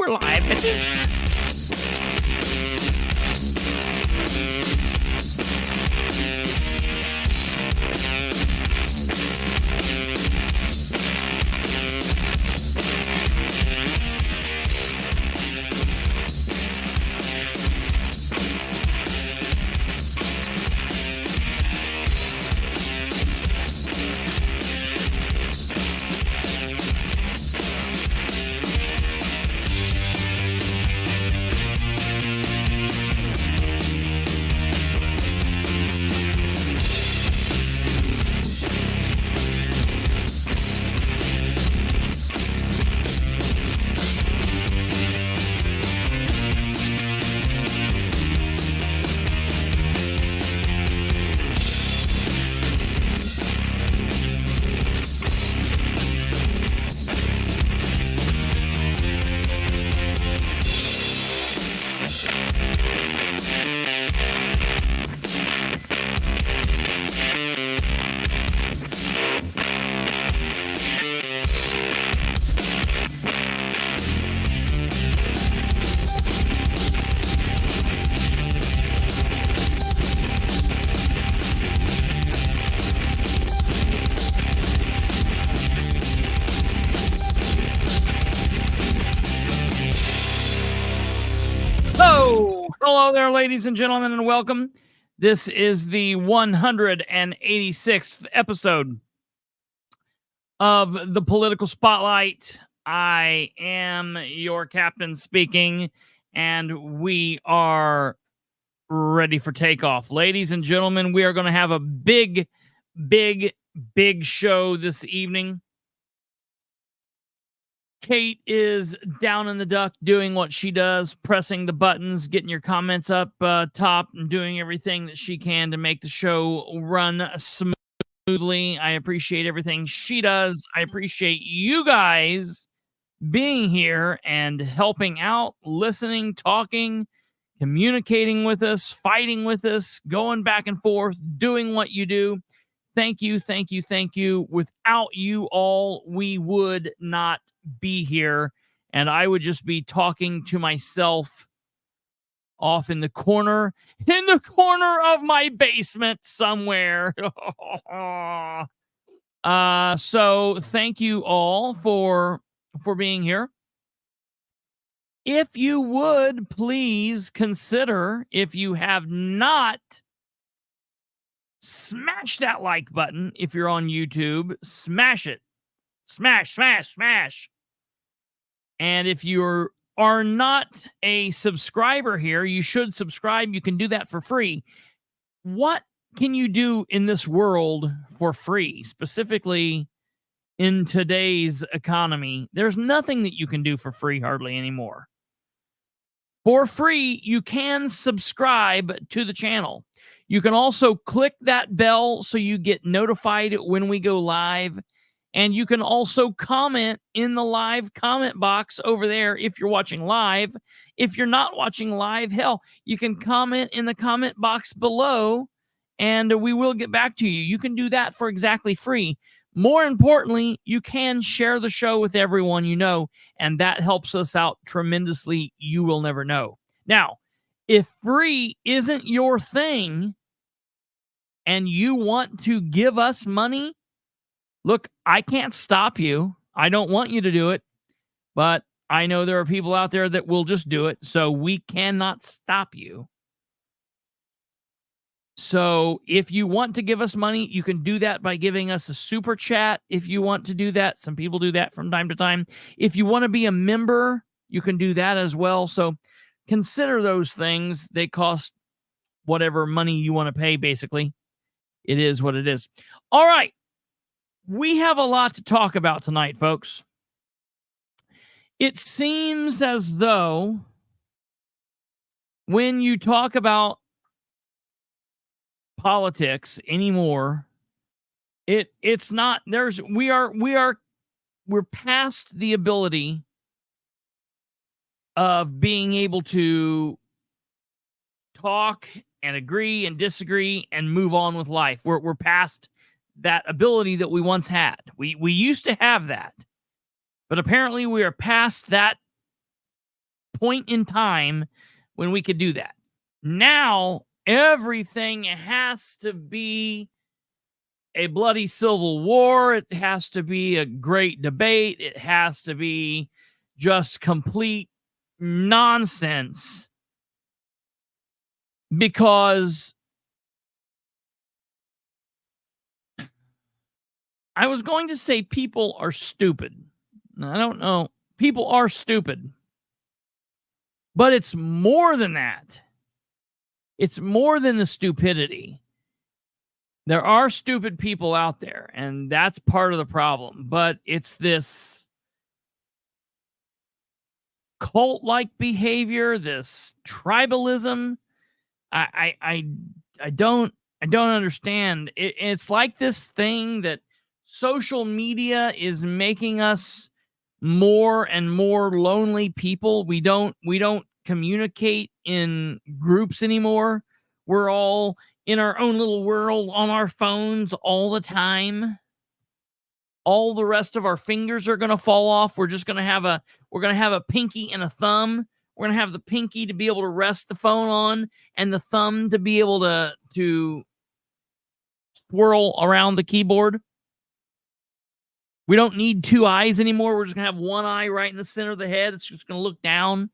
We're live, bitches. Hello there, ladies and gentlemen, and welcome. This is the 186th episode of the Political Spotlight. I am your captain speaking, and we are ready for takeoff. Ladies and gentlemen, we are going to have a big show this evening. Kate is down in the duck doing what she does, pressing the buttons, getting your comments up top, and doing everything that she can to make the show run smoothly. I appreciate everything she does. I appreciate you guys being here and helping out, listening, talking, communicating with us, fighting with us, going back and forth, doing what you do. Thank you, thank you, thank you. Without you all, we would not be here, and I would just be talking to myself off in the corner of my basement somewhere. So thank you all for being here. If you would please consider, if you have not, smash that like button. If you're on YouTube, smash it. Smash. And if you are not a subscriber here, you should subscribe. You can do that for free. What can you do in this world for free? Specifically in today's economy, there's nothing that you can do for free hardly anymore. For free, you can subscribe to the channel. You can also click that bell so you get notified when we go live. And you can also comment in the live comment box over there if you're watching live. If you're not watching live, hell, you can comment in the comment box below and we will get back to you. You can do that for exactly free. More importantly, you can share the show with everyone you know, and that helps us out tremendously. You will never know. Now, if free isn't your thing and you want to give us money, look, I can't stop you. I don't want you to do it, but I know there are people out there that will just do it, so we cannot stop you. So if you want to give us money, you can do that by giving us a super chat if you want to do that. Some people do that from time to time. If you want to be a member, you can do that as well. So consider those things. They cost whatever money you want to pay, basically. It is what it is. All right. We have a lot to talk about tonight, folks. It seems as though when you talk about politics anymore, it's not, we're past the ability of being able to talk and agree and disagree and move on with life. We're past that ability that we once had. We used to have that, but apparently we are past that point in time when we could do that. Now, everything has to be a bloody civil war. It has to be a great debate. It has to be just complete nonsense because I was going to say people are stupid. I don't know. People are stupid. But it's more than that. It's more than the stupidity. There are stupid people out there, and that's part of the problem. But it's this cult-like behavior, this tribalism. I don't understand. It's like this thing that social media is making us more and more lonely people. We don't communicate in groups anymore. We're all in our own little world on our phones all the time. All the rest of our fingers are going to fall off. We're just going to have a pinky and a thumb. We're going to have the pinky to be able to rest the phone on and the thumb to be able to swirl around the keyboard. We don't need two eyes anymore. We're just going to have one eye right in the center of the head. It's just going to look down.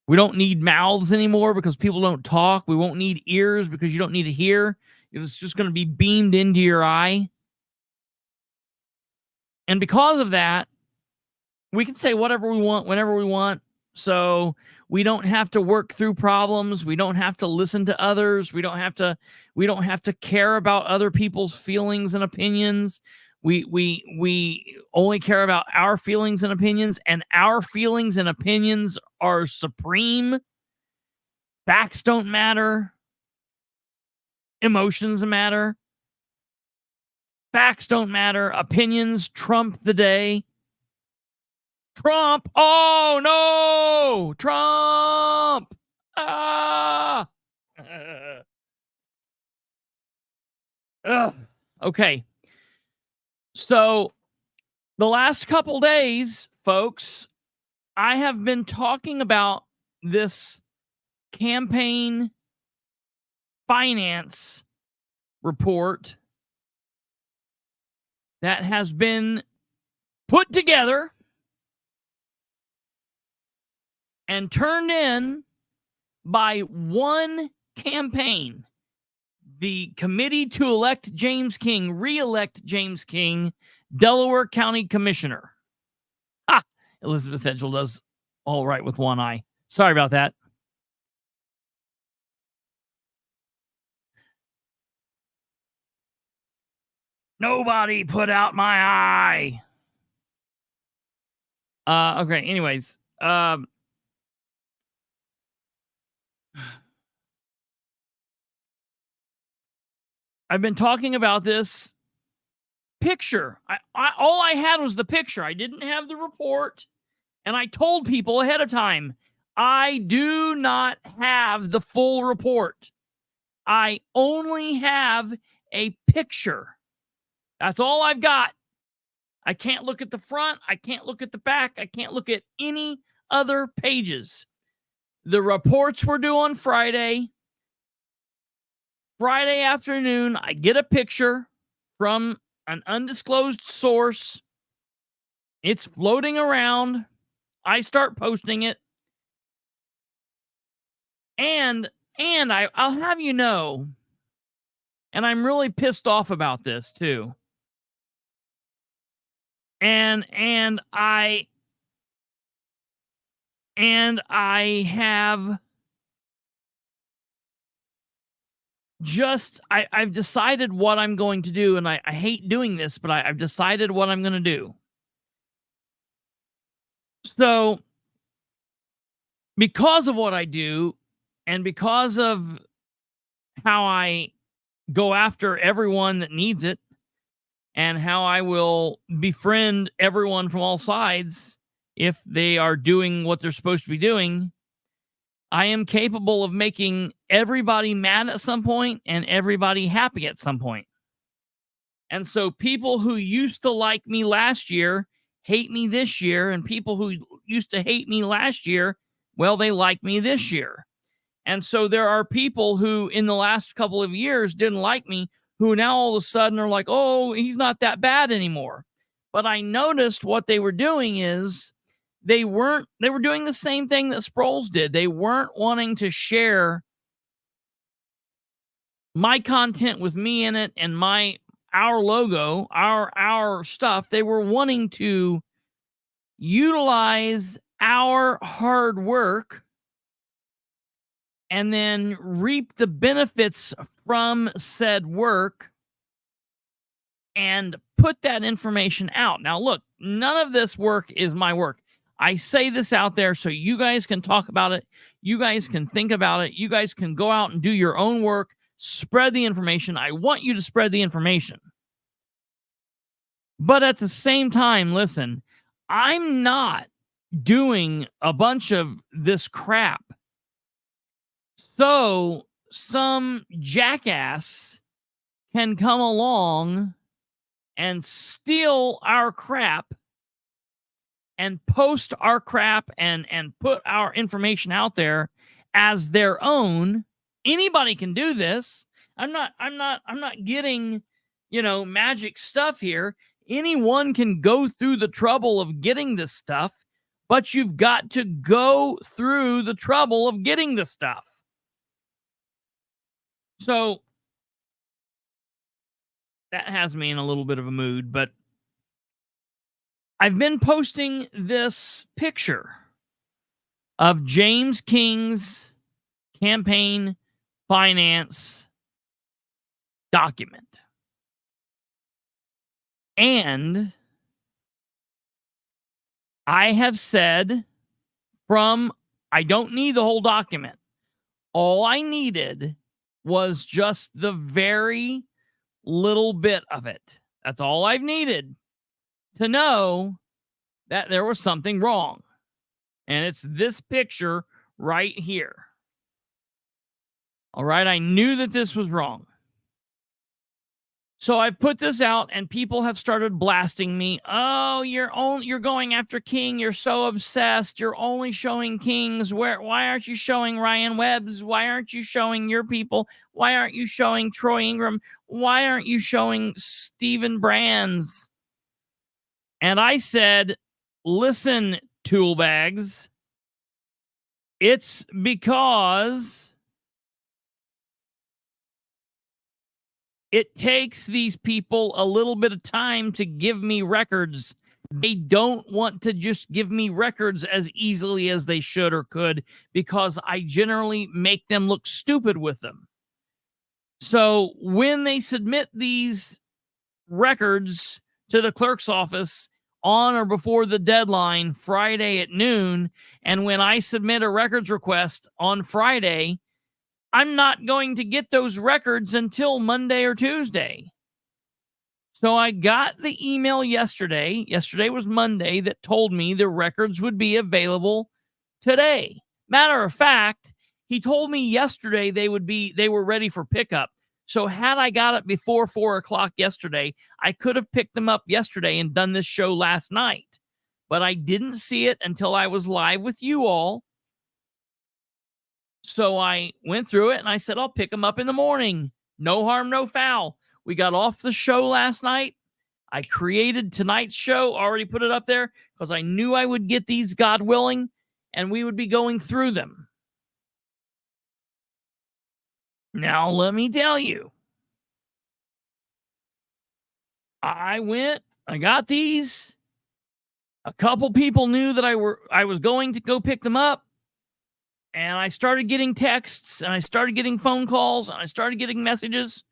We don't need mouths anymore because people don't talk. We won't need ears because you don't need to hear. It's just going to be beamed into your eye. And because of that, we can say whatever we want, whenever we want. So we don't have to work through problems. We don't have to listen to others. We don't have to care about other people's feelings and opinions. We only care about our feelings and opinions, and our feelings and opinions are supreme. Facts don't matter. Emotions matter. Facts don't matter. Opinions trump the day. Trump! Oh no! Trump! Ah! Okay. So, the last couple days, folks, I have been talking about this campaign finance report that has been put together and turned in by one campaign. The committee to elect James King, re-elect James King, Delaware County Commissioner. Elizabeth Edgell does all right with one eye. Sorry about that. Nobody put out my eye. Okay, anyways. I've been talking about this picture. All I had was the picture. I didn't have the report. And I told people ahead of time, I do not have the full report. I only have a picture. That's all I've got. I can't look at the front. I can't look at the back. I can't look at any other pages. The reports were due on Friday. Friday afternoon, I get a picture from an undisclosed source. It's floating around. I start posting it. And I'll have you know, and I'm really pissed off about this too. And I have just, I've decided what I'm going to do, and I hate doing this, but I've decided what I'm going to do. So, because of what I do, and because of how I go after everyone that needs it, and how I will befriend everyone from all sides if they are doing what they're supposed to be doing, I am capable of making everybody mad at some point and everybody happy at some point. And so people who used to like me last year hate me this year, and people who used to hate me last year, well, they like me this year. And so there are people who in the last couple of years didn't like me, who now all of a sudden are like, oh, he's not that bad anymore. But I noticed what they were doing is they were doing the same thing that Sproles did. They weren't wanting to share my content with me in it and our logo, our stuff. They were wanting to utilize our hard work and then reap the benefits from said work and put that information out. Now, look, none of this work is my work. I say this out there so you guys can talk about it. You guys can think about it. You guys can go out and do your own work, spread the information. I want you to spread the information. But at the same time, listen, I'm not doing a bunch of this crap so some jackass can come along and steal our crap and post our crap and put our information out there as their own. Anybody can do this. I'm not getting, magic stuff here. Anyone can go through the trouble of getting this stuff, but you've got to go through the trouble of getting the stuff. So that has me in a little bit of a mood, but I've been posting this picture of James King's campaign finance document. And I have said I don't need the whole document. All I needed was just the very little bit of it. That's all I've needed to know that there was something wrong. And it's this picture right here. All right, I knew that this was wrong. So I put this out and people have started blasting me. Oh, you're going after King. You're so obsessed. You're only showing Kings. Why aren't you showing Ryan Webb's? Why aren't you showing your people? Why aren't you showing Troy Ingram? Why aren't you showing Stephen Brands? And I said, listen, tool bags, it's because it takes these people a little bit of time to give me records. They don't want to just give me records as easily as they should or could because I generally make them look stupid with them. So when they submit these records to the clerk's office on or before the deadline Friday at noon, and when I submit a records request on Friday, I'm not going to get those records until Monday or Tuesday. So I got the email yesterday. Yesterday was Monday that told me the records would be available today. Matter of fact, he told me yesterday they were ready for pickup. So had I got it before 4 o'clock yesterday, I could have picked them up yesterday and done this show last night. But I didn't see it until I was live with you all. So I went through it and I said, I'll pick them up in the morning. No harm, no foul. We got off the show last night. I created tonight's show, already put it up there because I knew I would get these, God willing, and we would be going through them. Now, let me tell you, I got these. A couple people knew that I was going to go pick them up. And I started getting texts, and I started getting phone calls, and I started getting messages.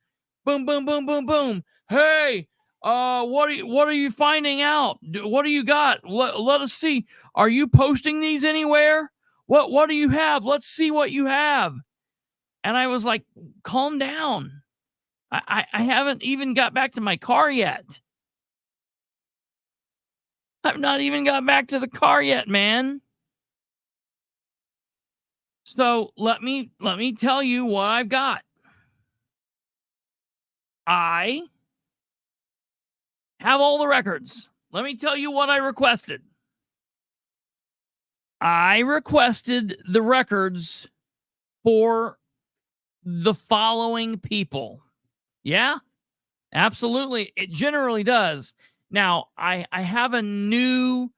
Boom, boom, boom, boom, boom. Hey, what are you finding out? What do you got? Let us see. Are you posting these anywhere? What do you have? Let's see what you have. And I was like, calm down. I haven't even got back to my car yet. I've not even got back to the car yet, man. So let me tell you what I've got. I have all the records. Let me tell you what I requested. I requested the records for the following people. Yeah, absolutely. It generally does. Now, I have a new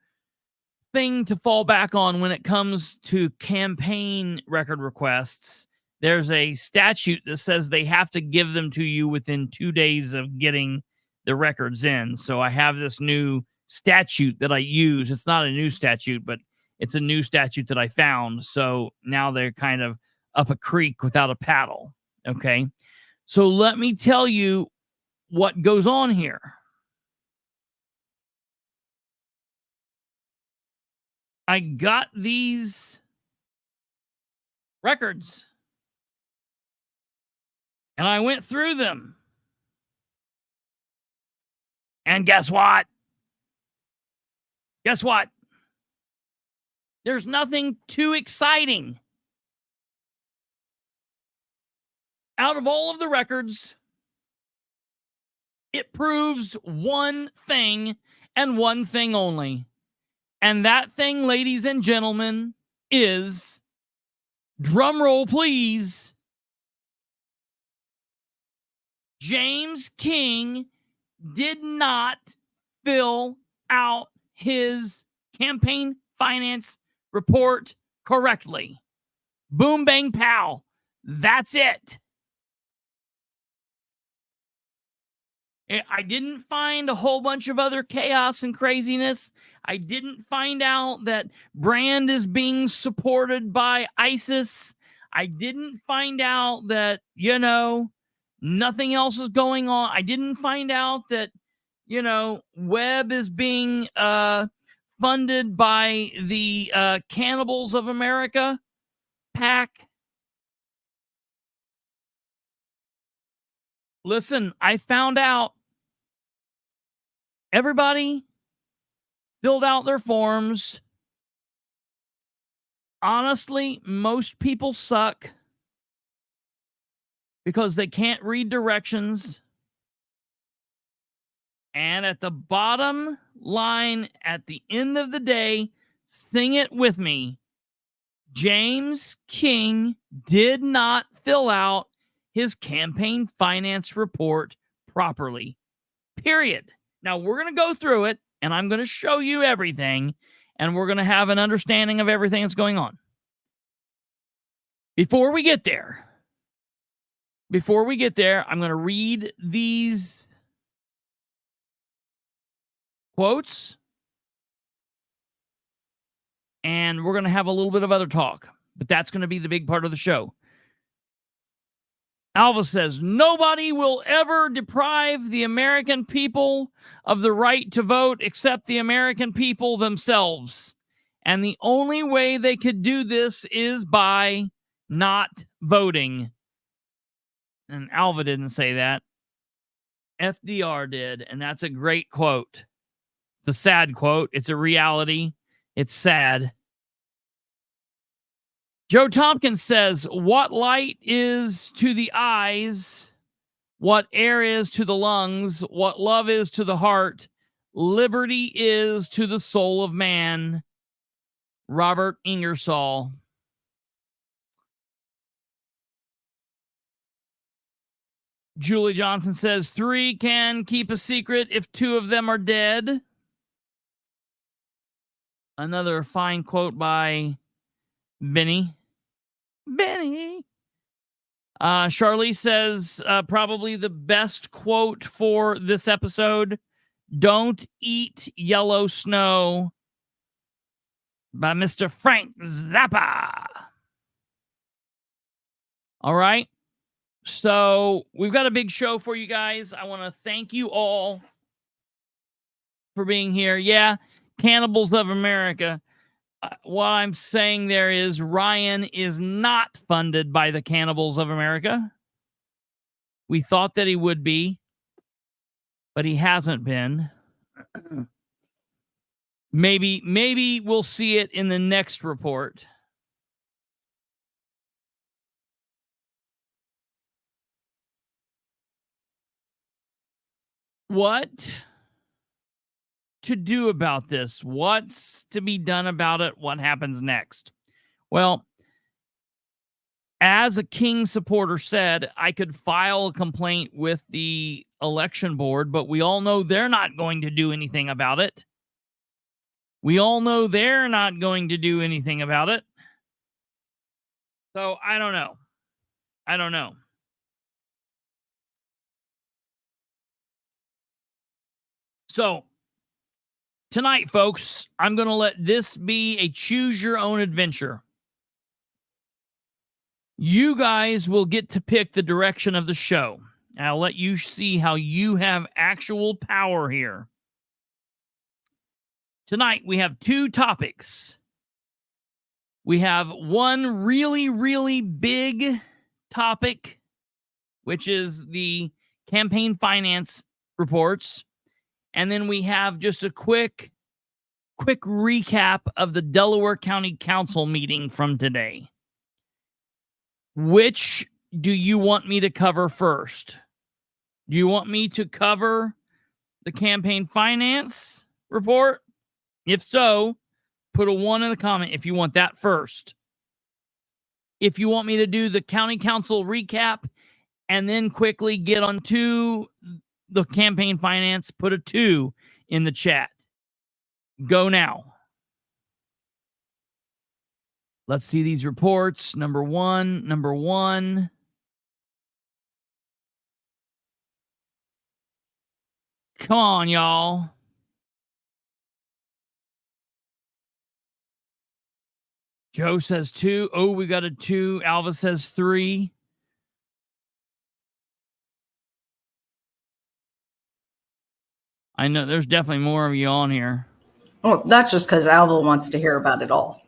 thing to fall back on when it comes to campaign record requests. There's a statute that says they have to give them to you within 2 days of getting the records in. So I have this new statute that I use. It's not a new statute, but it's a new statute that I found. So now they're kind of up a creek without a paddle. Okay. So let me tell you what goes on here. I got these records and I went through them. And guess what? Guess what? There's nothing too exciting. Out of all of the records, it proves one thing and one thing only. And that thing, ladies and gentlemen, is, drum roll please, James King did not fill out his campaign finance report correctly. Boom, bang, pow. That's it. I didn't find a whole bunch of other chaos and craziness. I didn't find out that Brand is being supported by ISIS. I didn't find out that, nothing else is going on. I didn't find out that, Webb is being funded by the Cannibals of America PAC. Listen, I found out everybody filled out their forms. Honestly, most people suck because they can't read directions. And at the bottom line, at the end of the day, sing it with me. James King did not fill out his campaign finance report properly. Period. Now, we're going to go through it, and I'm going to show you everything, and we're going to have an understanding of everything that's going on. Before we get there, I'm going to read these quotes, and we're going to have a little bit of other talk, but that's going to be the big part of the show. Alva says, nobody will ever deprive the American people of the right to vote except the American people themselves. And the only way they could do this is by not voting. And Alva didn't say that. FDR did, and that's a great quote. It's a sad quote. It's a reality. It's sad. Joe Tompkins says, what light is to the eyes, what air is to the lungs, what love is to the heart, liberty is to the soul of man. Robert Ingersoll. Julie Johnson says, 3 can keep a secret if 2 of them are dead. Another fine quote by Benny. Charlie says, probably the best quote for this episode, don't eat yellow snow, by Mr. Frank Zappa. All right. So we've got a big show for you guys. I want to thank you all for being here. Yeah, Cannibals of America. What I'm saying there is Ryan is not funded by the Cannibals of America. We thought that he would be, but he hasn't been. Maybe we'll see it in the next report. What to do about this? What's to be done about it? What happens next? Well, as a King supporter said, I could file a complaint with the election board, but we all know they're not going to do anything about it. We all know they're not going to do anything about it. So I don't know. I don't know. So tonight, folks, I'm going to let this be a choose your own adventure. You guys will get to pick the direction of the show. I'll let you see how you have actual power here. Tonight, we have two topics. We have one really, really big topic, which is the campaign finance reports. And then we have just a quick recap of the Delaware County Council meeting from today. Which do you want me to cover first? Do you want me to cover the campaign finance report? If so, put a 1 in the comment if you want that first. If you want me to do the county council recap and then quickly get on to the campaign finance, put a 2 in the chat. Go now. Let's see these reports. Number one. Come on, y'all. Joe says 2. Oh, we got a 2. Alva says 3. I know there's definitely more of you on here. Well, that's just because Alva wants to hear about it all.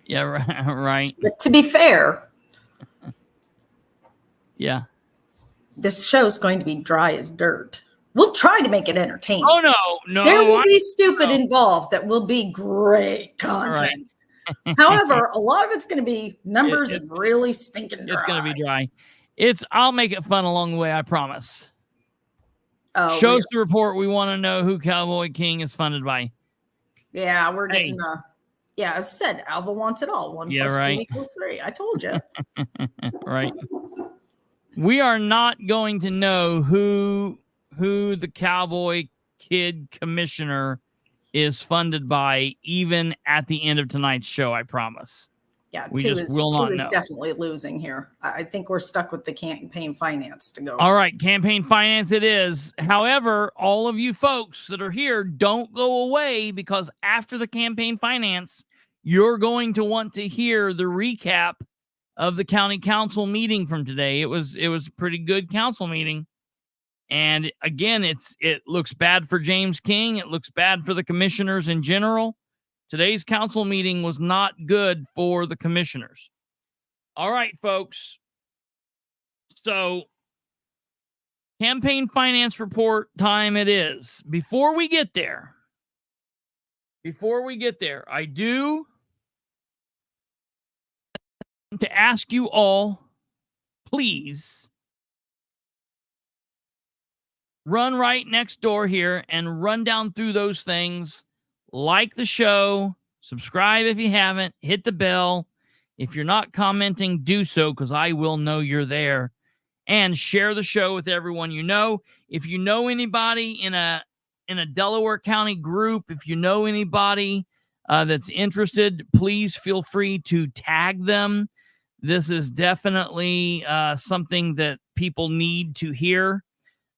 Yeah, right. But to be fair, yeah, this show's going to be dry as dirt. We'll try to make it entertaining. Oh, no. There will be stupid involved that will be great content. Right. However, a lot of it's going to be numbers and really stinking dry. It's going to be dry. I'll make it fun along the way, I promise. Oh, Shows to report. We want to know who Cowboy King is funded by. Yeah, we're getting yeah, as I said, Alva wants it all. 1 plus 2 equals 3. I told you. Right. We are not going to know who the Cowboy Kid Commissioner is funded by even at the end of tonight's show, I promise. Yeah, we 2 just is, will not 2 is know. Definitely losing here. I think we're stuck with the campaign finance to go. All right, campaign finance it is. However, all of you folks that are here, don't go away, because after the campaign finance, you're going to want to hear the recap of the county council meeting from today. It was a pretty good council meeting. And again, it looks bad for James King. It looks bad for the commissioners in general. Today's council meeting was not good for the commissioners. All right, folks. So, campaign finance report time it is. Before we get there, I do want to ask you all, please, run right next door here and run down through those things. Like the show, subscribe if you haven't, hit the bell. If you're not commenting, do so, because I will know you're there. And share the show with everyone you know. If you know anybody in a Delaware County group, if you know anybody that's interested, please feel free to tag them. This is definitely something that people need to hear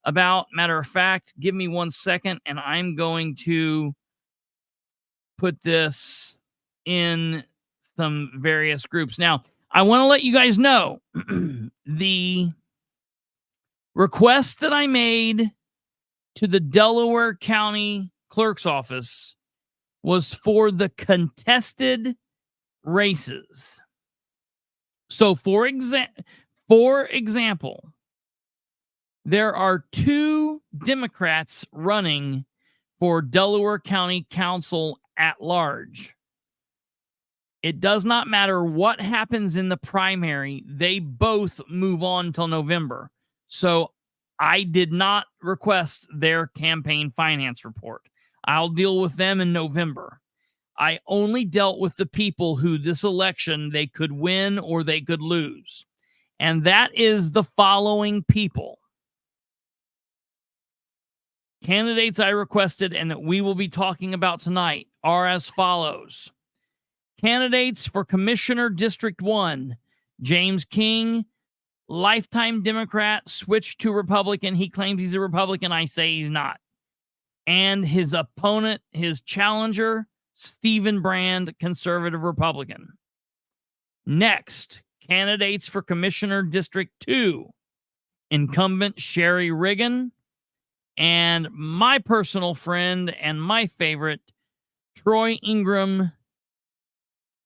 about. Matter of fact, give me 1 second, and I'm going to put this in some various groups. Now, I want to let you guys know the request that I made to the Delaware County Clerk's Office was for the contested races. So, for example, there are 2 Democrats running for Delaware County Council at large. It does not matter what happens in the primary. They both move on till November. So I did not request their campaign finance report. I'll deal with them in November. I only dealt with the people who this election they could win or they could lose. And that is the following people. Candidates I requested and that we will be talking about tonight are as follows. Candidates for Commissioner District 1, James King, lifetime Democrat, switched to Republican. He claims he's a Republican. I say he's not. And his opponent, his challenger, Stephen Brand, conservative Republican. Next, candidates for Commissioner District 2, incumbent Sherry Riggin, and my personal friend and my favorite, Troy Ingram,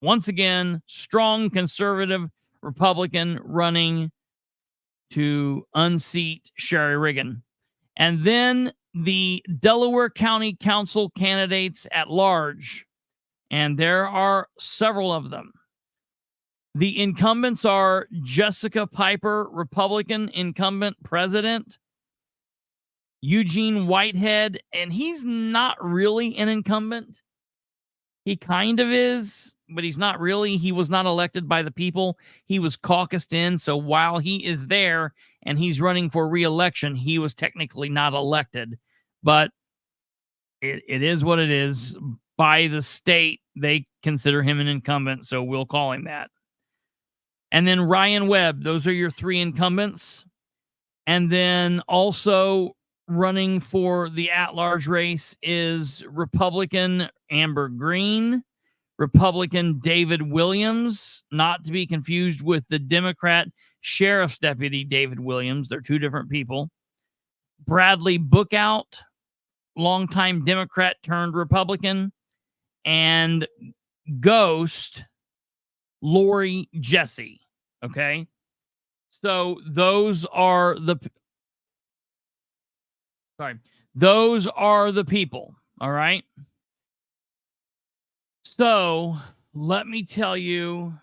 once again, strong conservative Republican running to unseat Sherry Riggin. And then the Delaware County Council candidates at large, and there are several of them. The incumbents are Jessica Piper, Republican incumbent president, Eugene Whitehead, and he's not really an incumbent. He kind of is, but he's not really. He was not elected by the people. He was caucused in, so while he is there and he's running for re-election, he was technically not elected. But it is what it is. By the state, they consider him an incumbent, so we'll call him that. And then Ryan Webb, those are your three incumbents. And then also running for the at-large race is Republican Amber Green, Republican David Williams, not to be confused with the Democrat Sheriff's Deputy David Williams. They're two different people. Bradley Bookout, longtime Democrat turned Republican, and Ghost Lori Jesse. Okay. So those are the people. All right. So let me tell you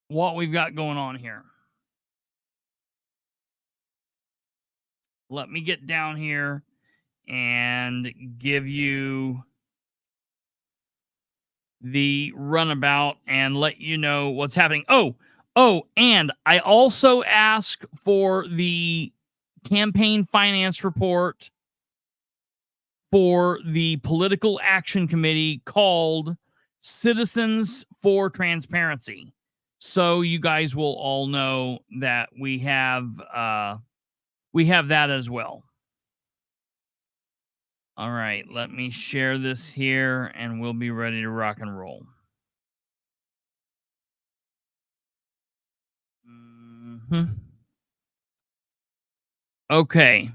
what we've got going on here. Let me get down here and give you the runabout and let you know what's happening. Oh, and I also asked for the campaign finance report for the political action committee called Citizens for Transparency. So you guys will all know that we have that as well. All right, let me share this here and we'll be ready to rock and roll. Okay.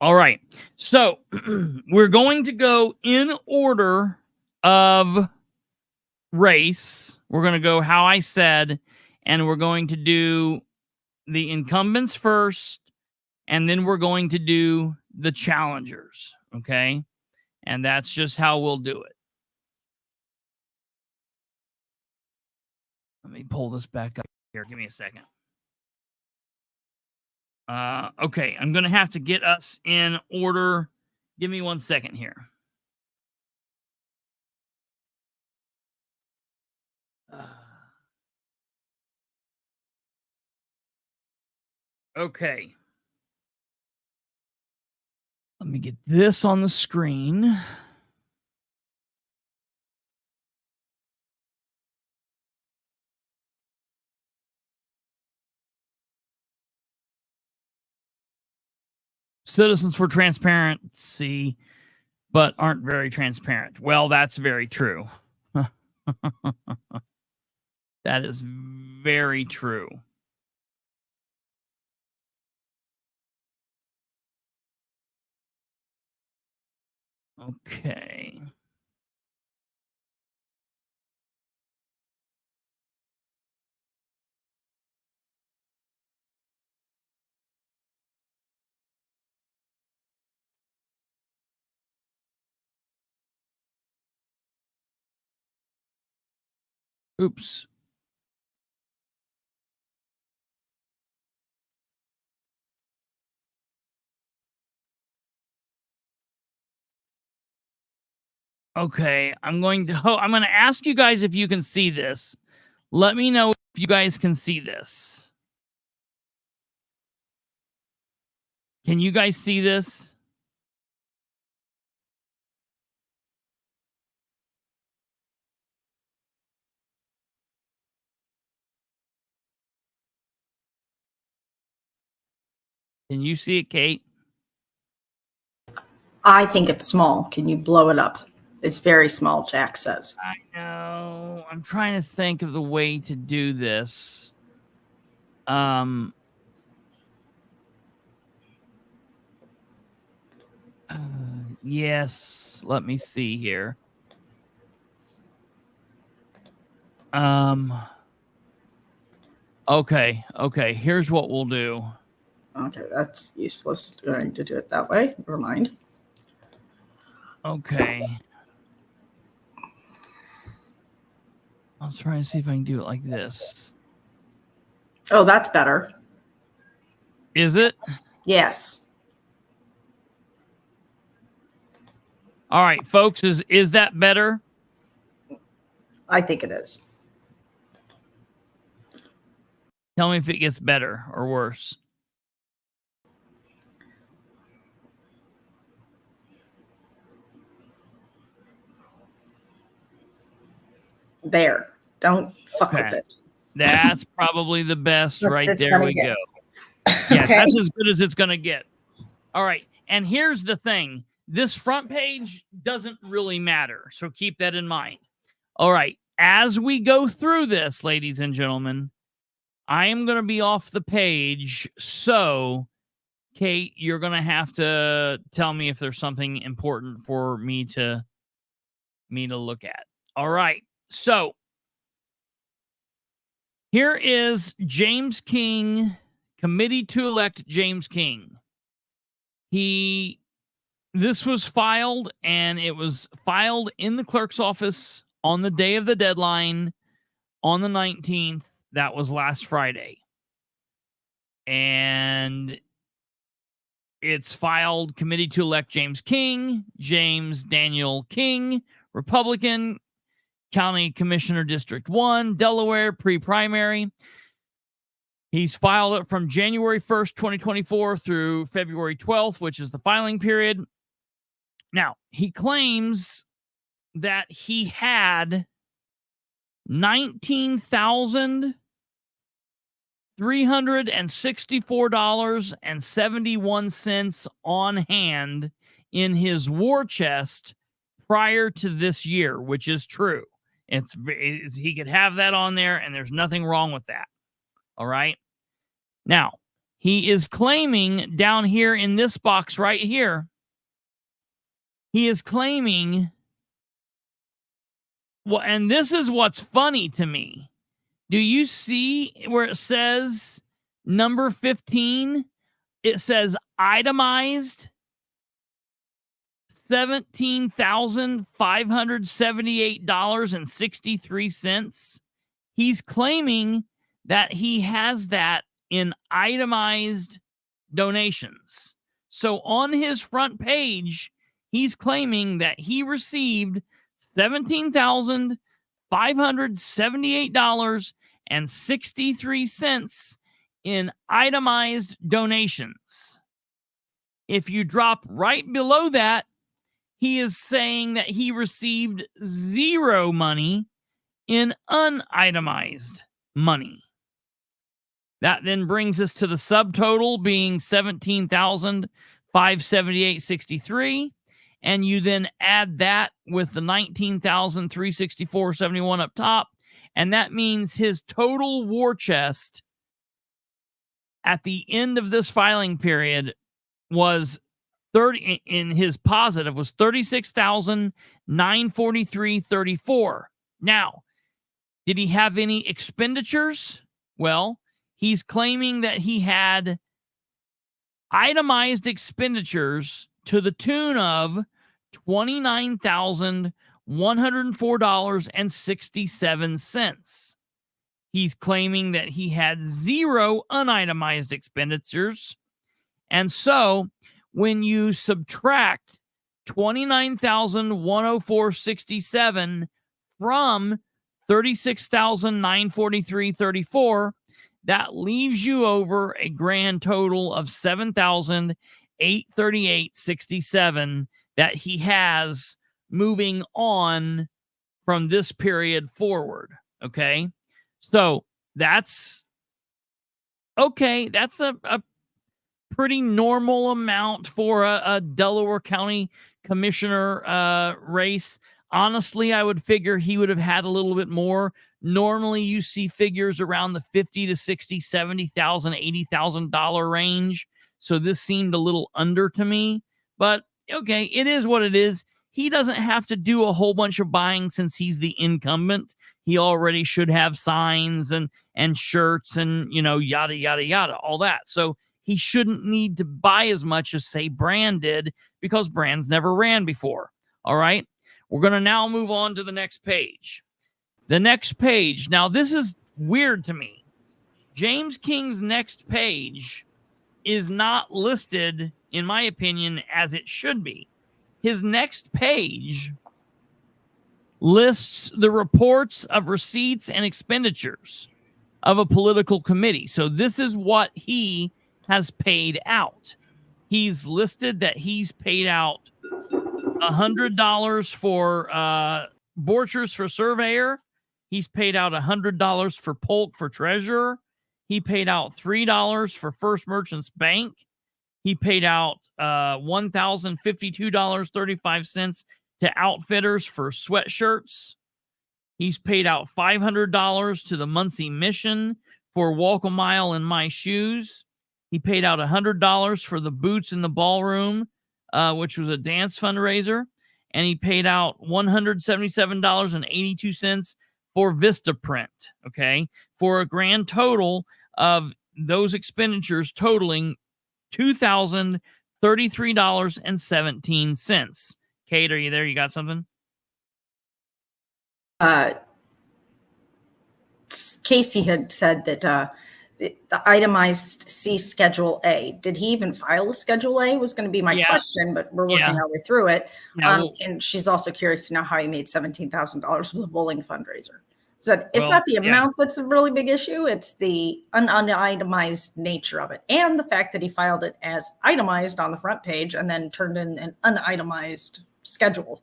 All right. So we're going to go in order of race. We're going to go how I said, and we're going to do the incumbents first, and then we're going to do the challengers. Okay. And that's just how we'll do it. Let me pull this back up here. Give me a second. Okay, I'm going to have to get us in order. Give me 1 second here. Okay. Let me get this on the screen. Citizens for Transparency, but aren't very transparent. Well, that's very true. That is very true. Okay. Oops. Okay, I'm going to ask you guys if you can see this. Let me know if you guys can see this. Can you guys see this? Can you see it, Kate? I think it's small. Can you blow it up? It's very small, Jack says. I know. I'm trying to think of the way to do this. Yes. Let me see here. Okay. Here's what we'll do. Okay, that's useless. Going to do it that way. Never mind. Okay. I'll try and see if I can do it like this. Oh, that's better. Is it? Yes. All right, folks, is that better? I think it is. Tell me if it gets better or worse. There. Don't fuck with it. That's probably the best right there. We go. Yeah, Okay. that's as good as it's going to get. All right. And here's the thing. This front page doesn't really matter. So keep that in mind. All right. As we go through this, ladies and gentlemen, I am going to be off the page. So, Kate, you're going to have to tell me if there's something important for me to look at. All right. So, here is James King, committee to elect James King. This was filed, and it was filed in the clerk's office on the day of the deadline on the 19th. That was last Friday. And it's filed committee to elect James King, James Daniel King, Republican, County Commissioner District 1, Delaware, pre-primary. He's filed it from January 1st, 2024 through February 12th, which is the filing period. Now, he claims that he had $19,364.71 on hand in his war chest prior to this year, which is true. He could have that on there, and there's nothing wrong with that. All right. Now, he is claiming down here in this box right here, he is claiming, well, and this is what's funny to me. Do you see where it says number 15? It says itemized $17,578.63. He's claiming that he has that in itemized donations. So on his front page, he's claiming that he received $17,578.63 in itemized donations. If you drop right below that, he is saying that he received zero money in unitemized money. That then brings us to the subtotal being $17,578.63. And you then add that with the $19,364.71 up top. And that means his total war chest at the end of this filing period was $36,943.34. Now, did he have any expenditures? Well, he's claiming that he had itemized expenditures to the tune of $29,104.67. He's claiming that he had zero unitemized expenditures. And so when you subtract $29,104.67 from $36,943.34. That leaves you over a grand total of $7,838.67 that he has moving on from this period forward. Okay. So that's okay. That's a pretty normal amount for a Delaware County commissioner race. Honestly, I would figure he would have had a little bit more. Normally, you see figures around the $50,000 to $60,000, $70,000, $80,000 range. So this seemed a little under to me. But okay, it is what it is. He doesn't have to do a whole bunch of buying since he's the incumbent. He already should have signs and shirts and, yada, yada, yada, all that. So he shouldn't need to buy as much as, say, Brand did, because Brand's never ran before. All right. We're going to now move on to the next page. The next page. Now, this is weird to me. James King's next page is not listed, in my opinion, as it should be. His next page lists the reports of receipts and expenditures of a political committee. So this is what he has paid out. He's listed that he's paid out $100 for Borchers for surveyor. He's paid out $100 for Polk for treasurer. He paid out $3 for First Merchants Bank. He paid out $1,052.35 to Outfitters for sweatshirts. He's paid out $500 to the Muncie Mission for Walk a Mile in My Shoes. He paid out $100 for the Boots in the Ballroom, which was a dance fundraiser. And he paid out $177.82 for Vistaprint, okay, for a grand total of those expenditures totaling $2,033.17. Kate, are you there? You got something? Casey had said that the itemized C Schedule A. Did he even file a Schedule A? Was going to be my question, but we're working our way through it. And she's also curious to know how he made $17,000 with a bowling fundraiser. So it's not the amount that's a really big issue. It's the unitemized nature of it. And the fact that he filed it as itemized on the front page and then turned in an unitemized schedule.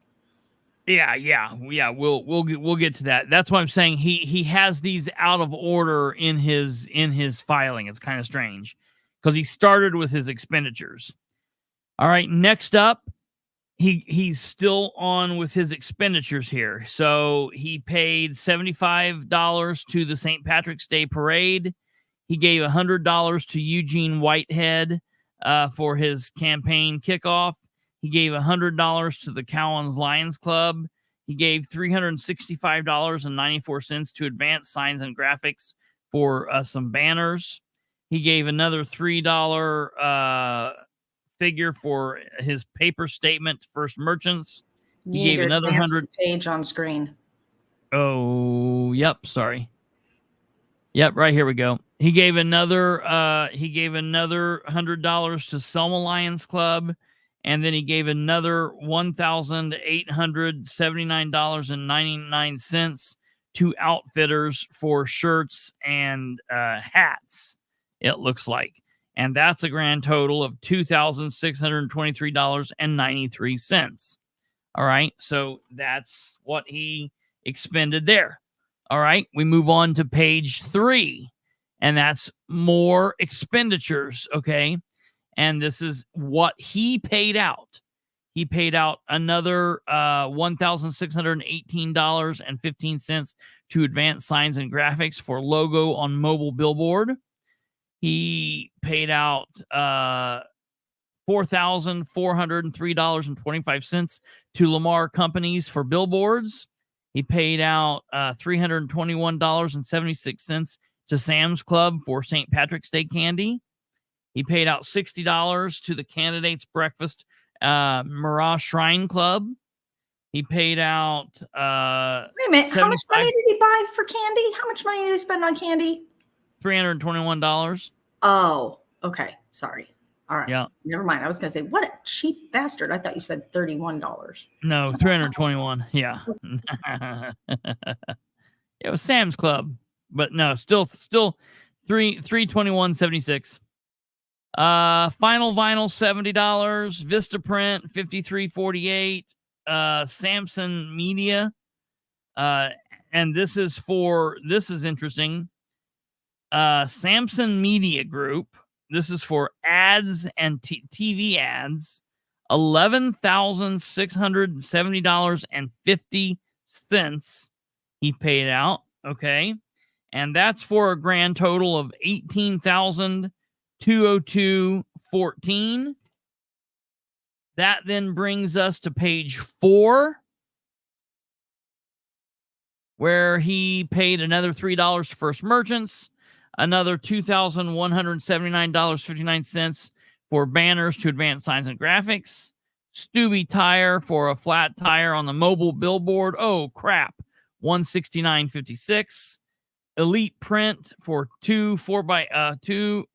Yeah. We'll get to that. That's why I'm saying he has these out of order in his filing. It's kind of strange because he started with his expenditures. All right, next up, he's still on with his expenditures here. So he paid $75 to the St. Patrick's Day Parade. He gave $100 to Eugene Whitehead for his campaign kickoff. He gave $100 to the Cowans Lions Club. He gave $365.94 to Advanced Signs and Graphics for some banners. He gave another $3 figure for his paper statement, First Merchants. He gave another 100 page on screen. Oh, yep. Sorry. Yep. Right here we go. He gave another $100 to Selma Lions Club. And then he gave another $1,879.99 to Outfitters for shirts and hats, it looks like. And that's a grand total of $2,623.93. All right. So that's what he expended there. All right. We move on to page 3, and that's more expenditures. Okay. And this is what he paid out. He paid out another $1,618.15 to Advanced Signs and Graphics for logo on mobile billboard. He paid out $4,403.25 to Lamar Companies for billboards. He paid out $321.76 to Sam's Club for St. Patrick's Day candy. He paid out $60 to the Candidates Breakfast Mirage Shrine Club. He paid out wait a minute, how much money did he buy for candy? How much money did he spend on candy? $321. Oh, okay. Sorry. All right. Yeah. Never mind. I was going to say, what a cheap bastard. I thought you said $31. No, 321. Yeah. It was Sam's Club, but no, still 321.76. Final vinyl $70, Vistaprint $53.48, Samson Media, and this is interesting. Samson Media Group. This is for ads and TV ads. $11,670.50 he paid out. Okay. And that's for a grand total of $18,202.14. That then brings us to page 4, where he paid another $3 to First Merchants, another $2,179.59 for banners to Advanced Signs and Graphics, Stubby Tire for a flat tire on the mobile billboard. Oh, crap. $169.56. Elite Print for two 2x4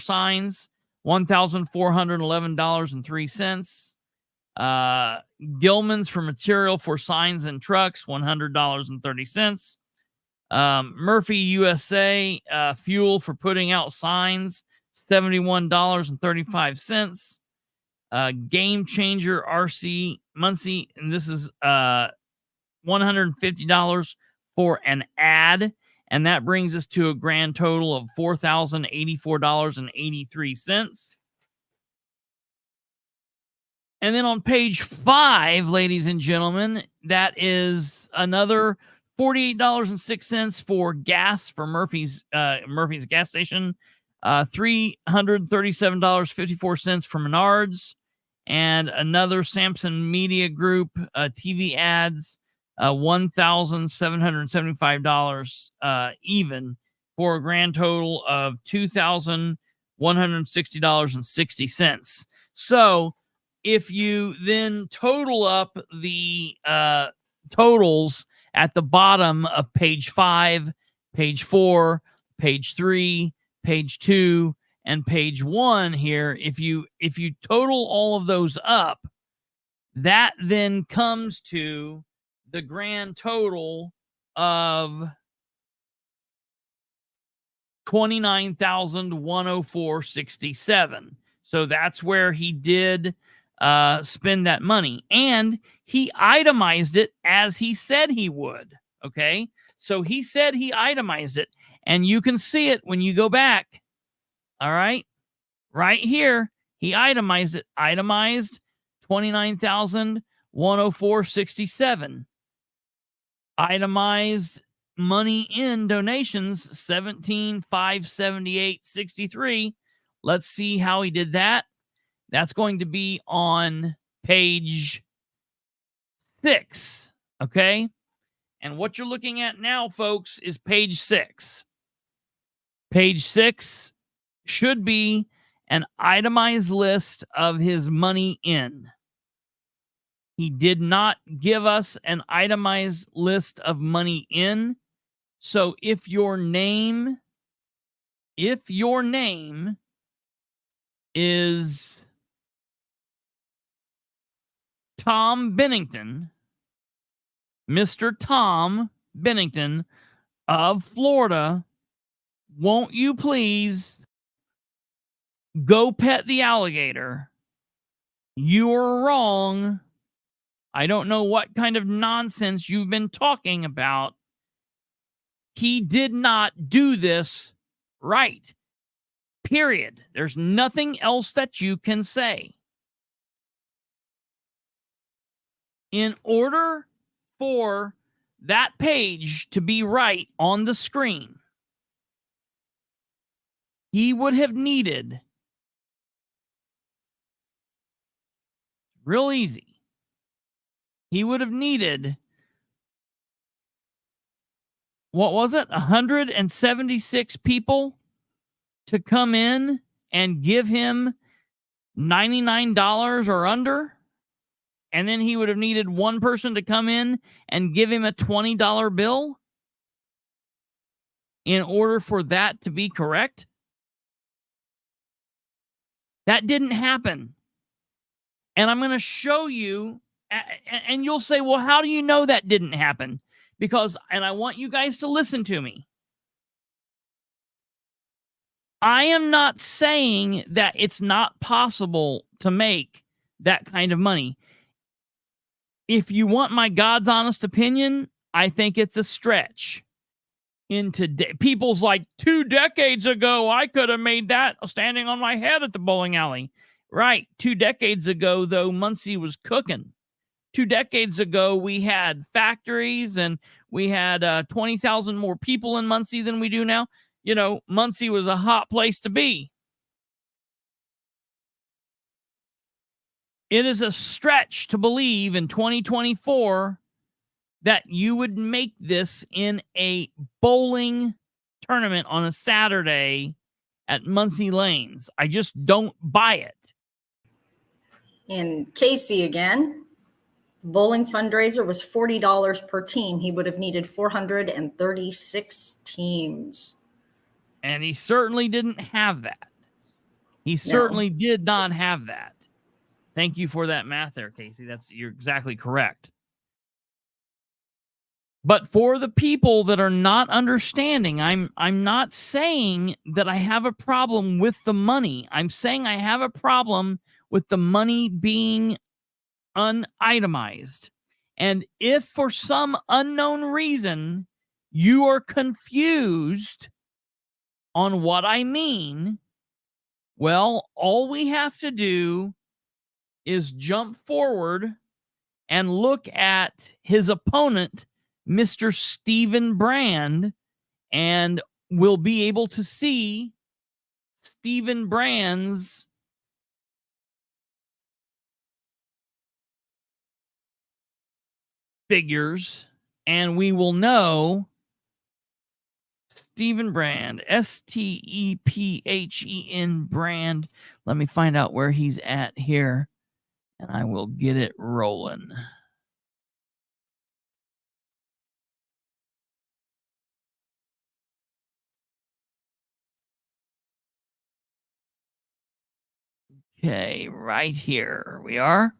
signs, $1,411.03. Gilman's for material for signs and trucks, $100.30. Murphy USA fuel for putting out signs, $71.35. Game Changer RC Muncie, and this is $150 for an ad, and that brings us to a grand total of $4,084.83. And then on page 5, ladies and gentlemen, that is another $48.06 for gas for Murphy's gas station, $337.54 for Menards, and another Samson Media Group TV ads, $1,775 even, for a grand total of $2,160.60. So if you then total up the totals at the bottom of page 5, page 4, page 3, page 2, and page 1 here, if you total all of those up, that then comes to the grand total of $29,104.67. So that's where he did spend that money, and he itemized it as he said he would. Okay, so he said he itemized it, and you can see it when you go back. All right, right here, he itemized it. Itemized $29,104.67. Itemized money in donations $17,578.63. Let's see how he did that. That's going to be on page 6. Okay. And what you're looking at now, folks, is page 6. Page 6 should be an itemized list of his money in. He did not give us an itemized list of money in. So if your name is Tom Bennington, Mr. Tom Bennington of Florida, won't you please go pet the alligator? You're wrong. I don't know what kind of nonsense you've been talking about. He did not do this right. Period. There's nothing else that you can say. In order for that page to be right on the screen, he would have needed, real easy, he would have needed, what was it, 176 people to come in and give him $99 or under, and then he would have needed one person to come in and give him a $20 bill in order for that to be correct. That didn't happen. And I'm going to show you, and you'll say, well, how do you know that didn't happen? Because, and I want you guys to listen to me. I am not saying that it's not possible to make that kind of money. If you want my God's honest opinion, I think it's a stretch. In today, people's like 2 decades ago, I could have made that standing on my head at the bowling alley. Right. 2 decades ago, though, Muncie was cooking. 2 decades ago, we had factories and we had 20,000 more people in Muncie than we do now. You know, Muncie was a hot place to be. It is a stretch to believe in 2024 that you would make this in a bowling tournament on a Saturday at Muncie Lanes. I just don't buy it. In Casey again, the bowling fundraiser was $40 per team. He would have needed 436 teams. And he certainly didn't have that. He certainly did not have that. Thank you for that math there, Casey. You're exactly correct. But for the people that are not understanding, I'm not saying that I have a problem with the money. I'm saying I have a problem with the money being unitemized. And if for some unknown reason you are confused on what I mean, well, all we have to do is jump forward and look at his opponent, Mr. Stephen Brand, and we'll be able to see Stephen Brand's figures, and we will know Stephen Brand, Stephen Brand. Let me find out where he's at here, and I will get it rolling. Okay, right here we are.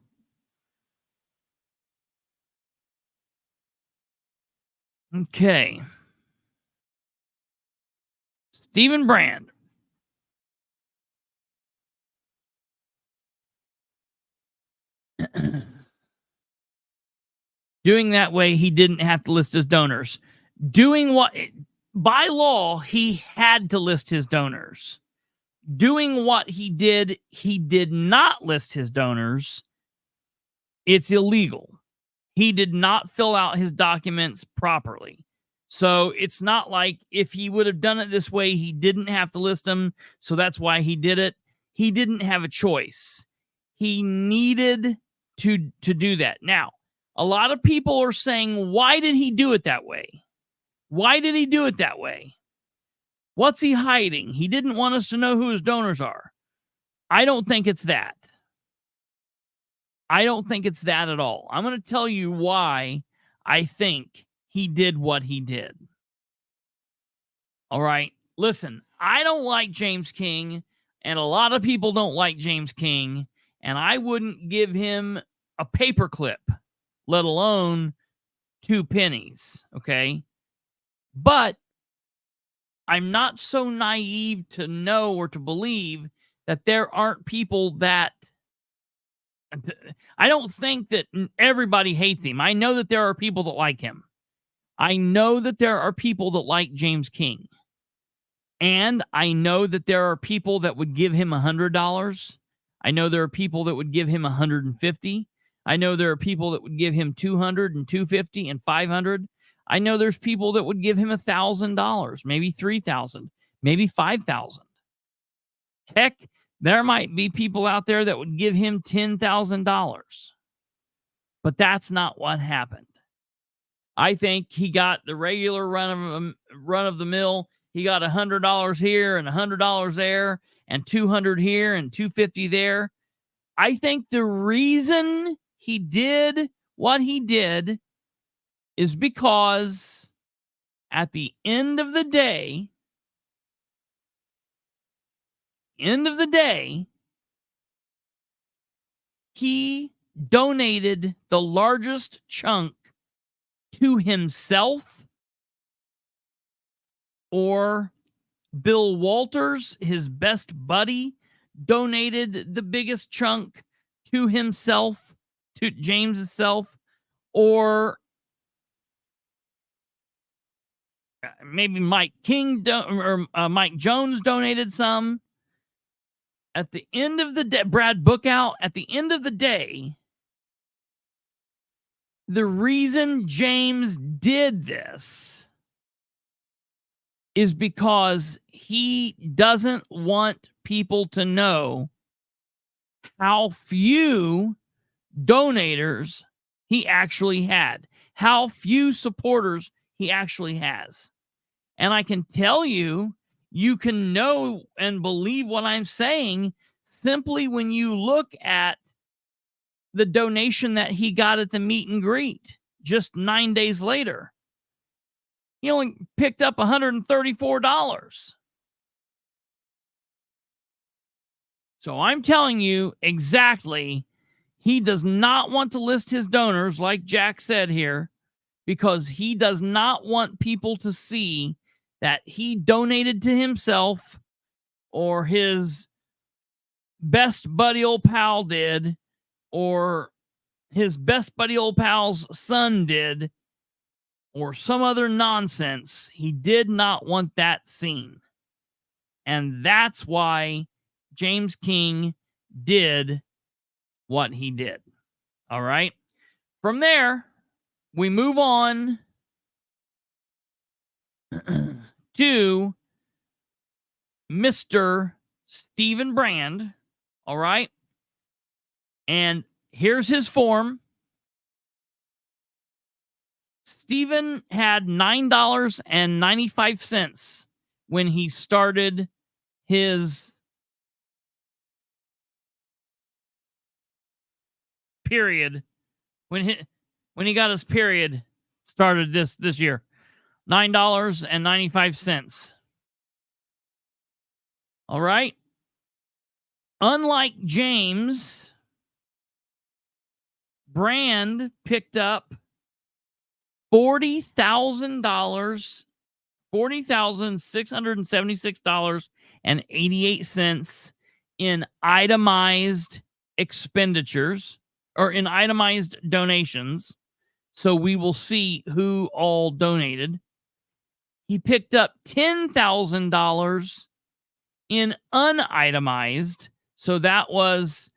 Okay. Stephen Brand. Doing that way, he didn't have to list his donors. Doing what, by law, he had to list his donors. Doing what he did not list his donors. It's illegal. He did not fill out his documents properly. So it's not like if he would have done it this way, he didn't have to list them. So that's why he did it. He didn't have a choice. He needed to do that. Now, a lot of people are saying, why did he do it that way? Why did he do it that way? What's he hiding? He didn't want us to know who his donors are. I don't think it's that. I don't think it's that at all. I'm going to tell you why I think he did what he did. All right. Listen, I don't like James King, and a lot of people don't like James King, and I wouldn't give him a paperclip, let alone 2 pennies. Okay. But I'm not so naive to know or to believe that there aren't people that, I don't think that everybody hates him. I know that there are people that like him. I know that there are people that like James King. And I know that there are people that would give him $100. I know there are people that would give him $150. I know there are people that would give him $200 and $250 and $500. I know there's people that would give him $1,000, maybe $3,000, maybe $5,000. Heck, there might be people out there that would give him $10,000. But that's not what happened. I think he got the regular run of the mill. He got $100 here and $100 there and $200 here and $250 there. I think the reason he did what he did is because at the end of the day, he donated the largest chunk to himself, or Bill Walters, his best buddy, donated the biggest chunk to himself, to James himself, or maybe Mike King or Mike Jones donated some. At the end of the day, Brad Bookout, at the end of the day, the reason James did this is because he doesn't want people to know how few donators he actually had, how few supporters he actually has. And I can tell you, you can know and believe what I'm saying simply when you look at the donation that he got at the meet and greet just 9 days later. He only picked up $134. So I'm telling you exactly, he does not want to list his donors, like Jack said here, because he does not want people to see that he donated to himself, or his best buddy old pal did, or his best buddy old pal's son did, or some other nonsense. He did not want that seen. And that's why James King did what he did. All right. From there, we move on to Mr. Stephen Brand. All right. And here's his form. Stephen had $9.95 when he started his period. When he got his period started this year. $9.95. All right. Unlike James, Brand picked up $40,676.88 in itemized expenditures, or in itemized donations. So we will see who all donated. He picked up $10,000 in unitemized. So that was,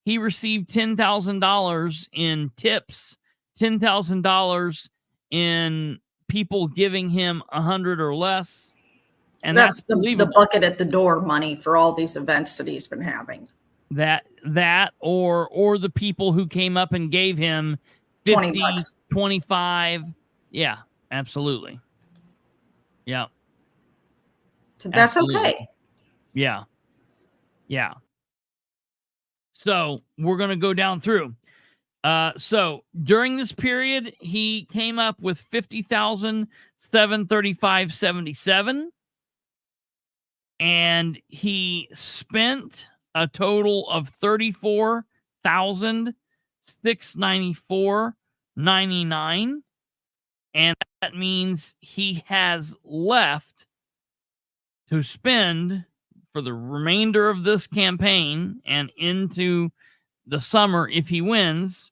he received $10,000 in tips, $10,000 in people giving him 100 or less. And that's the bucket at the door money for all these events that he's been having. That or the people who came up and gave him 50, 25. Yeah, absolutely. Yeah. So that's absolutely okay. Yeah. Yeah. So we're going to go down through. So during this period, he came up with $50,735.77, and he spent a total of $34,694.99, and that means he has left to spend for the remainder of this campaign and into the summer. If he wins,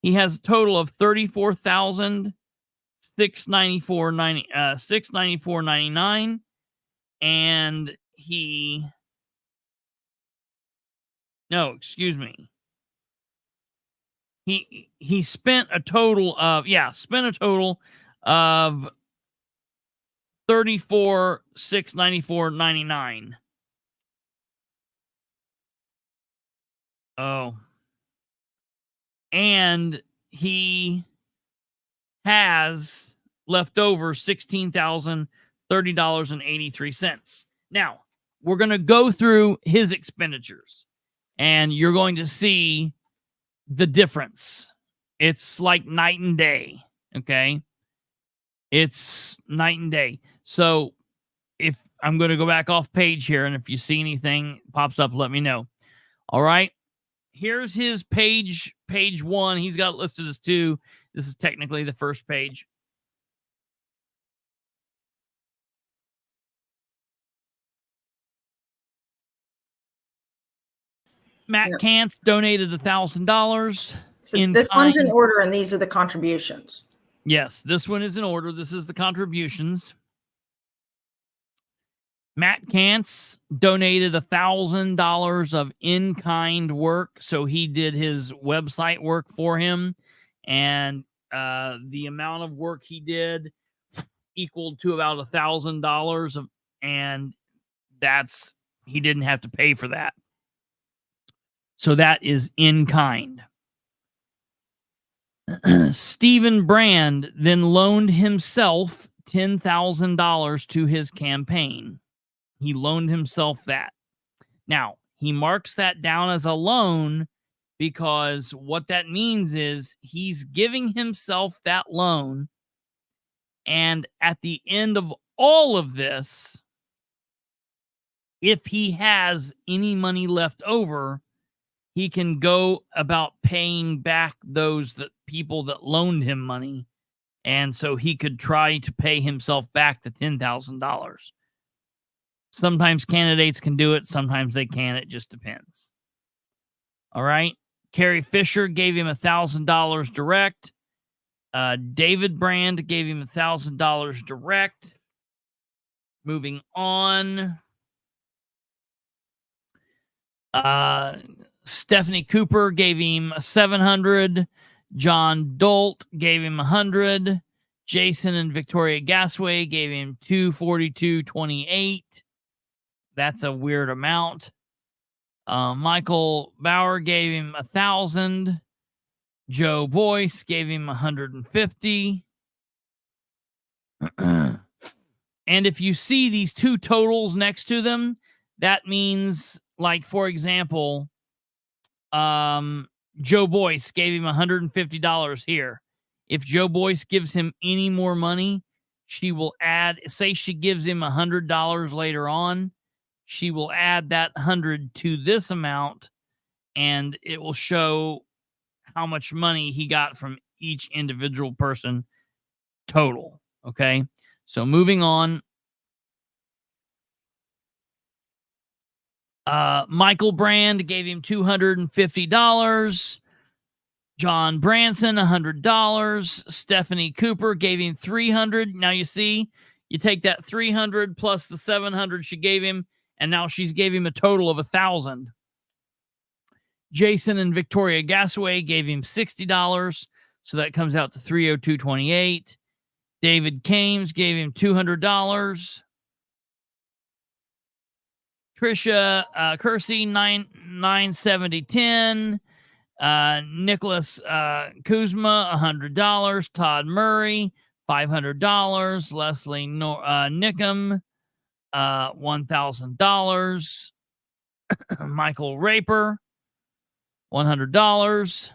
he has a total of $34,694.99, and he spent a total of $34,694.99. Oh. And he has left over $16,030.83. Now, we're going to go through his expenditures, and you're going to see the difference. It's like night and day, okay? It's night and day. So if I'm going to go back off page here, and if you see anything pops up, let me know. All right. here's his page 1. He's got it listed as 2. This is technically the first page. Matt Kantz donated $1,000. So this one's in order, and these are the contributions. Yes, this one is in order. This is the contributions. Matt Kantz donated $1,000 of in-kind work. So he did his website work for him. And the amount of work he did equaled to about $1,000. And he didn't have to pay for that. So that is in kind. Stephen Brand then loaned himself $10,000 to his campaign. He loaned himself that. Now, he marks that down as a loan because what that means is he's giving himself that loan. And at the end of all of this, if he has any money left over, he can go about paying back those people that loaned him money. And so he could try to pay himself back the $10,000. Sometimes candidates can do it. Sometimes they can't. It just depends. All right. Carrie Fisher gave him $1,000 direct. David Brand gave him $1,000 direct. Moving on. Stephanie Cooper gave him $700. John Dolt gave him $100. Jason and Victoria Gasway gave him $242.28. That's a weird amount. Michael Bauer gave him $1,000. Joe Boyce gave him $150. And if you see these two totals next to them, that means, like, for example, Joe Boyce gave him $150 here. If Joe Boyce gives him any more money, she will add, say she gives him $100 later on, she will add that 100 to this amount, and it will show how much money he got from each individual person total. Okay. So moving on. Michael Brand gave him $250. John Branson, $100. Stephanie Cooper gave him $300. Now you see, you take that $300 plus the $700 she gave him, and now she's gave him a total of $1,000. Jason and Victoria Gasway gave him $60. So that comes out to $302.28. David Kames gave him $200. Trisha Kersey, $970.10. Nicholas Kuzma, $100. Todd Murray, $500. Leslie Nickham, $1,000. Michael Raper, $100.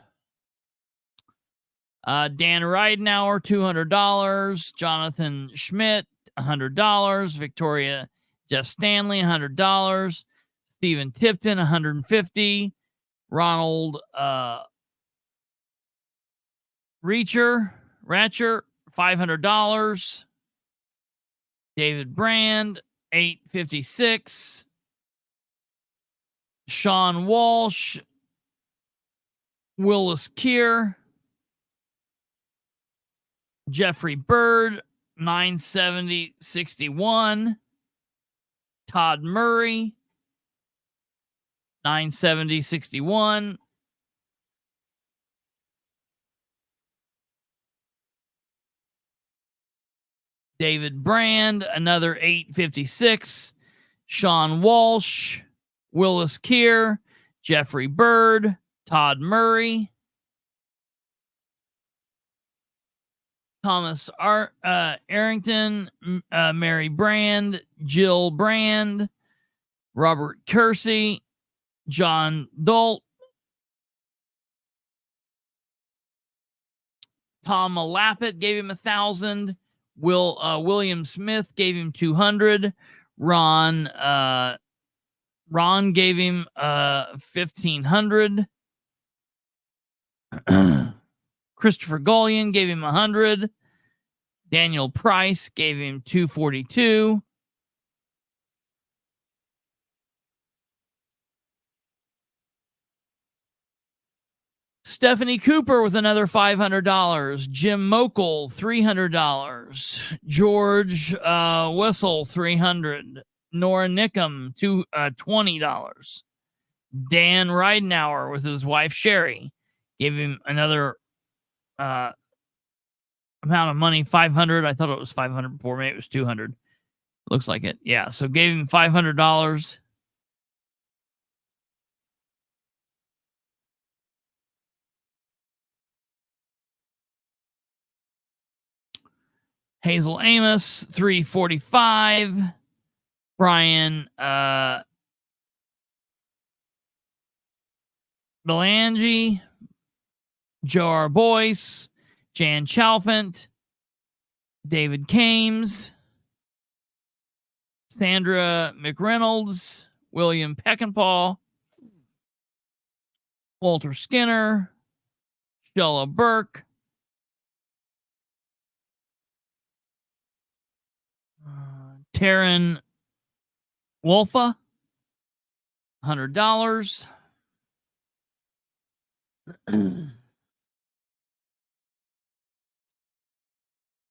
Dan Ridenauer, $200. Jonathan Schmidt, $100. Victoria Jeff Stanley, $100. Stephen Tipton, $150. Ronald Ratcher, $500. David Brand, $856. Sean Walsh, Willis Keir, Jeffrey Bird, $970.61. Todd Murray, $970.61. David Brand, another $856. Sean Walsh, Willis Keir, Jeffrey Bird, Todd Murray, Thomas Arrington, Mary Brand, Jill Brand, Robert Kersey, John Dolt, Tom Malappet gave him $1,000. William Smith gave him $200. Ron gave him $1,500. Christopher Gullion gave him 100. Daniel Price gave him 242. Stephanie Cooper with another $500. Jim Mokel, $300. George Whistle, $300. Nora Nickham, $20. Dan Ridenauer with his wife Sherry gave him another amount of money, $500. I thought it was $500 before. Maybe it was $200. Looks like it. Yeah. So gave him $500. Hazel Amos, $345. Brian Belangi, Joe R. Boyce, Jan Chalfant, David Kames, Sandra McReynolds, William Peckinpah, Walter Skinner, Shella Burke, Taryn Wolfa, $100.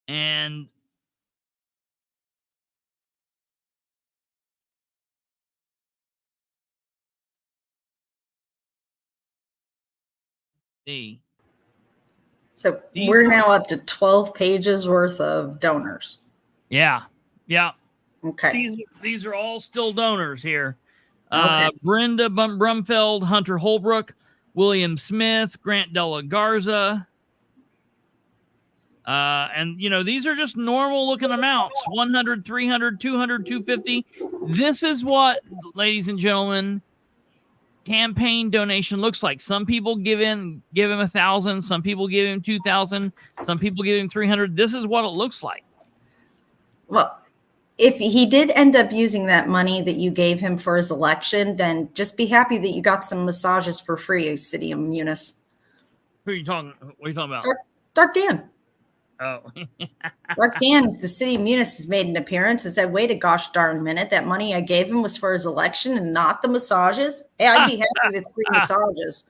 And so we're now up to 12 pages worth of donors. Yeah. Yeah. Okay. These are all still donors here. Okay. Brenda Brumfeld, Hunter Holbrook, William Smith, Grant Della Garza. And these are just normal looking amounts. 100, 300, 200, 250. This is what, ladies and gentlemen, campaign donation looks like. Some people give him 1,000, some people give him 2,000, some people give him 300. This is what it looks like. Well, if he did end up using that money that you gave him for his election, then just be happy that you got some massages for free, City of Munis. What are you talking about? Dark Dan. Oh. Dark Dan, the City of Munis has made an appearance and said, wait a gosh darn minute, that money I gave him was for his election and not the massages. Hey, I'd be happy with free massages.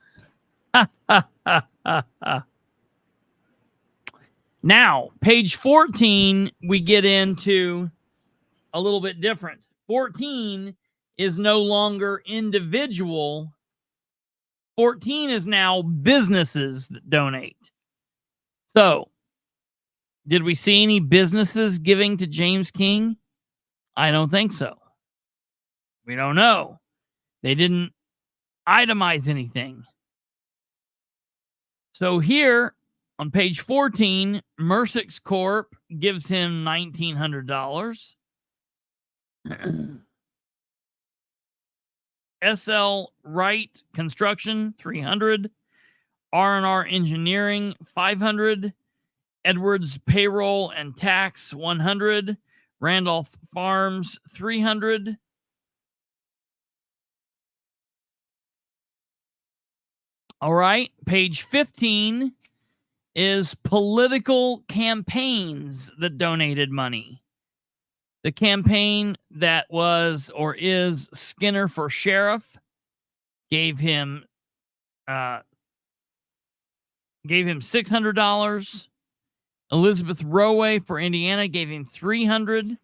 Now, page 14, we get into a little bit different. 14 is no longer individual. 14 is now businesses that donate. So, did we see any businesses giving to James King? I don't think so. We don't know. They didn't itemize anything. So here on page 14, Mersix Corp gives him $1,900. SL Wright Construction, $300. R&R Engineering, $500. Edwards Payroll and Tax, $100. Randolph Farms, $300. All right, page 15 is political campaigns that donated money. The campaign that was or is Skinner for Sheriff gave him $600. Elizabeth Roway for Indiana gave him $300.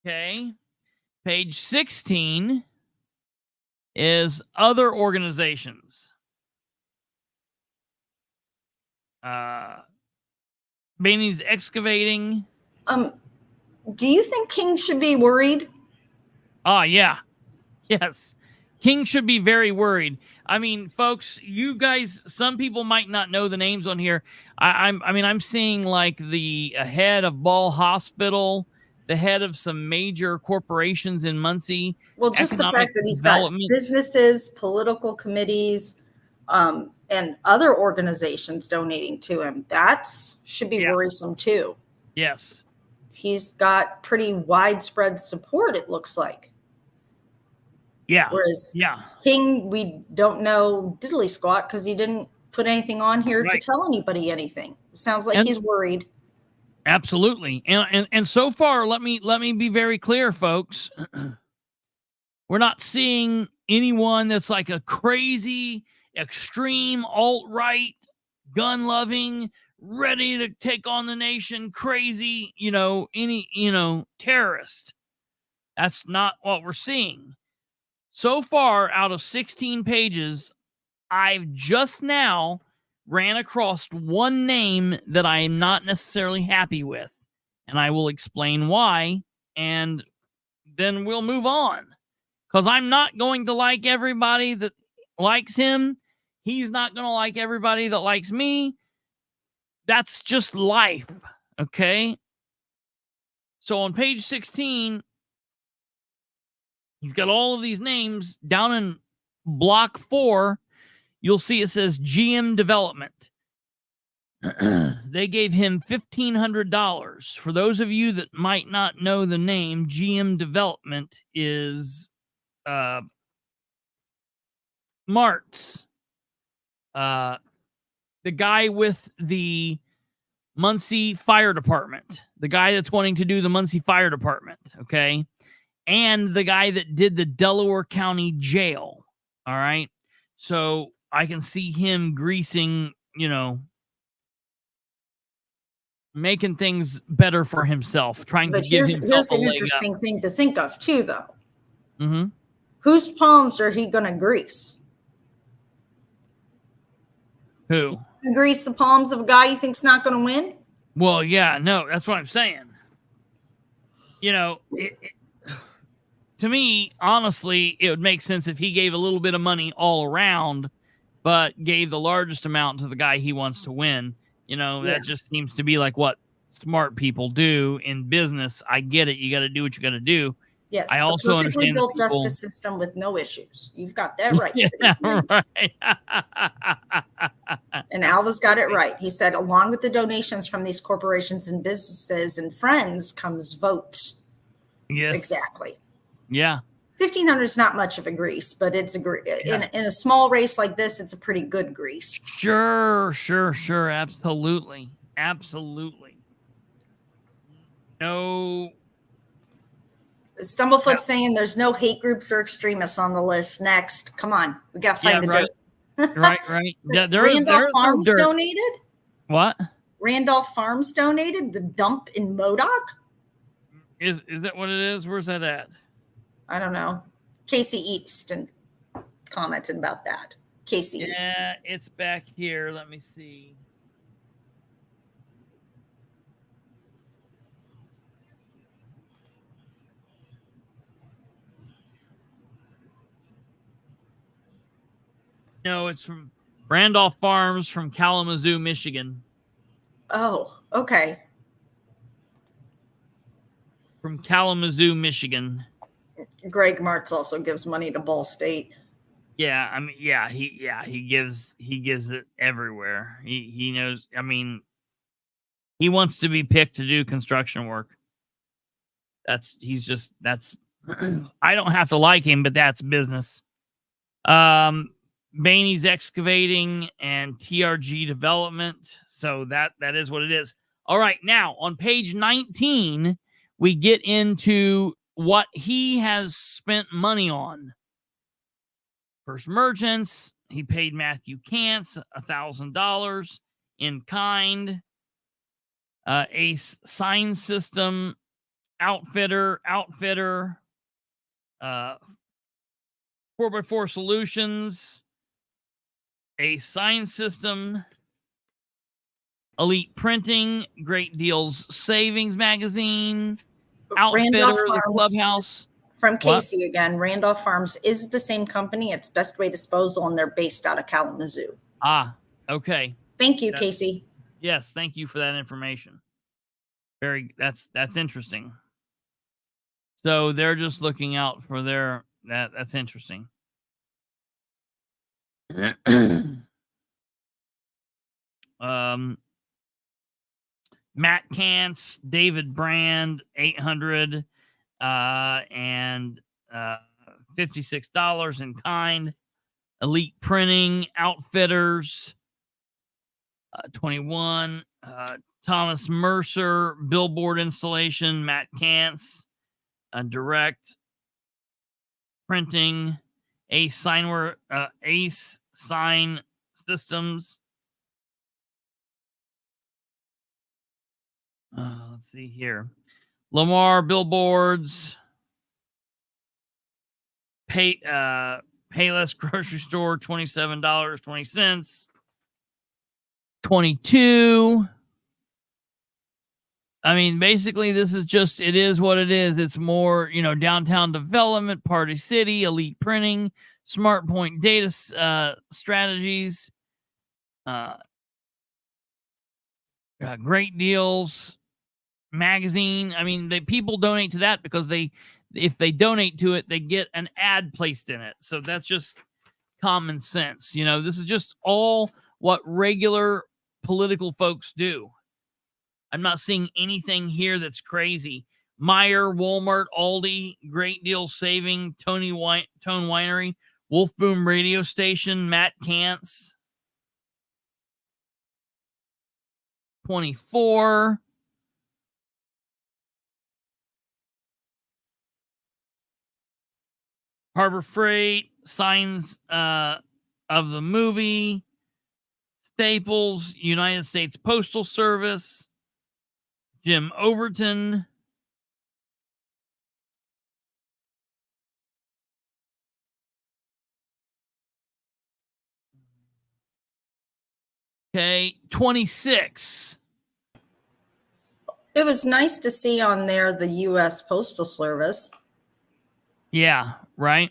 Okay. Page 16 is other organizations. Bainey's Excavating. Do you think King should be worried? Oh, yeah. Yes. King should be very worried. I mean, folks, you guys, some people might not know the names on here. I'm seeing like the head of Ball Hospital, the head of some major corporations in Muncie. Well, just the fact that he's got businesses, political committees, and other organizations donating to him, that should be worrisome too. Yes. he's got pretty widespread support, it looks like. Yeah. Whereas yeah. King, we don't know diddly squat because he didn't put anything on here to tell anybody anything. Sounds like he's worried. Absolutely. And so far, let me be very clear, folks. We're not seeing anyone that's like a crazy, extreme, alt-right, gun-loving, ready to take on the nation, crazy, terrorist. That's not what we're seeing. So far, out of 16 pages, I've just now ran across one name that I am not necessarily happy with. And I will explain why, and then we'll move on. Because I'm not going to like everybody that likes him. He's not going to like everybody that likes me. That's just life, okay? So on page 16, he's got all of these names. Down in block 4, you'll see it says GM Development. They gave him $1,500. For those of you that might not know the name, GM Development is Martz, the guy with the Muncie Fire Department, the guy that's wanting to do the Muncie Fire Department, okay? And the guy that did the Delaware County Jail, all right? So I can see him greasing, making things better for himself, trying to give himself a leg up. Here's an interesting thing to think of, too, though. Mm-hmm. Whose palms are he going to grease? Who? Grease the palms of a guy he thinks not going to win? Well, yeah, no, that's what I'm saying. To me, honestly, it would make sense if he gave a little bit of money all around, but gave the largest amount to the guy he wants to win. That just seems to be like what smart people do in business. I get it. You got to do what you got to do. Yes, I also understand built justice system with no issues. You've got that right. Yeah, right. And Alva's got it right. He said, along with the donations from these corporations and businesses and friends comes votes. Yes, exactly. Yeah, 1,500 is not much of a grease, but it's in a small race like this, it's a pretty good grease. Sure, absolutely. No. Stumblefoot saying there's no hate groups or extremists on the list. Next, come on, we got to find the dirt. right. Yeah, there's Farms no dirt. Donated. What? Randolph Farms donated the dump in Modoc. Is that what it is? Where's that at? I don't know. Casey Easton commented about that. Casey Easton. Yeah, it's back here. Let me see. No, it's from Randolph Farms from Kalamazoo, Michigan. Oh, okay. From Kalamazoo, Michigan. Greg Martz also gives money to Ball State. Yeah, I mean, he gives it everywhere. He knows. I mean, he wants to be picked to do construction work. That's I don't have to like him, but that's business. Bainey's Excavating and TRG Development. So that is what it is. All right, now on page 19, we get into what he has spent money on. First Merchants, he paid Matthew Kantz $1,000 in kind. Ace Sign System, Outfitter, 4x4 Solutions, a sign system, Elite Printing, Great Deals Savings Magazine, Outfitter, the Clubhouse. From Casey again, Randolph Farms is the same company. It's Best Way Disposal, and they're based out of Kalamazoo. Ah, okay. Thank you, Casey. Yes, thank you for that information. That's interesting. So they're just looking out for that's interesting. Matt Kantz, David Brand, $800 and $56 in kind. Elite Printing, Outfitters, 21. Thomas Mercer, billboard installation. Matt Kantz, direct printing. Ace Sign Systems. Let's see here. Lamar Billboards. Payless Grocery Store, $27.20. 22. I mean, basically, this is just, it is what it is. It's more, downtown development, Party City, Elite Printing, Smart Point Data Strategies, Great Deals Magazine. I mean, people donate to that because if they donate to it, they get an ad placed in it. So that's just common sense. This is just all what regular political folks do. I'm not seeing anything here that's crazy. Meijer, Walmart, Aldi, Great Deal Saving, Tone Winery, Wolf Boom Radio Station, Matt Kantz. 24. Harbor Freight, signs of the movie, Staples, United States Postal Service, Jim Overton. Okay, 26. It was nice to see on there the U.S. Postal Service. Yeah, right.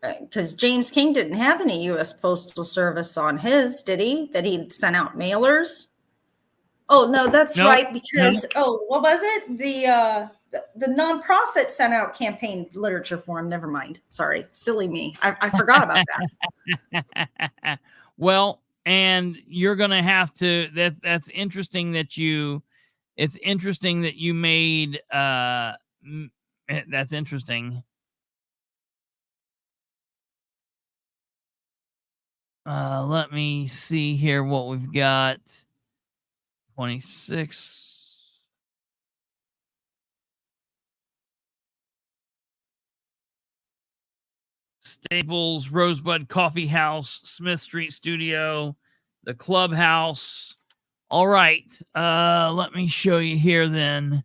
Because James King didn't have any U.S. Postal Service on his, did he? That he'd sent out mailers? Oh, no, that's nope. Right. Because, what was it? The nonprofit sent out campaign literature for him. Never mind. Sorry. Silly me. I forgot about that. Well, and you're going to have to, that's interesting that it's interesting that you made, that's interesting. Let me see here what we've got. 26. Staples, Rosebud Coffee House, Smith Street Studio, the Clubhouse. All right. Let me show you here then.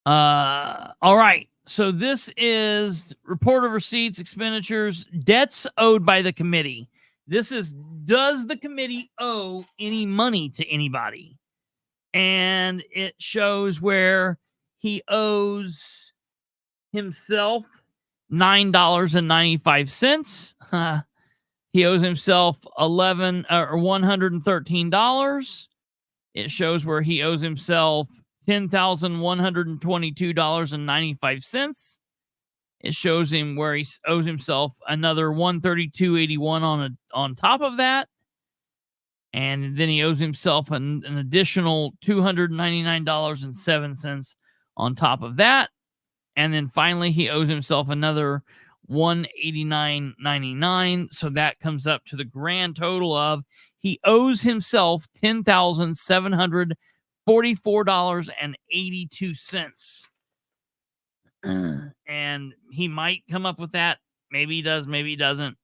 All right. So this is report of receipts, expenditures, debts owed by the committee. This is, does the committee owe any money to anybody? And it shows where he owes himself $9.95. He owes himself $113. It shows where he owes himself $10,122.95. It shows him where he owes himself another $132.81 on top of that. And then he owes himself an additional $299.07 on top of that. And then finally, he owes himself another $189.99. So that comes up to the grand total of he owes himself $10,744.82. And he might come up with that. Maybe he does, maybe he doesn't.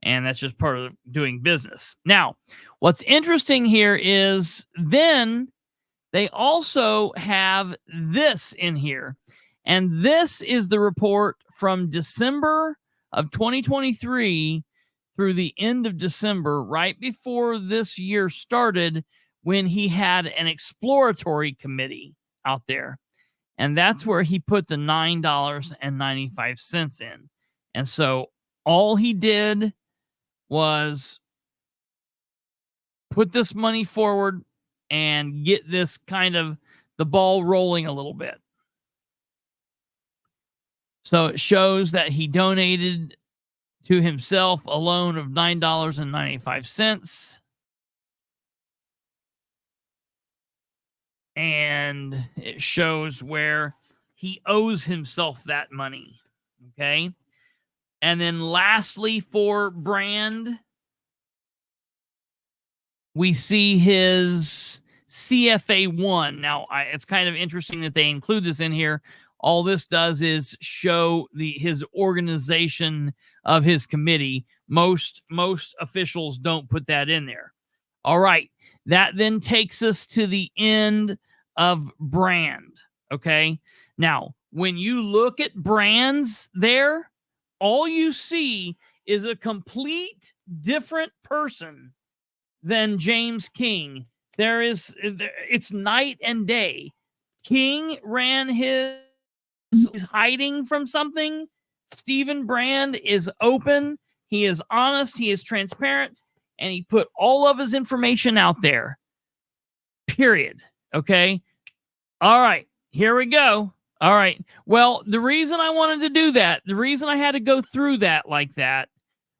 And that's just part of doing business. Now, what's interesting here is then they also have this in here. And this is the report from December of 2023 through the end of December, right before this year started, when he had an exploratory committee out there. And that's where he put the $9.95 in. And so all he did was put this money forward and get this kind of the ball rolling a little bit. So it shows that he donated to himself a loan of $9.95. And it shows where he owes himself that money. Okay. And then lastly, for Brand, we see his CFA1. Now, it's kind of interesting that they include this in here. All this does is show his organization of his committee. Most officials don't put that in there. All right. That then takes us to the end of Brand. Okay. Now, when you look at Brands there, all you see is a complete different person than James King. It's night and day. King ran he's hiding from something. Stephen Brand is open. He is honest. He is transparent. And he put all of his information out there. Period. Okay. All right. Here we go. All right. Well, the reason I wanted to do that, the reason I had to go through that like that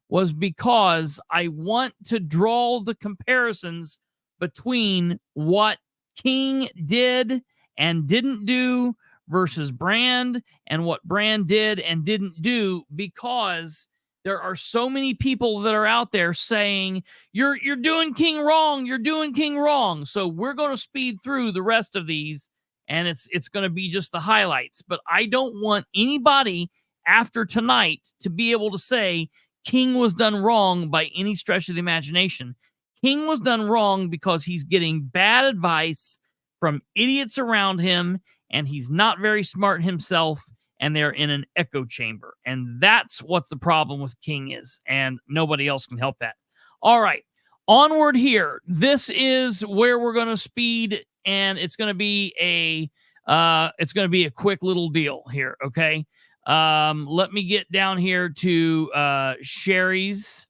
was because I want to draw the comparisons between what King did and didn't do versus Brand and what Brand did and didn't do, because there are so many people that are out there saying you're doing King wrong, you're doing King wrong. So we're going to speed through the rest of these, and it's going to be just the highlights. But I don't want anybody after tonight to be able to say King was done wrong by any stretch of the imagination. King was done wrong because he's getting bad advice from idiots around him, and he's not very smart himself, and they're in an echo chamber. And that's what the problem with King is, and nobody else can help that. All right, onward here. This is where we're going to speed, and it's going to be a quick little deal here, okay? Let me get down here to Sherry's,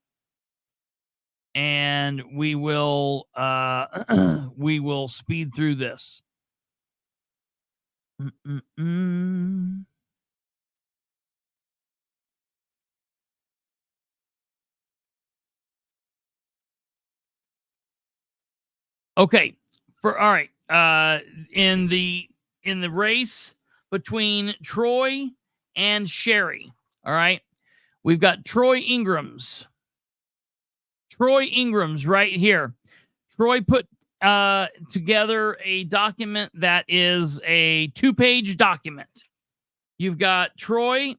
and we will we will speed through this. Okay. All right. In the race between Troy and Sherry. All right. We've got Troy Ingram's right here. Troy put together a document that is a 2-page document. You've got Troy.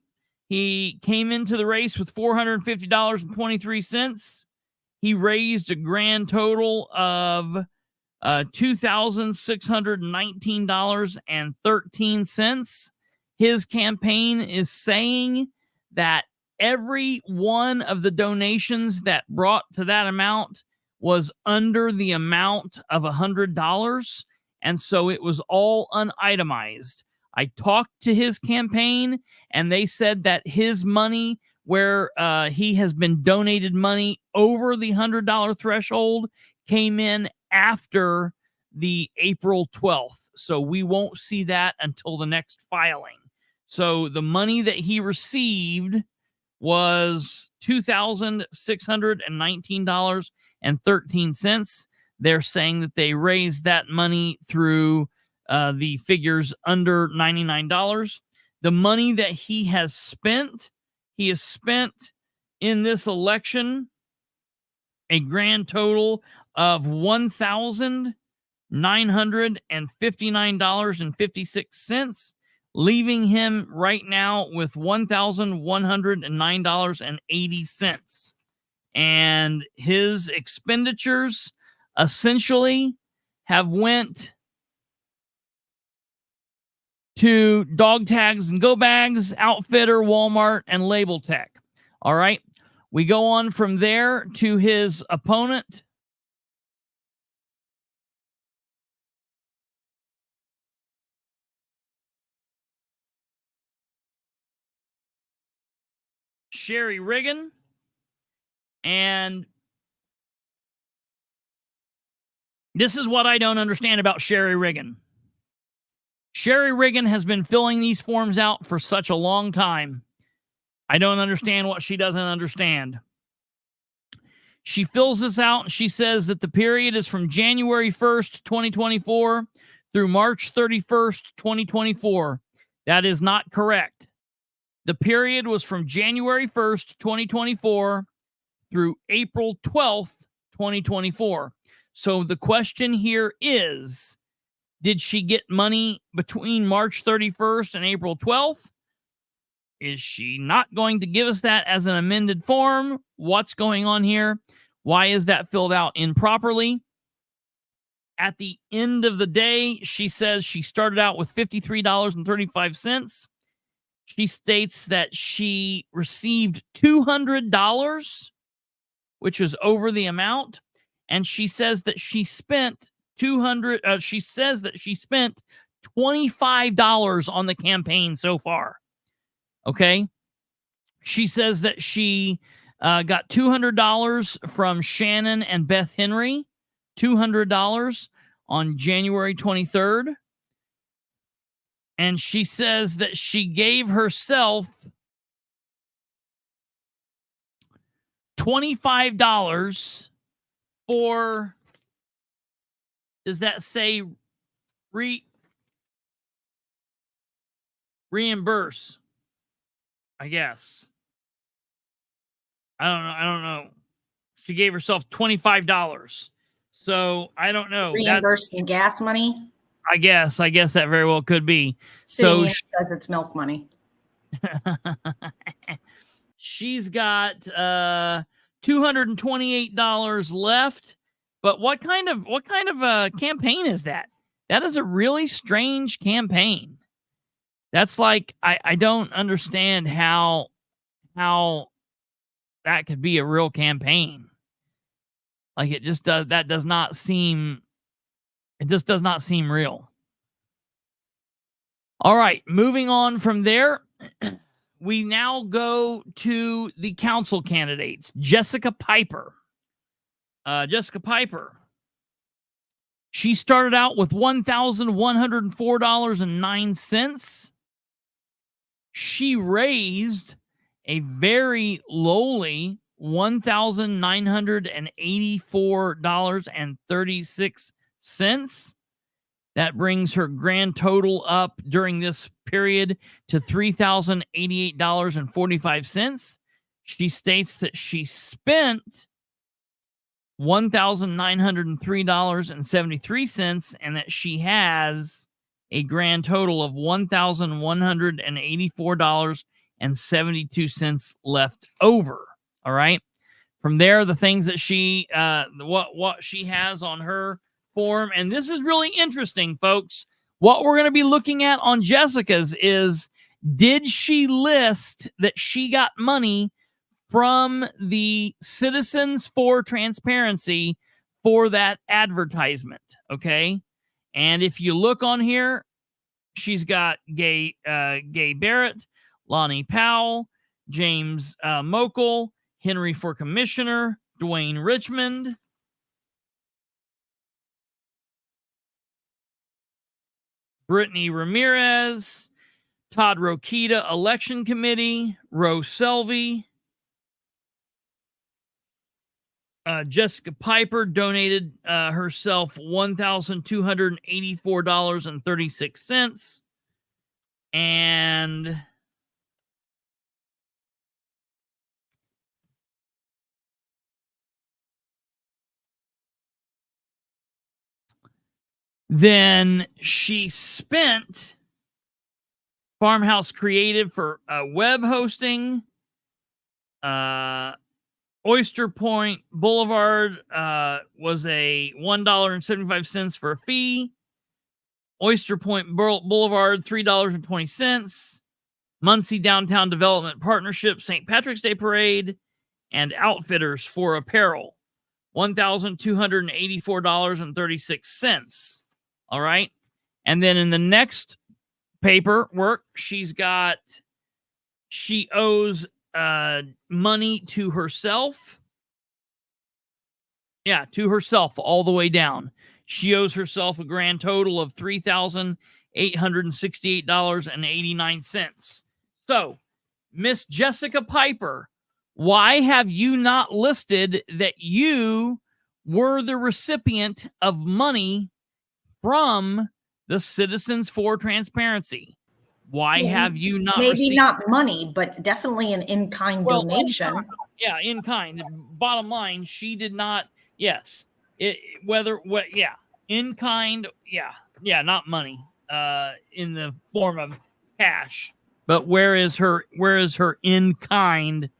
He came into the race with $450.23. He raised a grand total of $2,619.13. His campaign is saying that every one of the donations that brought to that amount was under the amount of $100, and so it was all unitemized. I talked to his campaign, and they said that his money, where he has been donated money over the $100 threshold, came in after the April 12th. So we won't see that until the next filing. So the money that he received was $2,619.13. They're saying that they raised that money through the figures under $99. The money that he has spent in this election a grand total of $1,959.56, leaving him right now with $1,109.80. And his expenditures essentially have went to dog tags and go bags, Outfitter, Walmart, and Label Tech. All right. We go on from there to his opponent, Sherry Riggin. And this is what I don't understand about Sherry Riggin. Sherry Riggin has been filling these forms out for such a long time. I don't understand what she doesn't understand. She fills this out and she says that the period is from January 1st, 2024 through March 31st, 2024. That is not correct. The period was from January 1st, 2024 through April 12th, 2024. So the question here is, did she get money between March 31st and April 12th? Is she not going to give us that as an amended form? What's going on here? Why is that filled out improperly? At the end of the day, she says she started out with $53.35. She states that she received $200, which is over the amount, and she says that she spent $25 on the campaign so far. Okay. She says that she got $200 from Shannon and Beth Henry, $200 on January 23rd. And she says that she gave herself $25 for, does that say reimburse? I guess. I don't know. She gave herself $25. So I don't know. Reimbursing gas money? I guess that very well could be. So she says it's milk money. She's got $228 left. But what kind of a campaign is that? That is a really strange campaign. That's like, I don't understand how that could be a real campaign. Like, it just does not seem real. All right, moving on from there, we now go to the council candidates. Jessica Piper. She started out with $1,104.09. She raised a very lowly $1,984.36. That brings her grand total up during this period to $3,088.45. She states that she spent $1,903.73 and that she has a grand total of $1,184.72 left over. All right. From there, the things that she, what she has on her form, and this is really interesting, folks. What we're going to be looking at on Jessica's is, did she list that she got money from the Citizens for Transparency for that advertisement? Okay. And if you look on here, she's got Gay Barrett, Lonnie Powell, James Mokel, Henry for Commissioner, Dwayne Richmond, Brittany Ramirez, Todd Rokita, Election Committee, Rose Selvey. Jessica Piper donated herself $1,284.36. And then she spent Farmhouse Creative for web hosting. Oyster Point Boulevard was a $1.75 for a fee. Oyster Point Boulevard, $3.20. Muncie Downtown Development Partnership, St. Patrick's Day Parade, and Outfitters for apparel, $1,284.36. All right. And then in the next paperwork, she owes money to herself. Yeah, to herself all the way down. She owes herself a grand total of $3,083 $868.89. So, Miss Jessica Piper, why have you not listed that you were the recipient of money from the Citizens for Transparency? Why have you not maybe received? Not money, but definitely an in-kind donation. Yeah, in kind. Bottom line, she did not. Yes, in kind. Yeah, not money. In the form of cash. But where is her in kind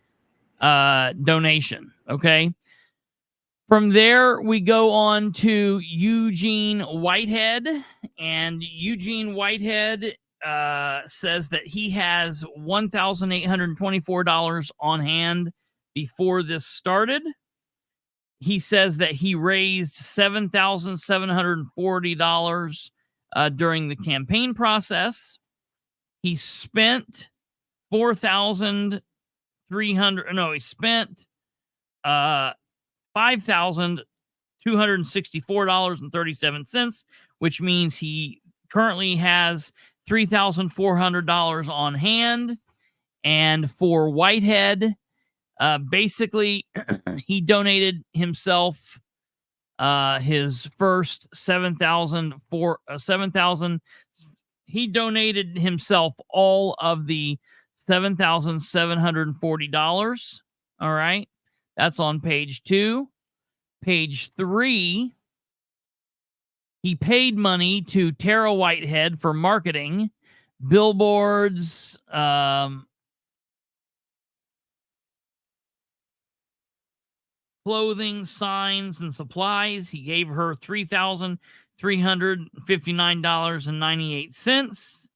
donation? Okay. From there, we go on to Eugene Whitehead, and Eugene Whitehead says that he has $1,824 on hand before this started. He says that he raised $7,740 during the campaign process. He spent $4,300. No, he spent $5,264.37, which means he currently has $3,400 on hand. And for Whitehead, basically, he donated himself his first $7,000. He donated himself all of the $7,740. All right. That's on page 2. Page 3, he paid money to Tara Whitehead for marketing, billboards, clothing, signs, and supplies. He gave her $3,359.98.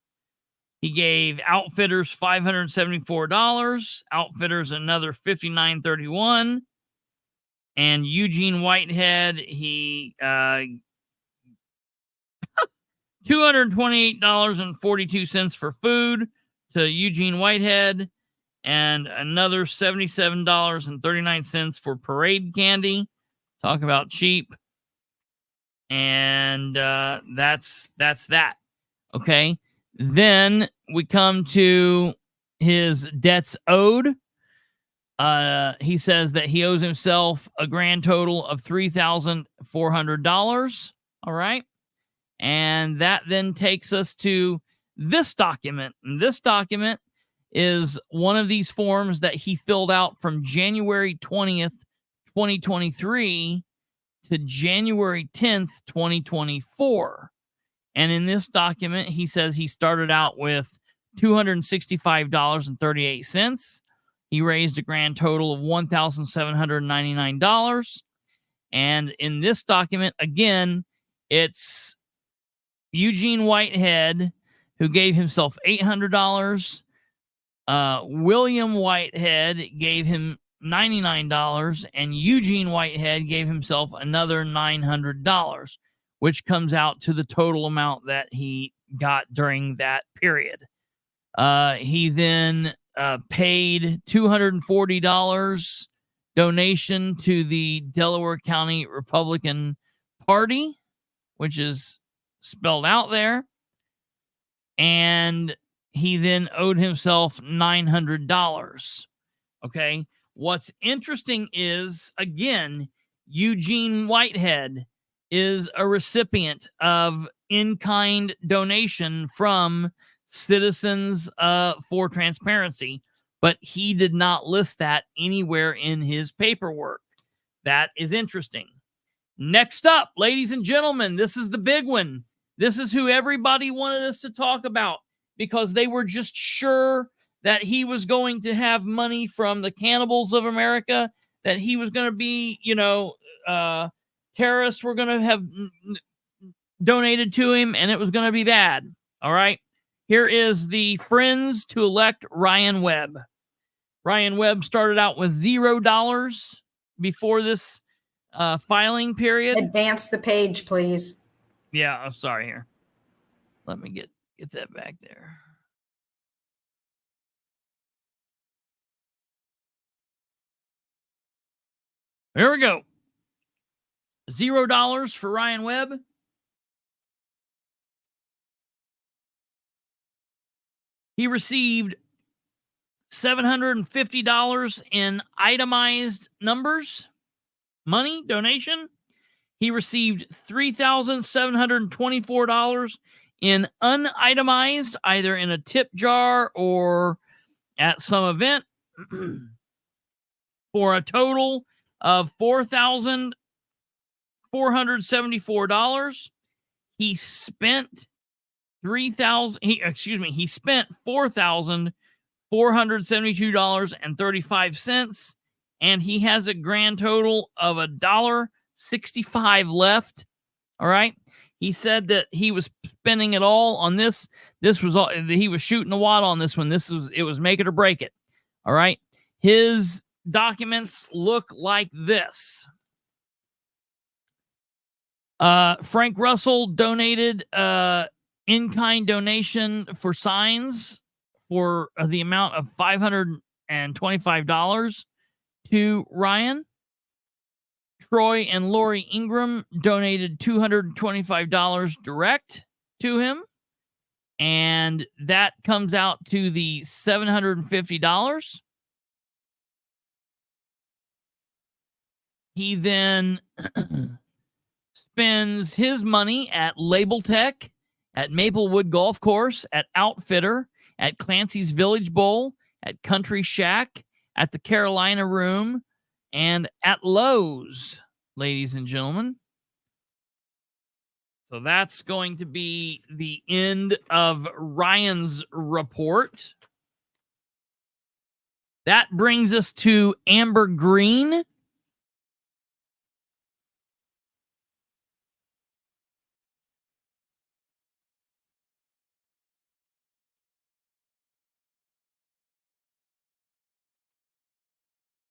He gave Outfitters $574. Outfitters another $59.31. And Eugene Whitehead, he $228.42 for food to Eugene Whitehead, and another $77.39 for parade candy. Talk about cheap. And that's that. Okay. Then we come to his debts owed. He says that he owes himself a grand total of $3,400. All right. And that then takes us to this document. And this document is one of these forms that he filled out from January 20th, 2023 to January 10th, 2024. And in this document, he says he started out with $265.38. He raised a grand total of $1,799. And in this document, again, it's Eugene Whitehead, who gave himself $800. William Whitehead gave him $99, and Eugene Whitehead gave himself another $900, which comes out to the total amount that he got during that period. He then paid $240 donation to the Delaware County Republican Party, which is spelled out there. And he then owed himself $900. Okay. What's interesting is, again, Eugene Whitehead is a recipient of in-kind donation from Citizens for Transparency, but he did not list that anywhere in his paperwork. That is interesting. Next up, ladies and gentlemen, this is the big one. This is who everybody wanted us to talk about because they were just sure that he was going to have money from the Cannibals of America, that he was going to be, terrorists were going to have donated to him, and it was going to be bad. All right. Here is the Friends to elect Ryan Webb. Ryan Webb started out with $0 before this filing period. Advance the page, please. Yeah, I'm sorry here. Let me get that back there. Here we go. $0 for Ryan Webb. He received $750 in itemized numbers, money, donation. He received $3,724 in unitemized, either in a tip jar or at some event, for a total of $4,474. He spent he spent $4,472.35, and he has a grand total of $1.65 left. All right. He said that he was spending it all on this. This was all he was shooting the wad on this one. It was make it or break it. All right. His documents look like this. Frank Russell donated in-kind donation for signs for the amount of $525 to Ryan. Troy and Lori Ingram donated $225 direct to him, and that comes out to the $750. He then spends his money at Label Tech, at Maplewood Golf Course, at Outfitter, at Clancy's Village Bowl, at Country Shack, at the Carolina Room, and at Lowe's, ladies and gentlemen. So that's going to be the end of Ryan's report. That brings us to Amber Green.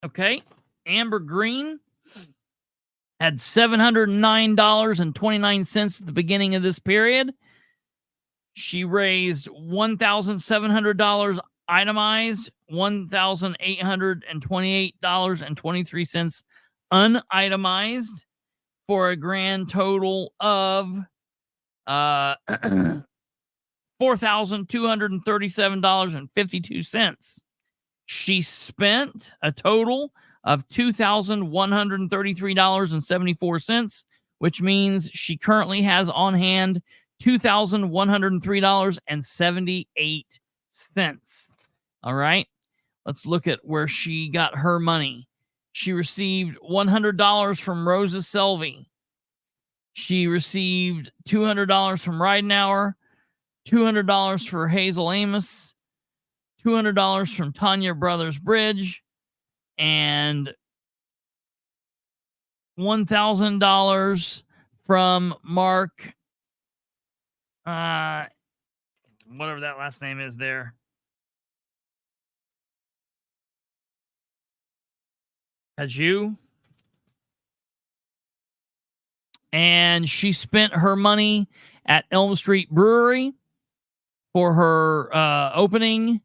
Okay, Amber Green had $709.29 at the beginning of this period. She raised $1,700 itemized, $1,828.23 unitemized, for a grand total of $4,237.52. She spent a total of $2,133.74, which means she currently has on hand $2,103.78. All right. Let's look at where she got her money. She received $100 from Rosa Selvey. She received $200 from Ridenauer, $200 for Hazel Amos, $200 from Tanya Brothers Bridge, and $1,000 from Mark, whatever that last name is there.Aju. And she spent her money at Elm Street Brewery for her opening.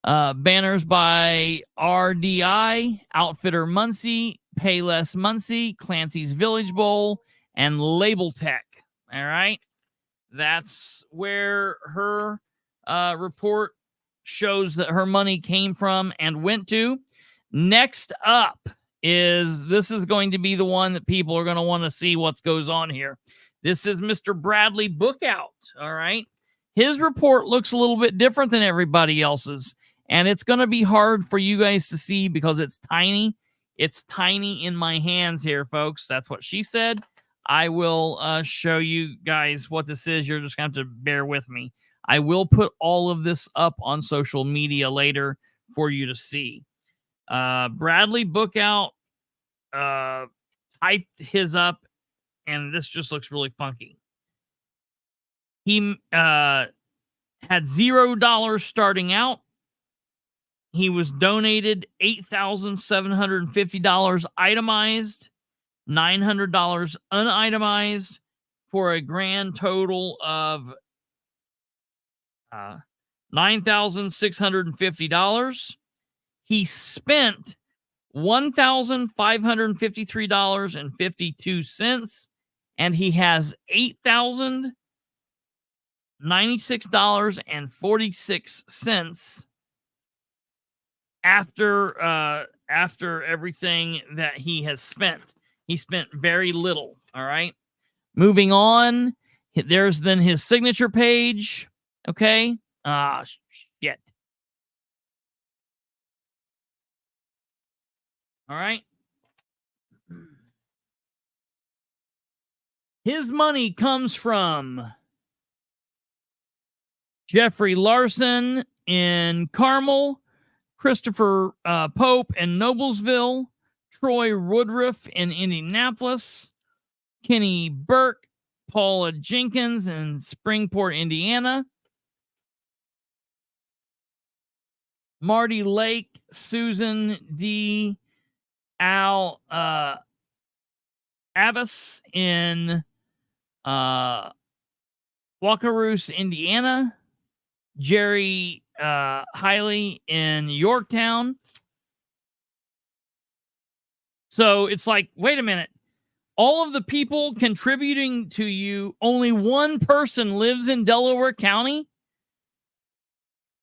Banners by RDI, Outfitter Muncie, Payless Muncie, Clancy's Village Bowl, and Label Tech. All right. That's where her report shows that her money came from and went to. Next up this is going to be the one that people are going to want to see what goes on here. This is Mr. Bradley Bookout. All right. His report looks a little bit different than everybody else's, and it's going to be hard for you guys to see because it's tiny. It's tiny in my hands here, folks. That's what she said. I will show you guys what this is. You're just going to have to bear with me. I will put all of this up on social media later for you to see. Bradley Bookout typed his up, and this just looks really funky. He had $0 starting out. He was donated $8,750 itemized, $900 unitemized, for a grand total of $9,650. He spent $1,553.52, and he has $96.46 after everything that he has spent. He spent very little. All right. Moving on. There's then his signature page. Okay. Shit. All right. His money comes from Jeffrey Larson in Carmel, Kristopher Pope in Noblesville, Troy Woodruff in Indianapolis, Kenny Burke, Paula Jenkins in Springport, Indiana, Marty Lake, Susan D. Al Abbas in Wakaroos, Indiana, Jerry Hiley in Yorktown. So it's like, wait a minute. All of the people contributing to you, only one person lives in Delaware County.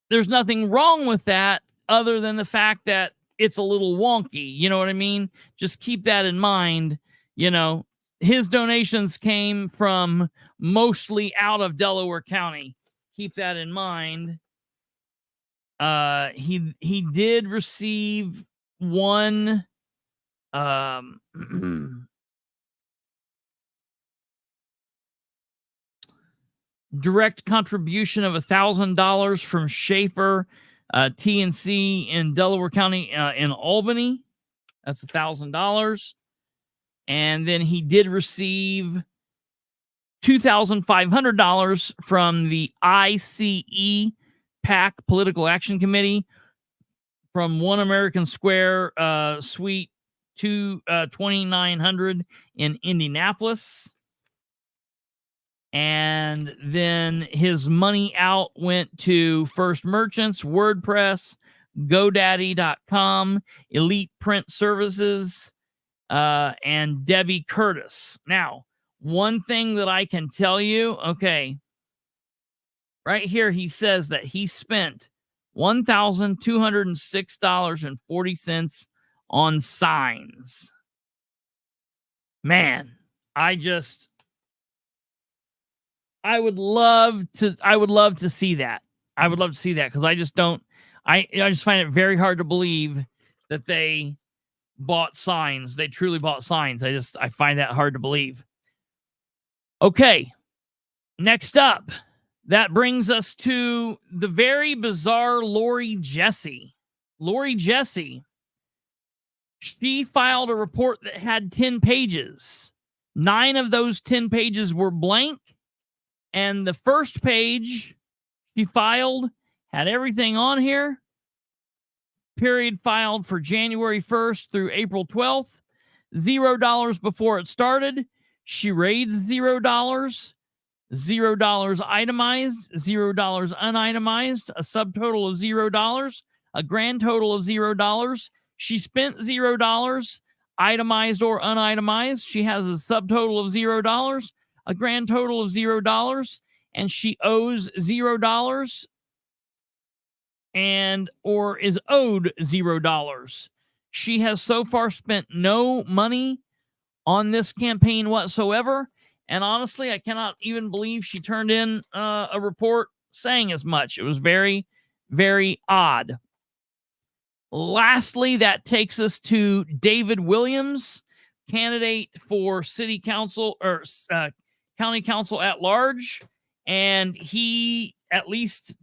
There's nothing wrong with that other than the fact that it's a little wonky. You know what I mean? Just keep that in mind. You know, his donations came from mostly out of Delaware County. Keep that in mind. He did receive one direct contribution of $1,000 from Schaefer TNC in Delaware County in Albany. That's $1,000. And then he did receive $2,500 from the ICE PAC Political Action Committee from One American Square Suite 2900 in Indianapolis. And then his money out went to First Merchants, WordPress, GoDaddy.com, Elite Print Services, and Debbie Curtis. Now, one thing that I can tell you, okay, right here he says that he spent $1,206.40 on signs. Man, I would love to see that. I would love to see that because I just find it very hard to believe that they bought signs. They truly bought signs. I find that hard to believe. Okay. Next up, that brings us to the very bizarre Lori Jesse. Lori Jesse, she filed a report that had 10 pages. 9 of those 10 pages were blank. And the first page she filed had everything on here. Period filed for January 1st through April 12th. $0 before it started. She raised $0. $0 itemized. $0 unitemized. A subtotal of $0. A grand total of $0. She spent $0. Itemized or unitemized. She has a subtotal of $0. A grand total of $0, and she owes $0 and or is owed $0. She has so far spent no money on this campaign whatsoever, and honestly, I cannot even believe she turned in a report saying as much. It was very, very odd. Lastly, that takes us to David Williams, candidate for city council or county council at large, and he, at least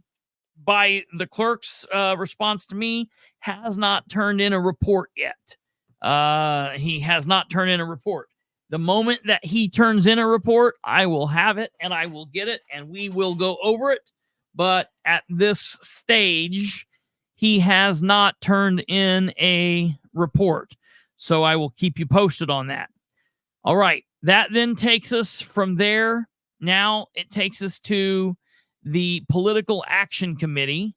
by the clerk's response to me, has not turned in a report yet. He has not turned in a report. The moment that he turns in a report, I will have it and I will get it and we will go over it. But at this stage, he has not turned in a report. So I will keep you posted on that. All right. That then takes us from there. Now it takes us to the Political Action Committee.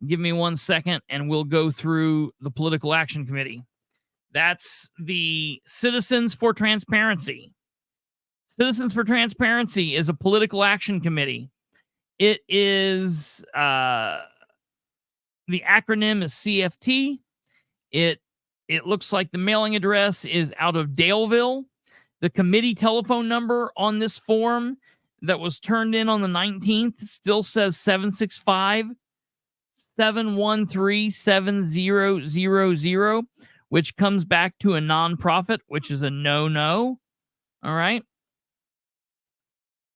Give me 1 second and we'll go through the Political Action Committee. That's the Citizens for Transparency. Citizens for Transparency is a political action committee. It is the acronym is CFT. It looks like the mailing address is out of Daleville. The committee telephone number on this form that was turned in on the 19th still says 765-713-7000, which comes back to a nonprofit, which is a no-no. All right.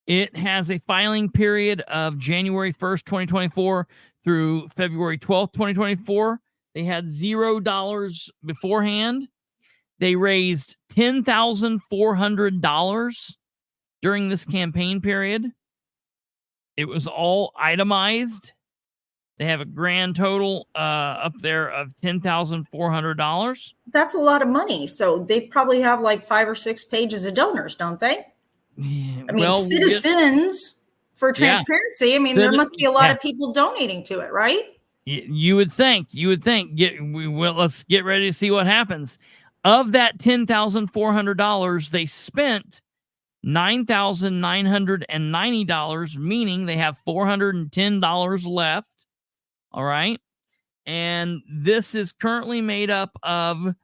It has a filing period of January 1st, 2024 through February 12th, 2024. They had $0 beforehand. They raised $10,400 during this campaign period. It was all itemized. They have a grand total up there of $10,400. That's a lot of money. So they probably have like 5 or 6 pages of donors, don't they? I mean, citizens for transparency. I mean, there must be a lot of people donating to it, right? You would think. Let's get ready to see what happens. Of that $10,400, they spent $9,990, meaning they have $410 left. All right. And this is currently made up of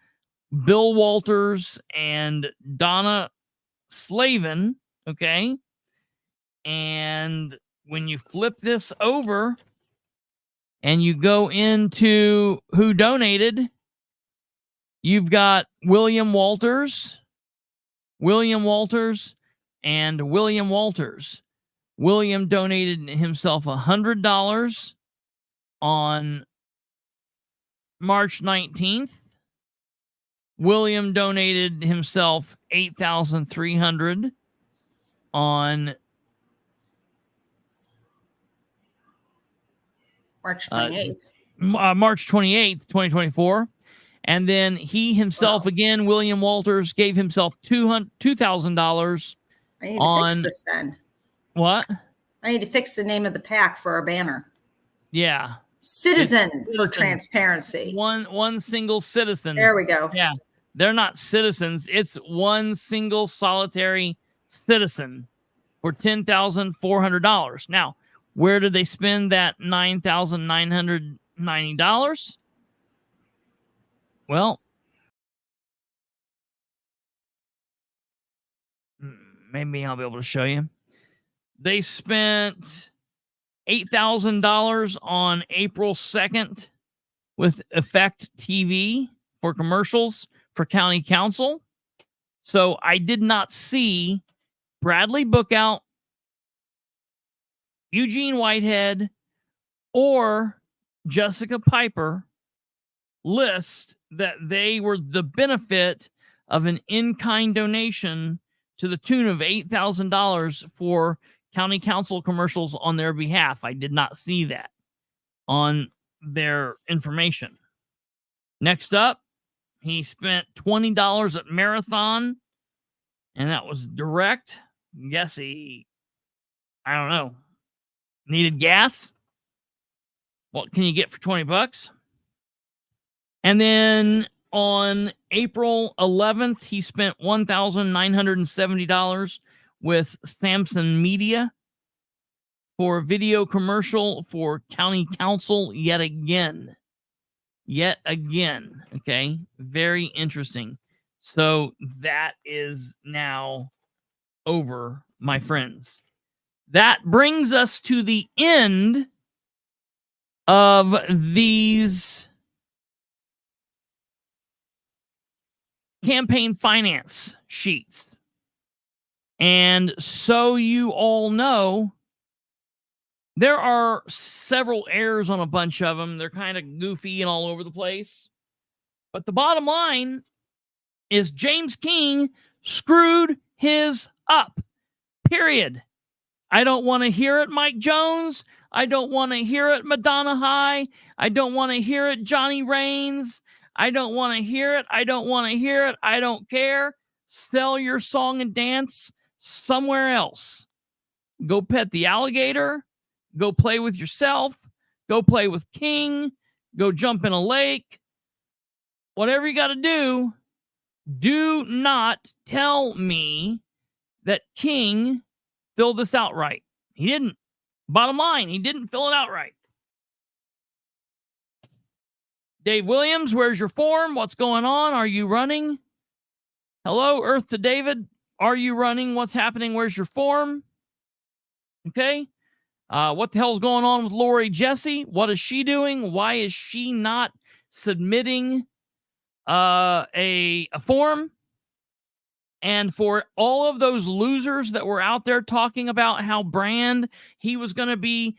Bill Walters and Donna Slavin. Okay. And when you flip this over and you go into who donated, you've got William Walters, and William Walters. William donated himself $100 on March 19th. William donated himself $8,300 on March 28th. March 28th, 2024. And then he himself, again, William Walters, gave himself $2,000. I need to fix this then. What? I need to fix the name of the PAC for our banner. Yeah. Citizen for transparency. One single citizen. There we go. Yeah. They're not citizens. It's one single solitary citizen for $10,400. Now, where did they spend that $9,990? Well, maybe I'll be able to show you. They spent $8,000 on April 2nd with Effect TV for commercials for county council. So I did not see Bradley Bookout, Eugene Whitehead, or Jessica Piper list that they were the benefit of an in-kind donation to the tune of $8,000 for county council commercials on their behalf. I did not see that on their information. Next up, he spent $20 at Marathon, and that was direct. Guess he, I don't know, needed gas. What can you get for $20? And then on April 11th, he spent $1,970 with Samson Media for a video commercial for county council yet again. Okay. Very interesting. So that is now over, my friends. That brings us to the end of these campaign finance sheets. And so you all know, there are several errors on a bunch of them. They're kind of goofy and all over the place. But the bottom line is James King screwed his up. Period. I don't want to hear it, Mike Jones. I don't want to hear it, Madonna High. I don't want to hear it, Johnny Rains. I don't want to hear it. I don't want to hear it. I don't care. Sell your song and dance somewhere else. Go pet the alligator. Go play with yourself. Go play with King. Go jump in a lake. Whatever you got to do, do not tell me that King filled this out right. He didn't. Bottom line, he didn't fill it out right. Dave Williams, where's your form? What's going on? Are you running? Hello, Earth to David. Are you running? What's happening? Where's your form? Okay. What the hell's going on with Lori Jesse? What is she doing? Why is she not submitting a form? And for all of those losers that were out there talking about how Brand, he was going to be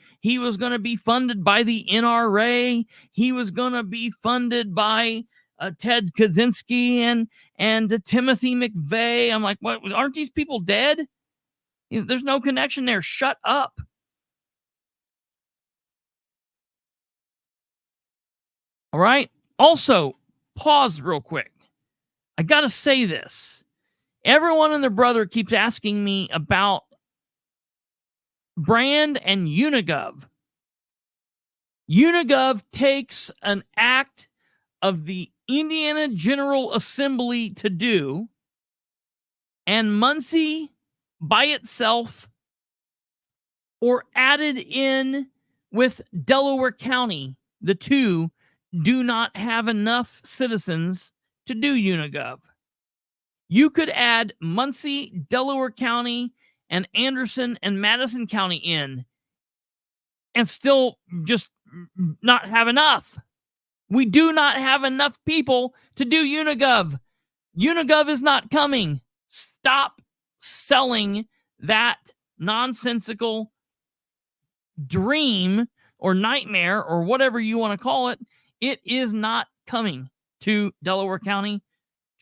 funded by the NRA, he was going to be funded by Ted Kaczynski and Timothy McVeigh. I'm like, what? Aren't these people dead? There's no connection there. Shut up. All right. Also, pause real quick. I got to say this. Everyone and their brother keeps asking me about Brand and Unigov. Unigov takes an act of the Indiana General Assembly to do, and Muncie by itself or added in with Delaware County, the two do not have enough citizens to do Unigov. You could add Muncie, Delaware County, and Anderson and Madison County in and still just not have enough. We do not have enough people to do Unigov. Unigov is not coming. Stop selling that nonsensical dream or nightmare or whatever you want to call it. It is not coming to Delaware County,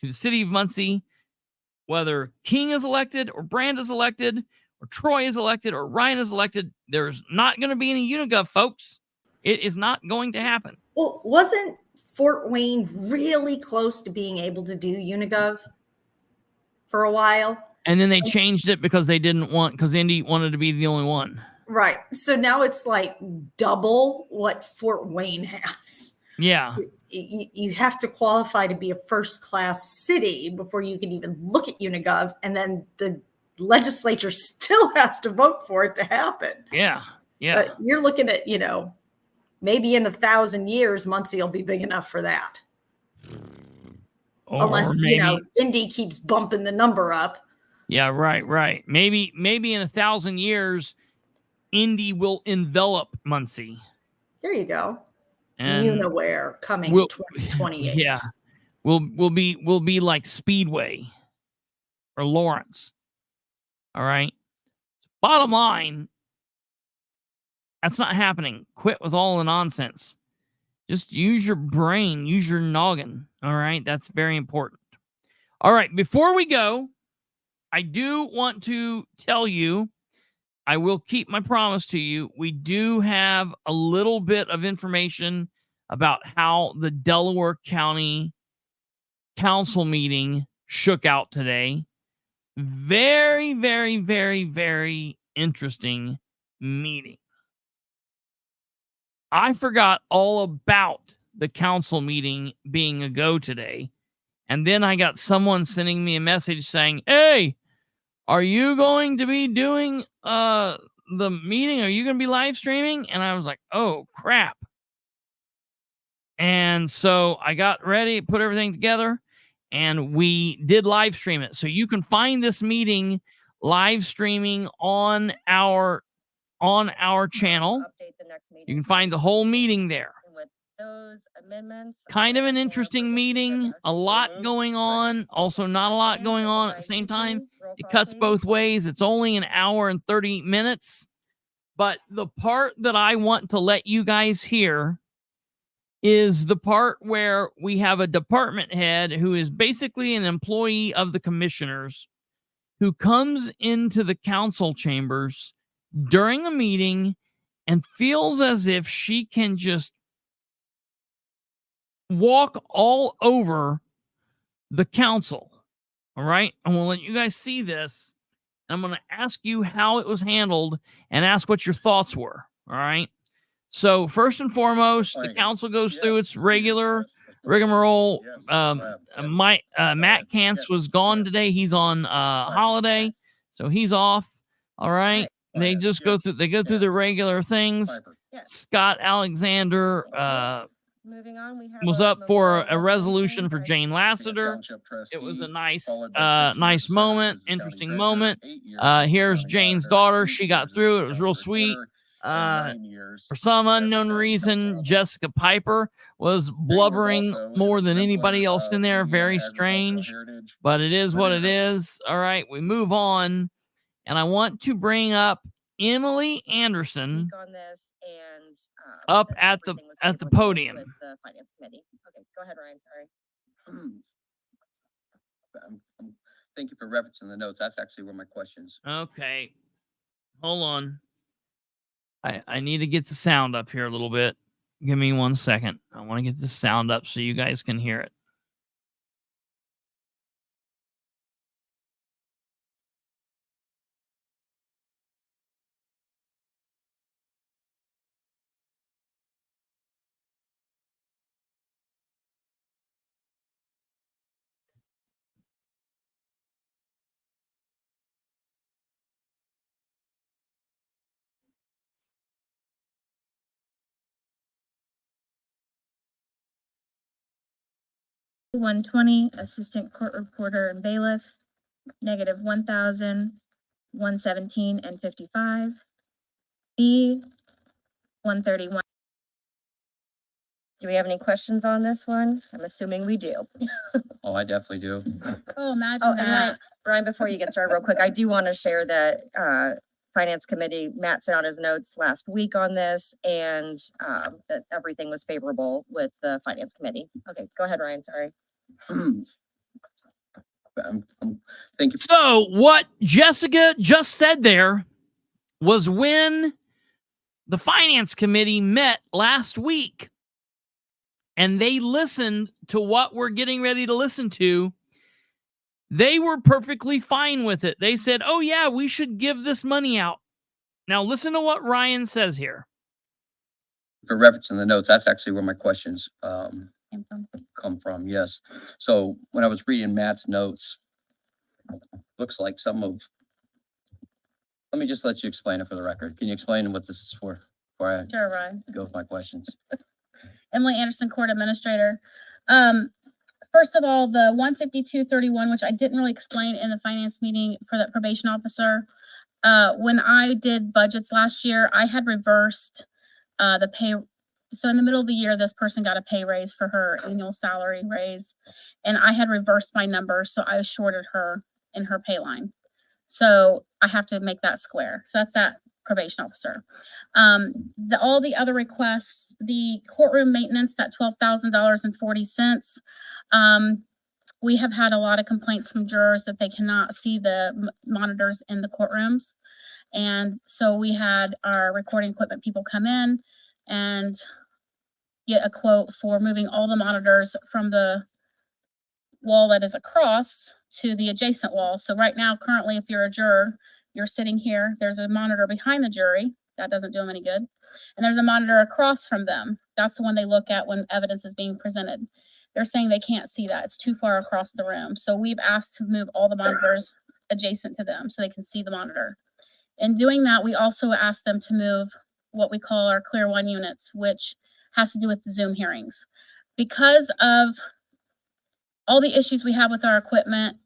to the city of Muncie. Whether King is elected or Brand is elected or Troy is elected or Ryan is elected, there's not going to be any Unigov, folks. It is not going to happen. Well, wasn't Fort Wayne really close to being able to do Unigov for a while? And then they changed it because they didn't want, because Indy wanted to be the only one. Right. So now it's like double what Fort Wayne has. Yeah. You have to qualify to be a first-class city before you can even look at Unigov, and then the legislature still has to vote for it to happen. Yeah. Yeah. But you're looking at, maybe in 1,000 years, Muncie will be big enough for that. Unless, Indy keeps bumping the number up. Yeah, right. Maybe in 1,000 years, Indy will envelop Muncie. There you go. And Unaware coming 2028. Yeah. We'll be like Speedway or Lawrence. All right. Bottom line, that's not happening. Quit with all the nonsense. Just use your brain, use your noggin. All right. That's very important. All right. Before we go, I do want to tell you, I will keep my promise to you. We do have a little bit of information about how the Delaware County Council meeting shook out today. Very, very, very, very interesting meeting. I forgot all about the council meeting being a go today. And then I got someone sending me a message saying, hey, are you going to be doing the meeting? Are you going to be live streaming? And I was like, oh, crap. And so I got ready, put everything together, and we did live stream it. So you can find this meeting live streaming on our channel. You can find the whole meeting there. Those amendments. Kind of an interesting meeting. A lot going on. Also not a lot going on at the same time. It cuts both ways. It's only an hour and 30 minutes. But the part that I want to let you guys hear is the part where we have a department head who is basically an employee of the commissioners who comes into the council chambers during a meeting and feels as if she can just walk all over the council. All right. I'm going to let you guys see this. I'm going to ask you how it was handled and ask what your thoughts were. All right. So first and foremost, the council goes through its regular rigmarole. Matt Kantz was gone today. He's on holiday, so he's off. All right. They just go through. They go through the regular things. Scott Alexander moving on, we have was up for a resolution for Jane Lassiter. It was a nice moment, interesting moment. Here's Jane's daughter. She got through. It was real sweet. For some unknown reason, Jessica Piper was blubbering more than anybody else in there. Very strange, but it is what it is. All right, we move on. And I want to bring up Emily Anderson on this and up at the podium. With the finance committee. Okay, go ahead, Ryan. Sorry. Thank you for referencing the notes. That's actually where my questions. Okay, hold on. I need to get the sound up here a little bit. Give me 1 second. I want to get the sound up so you guys can hear it. $120, assistant court reporter and bailiff, negative 1,000, 117 and 55. B, 131. Do we have any questions on this one? I'm assuming we do. Oh, I definitely do. Oh, imagine that. Ryan, before you get started real quick, I do want to share that Finance Committee, Matt sent out his notes last week on this and that everything was favorable with the Finance Committee. Okay, go ahead, Ryan, sorry. Thank you. So what Jessica just said there was when the Finance Committee met last week and they listened to what we're getting ready to listen to. They were perfectly fine with it. They said, oh yeah, we should give this money out. Now listen to what Ryan says here. For referencing the notes, that's actually where my questions come from. Yes. So when I was reading Matt's notes, looks like some of, let me just let you explain it for the record. Can you explain what this is for? Before I Sure, Ryan. go with my questions. Emily Anderson, Court Administrator. First of all, the 15231, which I didn't really explain in the finance meeting for the probation officer. When I did budgets last year, I had reversed the pay. So in the middle of the year, this person got a pay raise for her annual salary raise, and I had reversed my numbers, so I shorted her in her pay line. So I have to make that square. So that's that probation officer. All the other requests, the courtroom maintenance, that $12,040. We have had a lot of complaints from jurors that they cannot see the monitors in the courtrooms. And so we had our recording equipment people come in and get a quote for moving all the monitors from the wall that is across to the adjacent wall. So right now, currently, if you're a juror, you're sitting here, there's a monitor behind the jury. That doesn't do them any good. And there's a monitor across from them. That's the one they look at when evidence is being presented. They're saying they can't see that. It's too far across the room. So we've asked to move all the monitors adjacent to them so they can see the monitor. In doing that, we also asked them to move what we call our Clear One units, which has to do with the Zoom hearings. Because of all the issues we have with our equipment,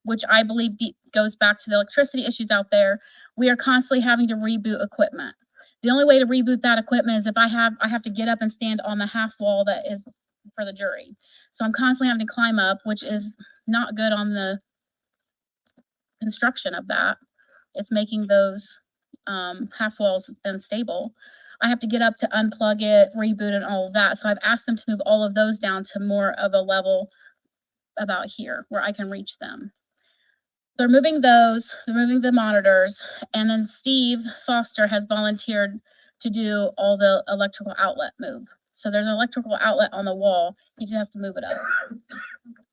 which I believe goes back to the electricity issues out there, we are constantly having to reboot equipment. The only way to reboot that equipment is if I have to get up and stand on the half wall that is for the jury. So I'm constantly having to climb up, which is not good on the construction of that. It's making those half walls unstable. I have to get up to unplug it, reboot it, and all of that. So I've asked them to move all of those down to more of a level about here where I can reach them. They're moving those, they're moving the monitors, and then Steve Foster has volunteered to do all the electrical outlet move. So there's an electrical outlet on the wall. He just has to move it up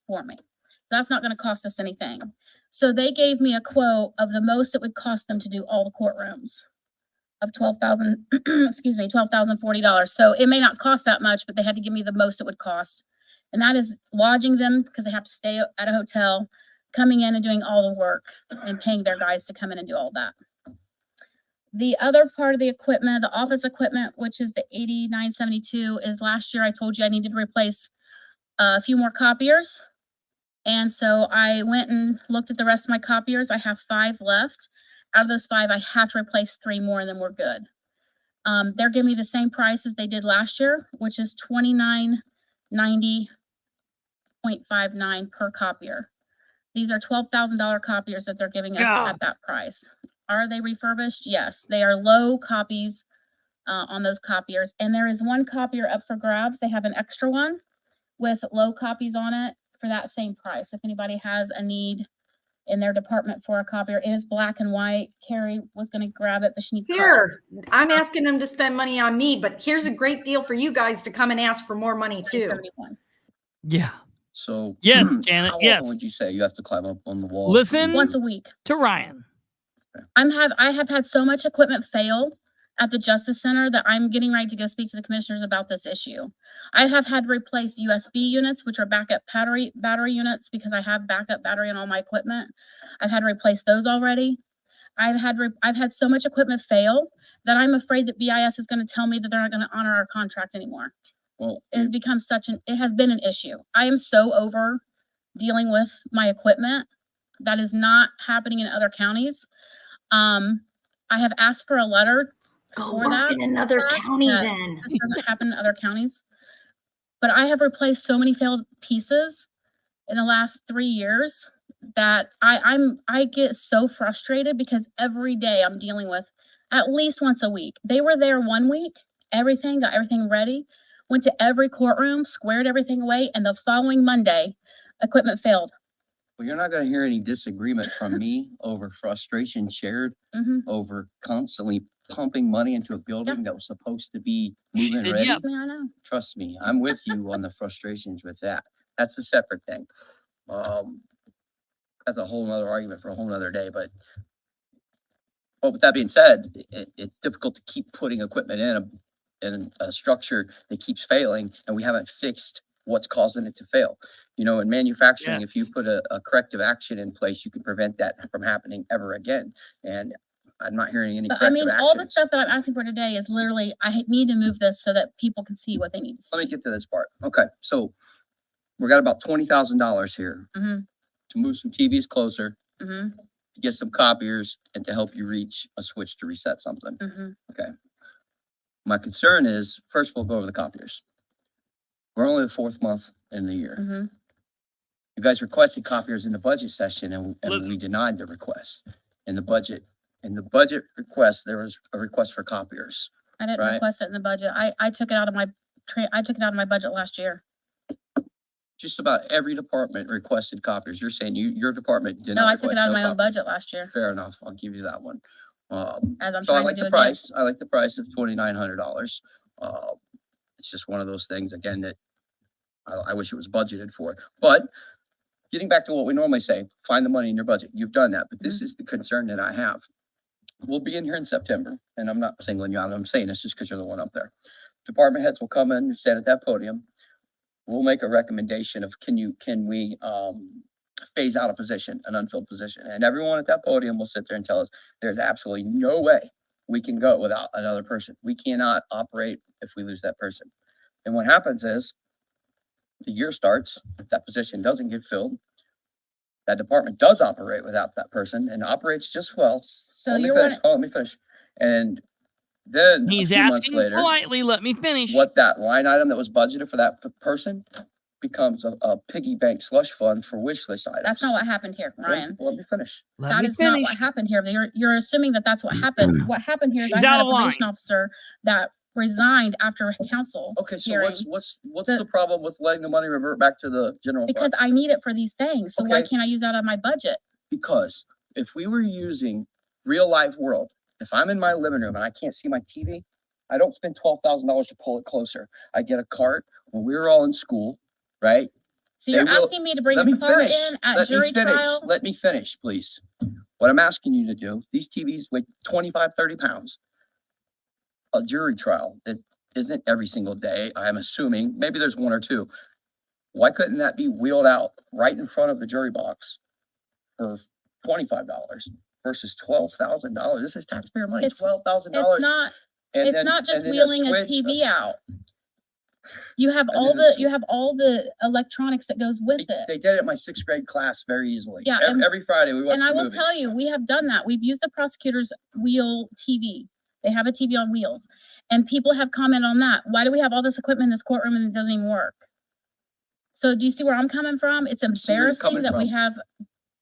for me. So that's not going to cost us anything. So they gave me a quote of the most it would cost them to do all the courtrooms of $12,040. So it may not cost that much, but they had to give me the most it would cost. And that is lodging them because they have to stay at a hotel, coming in and doing all the work and paying their guys to come in and do all that. The other part of the equipment, the office equipment, which is the 8972, is last year I told you I needed to replace a few more copiers. And so I went and looked at the rest of my copiers. I have 5 left. Out of those 5, I have to replace 3 more and then we're good. They're giving me the same price as they did last year, which is $29.90.59 per copier. These are $12,000 copiers that they're giving us at that price. Are they refurbished? Yes, they are low copies on those copiers. And there is one copier up for grabs. They have an extra one with low copies on it for that same price. If anybody has a need in their department for a copier, it is black and white. Carrie was going to grab it, but she needs here. I'm asking them to spend money on me, but here's a great deal for you guys to come and ask for more money too. Yeah. So yes, Janet. How yes. often would you say you have to climb up on the wall? Listen, once a week to Ryan. I have had so much equipment fail at the Justice Center that I'm getting ready to go speak to the commissioners about this issue. I have had to replace USB units, which are backup battery units, because I have backup battery on all my equipment. I've had to replace those already. I've had so much equipment fail that I'm afraid that BIS is going to tell me that they're not going to honor our contract anymore. Well, it has become it has been an issue. I am so over dealing with my equipment. That is not happening in other counties. I have asked for a letter. Go work in another county then. This doesn't happen in other counties. But I have replaced so many failed pieces in the last 3 years that I get so frustrated because every day I'm dealing with at least once a week. They were there 1 week, got everything ready, went to every courtroom, squared everything away, and the following Monday, equipment failed. Well, you're not going to hear any disagreement from me over frustration shared over constantly pumping money into a building that was supposed to be moving ready. Yeah, I know. Trust me, I'm with you on the frustrations with that. That's a separate thing. That's a whole nother argument for a whole nother day. But with that being said, it's difficult to keep putting equipment in a structure that keeps failing, and we haven't fixed what's causing it to fail. You know, in manufacturing, if you put a corrective action in place, you can prevent that from happening ever again. And I'm not hearing any corrective actions. All the stuff that I'm asking for today is literally, I need to move this so that people can see what they need to see. Let me get to this part. Okay, so we got about $20,000 here to move some TVs closer, to get some copiers, and to help you reach a switch to reset something. Okay. My concern is, first we'll go over the copiers. We're only the 4th month in the year. You guys requested copiers in the budget session, and we denied the request. In the budget request, there was a request for copiers. I didn't request it in the budget. I took it out of my budget last year. Just about every department requested copiers. You're saying your department did not. No, I took it out of my own budget last year. Fair enough. I'll give you that one. As I'm so I trying like to do the price. I like the price of $2,900. It's just one of those things again that I wish it was budgeted for. But getting back to what we normally say, find the money in your budget. You've done that, but this is the concern that I have. We'll be in here in September, and I'm not singling you out. I'm saying this just because you're the one up there. Department heads will come in and stand at that podium. We'll make a recommendation of can we phase out a position, an unfilled position, and everyone at that podium will sit there and tell us there's absolutely no way we can go without another person. We cannot operate if we lose that person. And what happens is the year starts, that position doesn't get filled. That department does operate without that person and operates just well. So let me finish. And then he's asking politely, let me finish. What that line item that was budgeted for that person becomes a piggy bank slush fund for wish list items. That's not what happened here, Ryan. Let me finish. That is not what happened here. You're assuming that that's what happened. What happened here is I had a probation officer that resigned after a council hearing. So what's the problem with letting the money revert back to the general fund? Because I need it for these things. So why can't I use that out of my budget? Because if we were using real life world, if I'm in my living room and I can't see my TV, I don't spend $12,000 to pull it closer. I get a cart when we were all in school, right? So you're asking me to bring a cart in at jury trial? Let me finish, please. What I'm asking you to do, these TVs weigh 25, 30 pounds. A jury trial, it isn't every single day. I'm assuming maybe there's 1 or 2. Why couldn't that be wheeled out right in front of the jury box for $25, versus $12,000. This is taxpayer money, It's- $12,000. It's not just wheeling a TV out. You have all the electronics that goes with it. They did it in my 6th grade class very easily. Yeah, Every Friday we watched and I will tell you, we have done that. We've used the prosecutor's wheel TV. They have a TV on wheels, and people have commented on that. Why do we have all this equipment in this courtroom and it doesn't even work? So do you see where I'm coming from? It's embarrassing that we have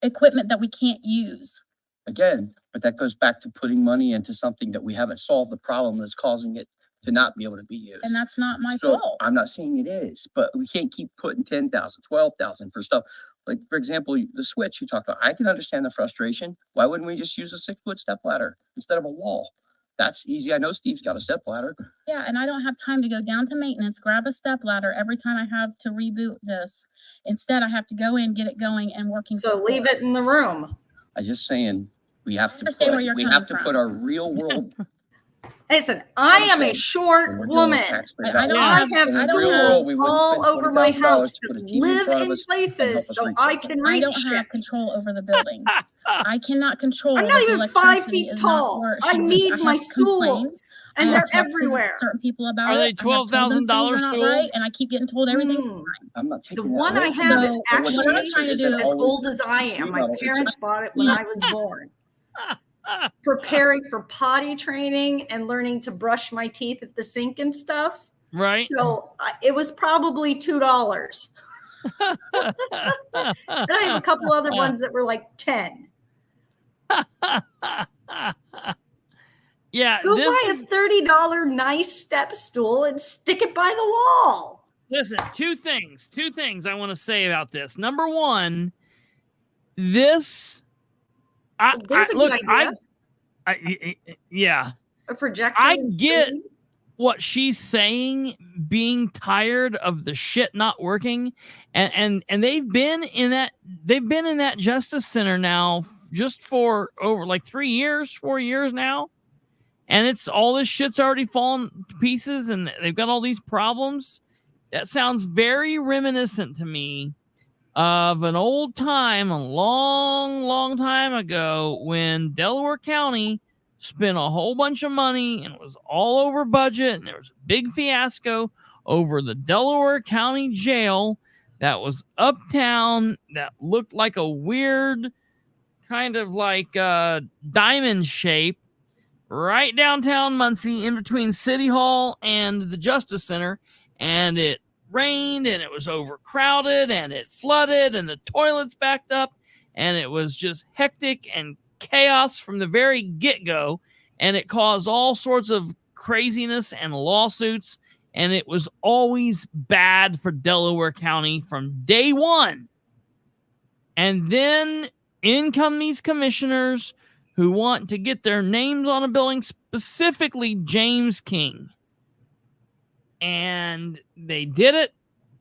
equipment that we can't use. Again, but that goes back to putting money into something that we haven't solved the problem that's causing it to not be able to be used. And that's not my So, fault. I'm not saying it is, but we can't keep putting 10,000, 12,000 for stuff. Like, for example, the switch you talked about, I can understand the frustration. Why wouldn't we just use a 6-foot step ladder instead of a wall? That's easy. I know Steve's got a step ladder. Yeah, and I don't have time to go down to maintenance, grab a step ladder every time I have to reboot this. Instead, I have to go in, get it going and working. So leave it in the room. I'm just saying, we have to put our real world. Listen, I am a short woman. I have stools all over my house that live in places so I can reach I don't have control over the building. I cannot control. I'm not even 5 feet tall. I need my stools, and they're everywhere. Certain people about Are they $12,000 stools? Right, and I keep getting told everything. I'm not taking the one I have is actually as old as I am. My parents bought it when I was born. Preparing for potty training and learning to brush my teeth at the sink and stuff. Right. So it was probably $2. And I have a couple other ones that were like 10. Yeah. Go buy a $30 nice step stool and stick it by the wall. Listen, two things I want to say about this. Number one, this. There's a good idea. Yeah. A projector. I get what she's saying, being tired of the shit not working, and they've been in that justice center now just for over like 4 years now, and it's all this shit's already fallen to pieces, and they've got all these problems. That sounds very reminiscent to me of an old time, a long time ago, when Delaware County spent a whole bunch of money and it was all over budget, and there was a big fiasco over the Delaware County jail that was uptown, that looked like a weird kind of like diamond shape right downtown Muncie, in between City Hall and the Justice Center, and it rained and it was overcrowded and it flooded and the toilets backed up, and it was just hectic and chaos from the very get-go, and it caused all sorts of craziness and lawsuits, and it was always bad for Delaware County from day one. And then in come these commissioners who want to get their names on a building, specifically James King. And they did it,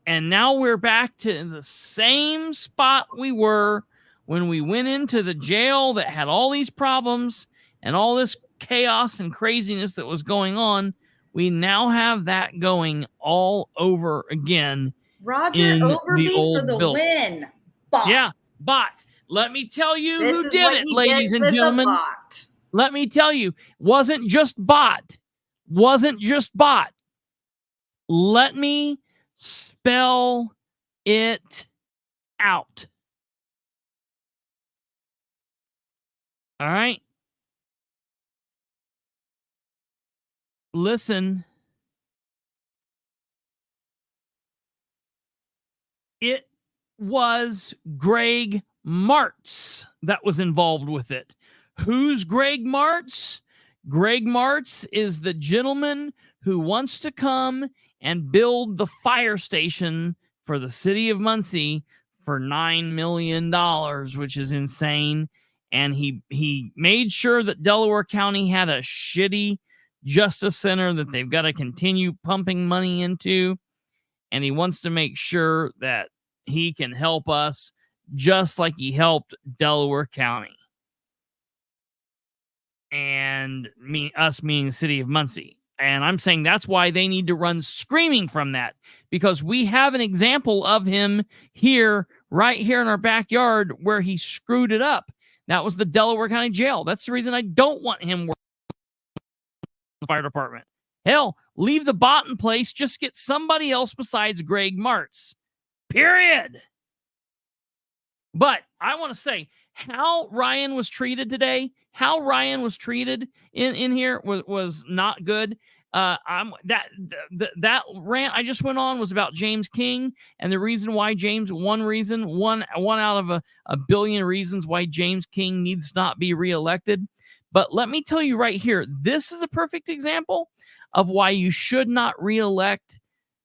and now we're back to the same spot we were when we went into the jail that had all these problems and all this chaos and craziness that was going on. We now have that going all over again. Roger Overby for the win. Bot. Yeah, bot. Let me tell you who did it, ladies and gentlemen. Let me tell you, wasn't just bot. Let me spell it out. All right. Listen. It was Greg Martz that was involved with it. Who's Greg Martz? Greg Martz is the gentleman who wants to come and build the fire station for the city of Muncie for $9 million, which is insane. And he made sure that Delaware County had a shitty justice center that they've got to continue pumping money into. And he wants to make sure that he can help us just like he helped Delaware County. And us meaning the city of Muncie. And I'm saying that's why they need to run screaming from that, because we have an example of him right here in our backyard where he screwed it up. That was the Delaware County Jail. That's the reason I don't want him working in the fire department. Hell, leave the bot in place. Just get somebody else besides Greg Martz. Period. But I want to say how Ryan was treated today, how Ryan was treated in here was not good. That rant I just went on was about James King, and the reason why one out of a billion reasons why James King needs to not be reelected. But let me tell you right here, this is a perfect example of why you should not reelect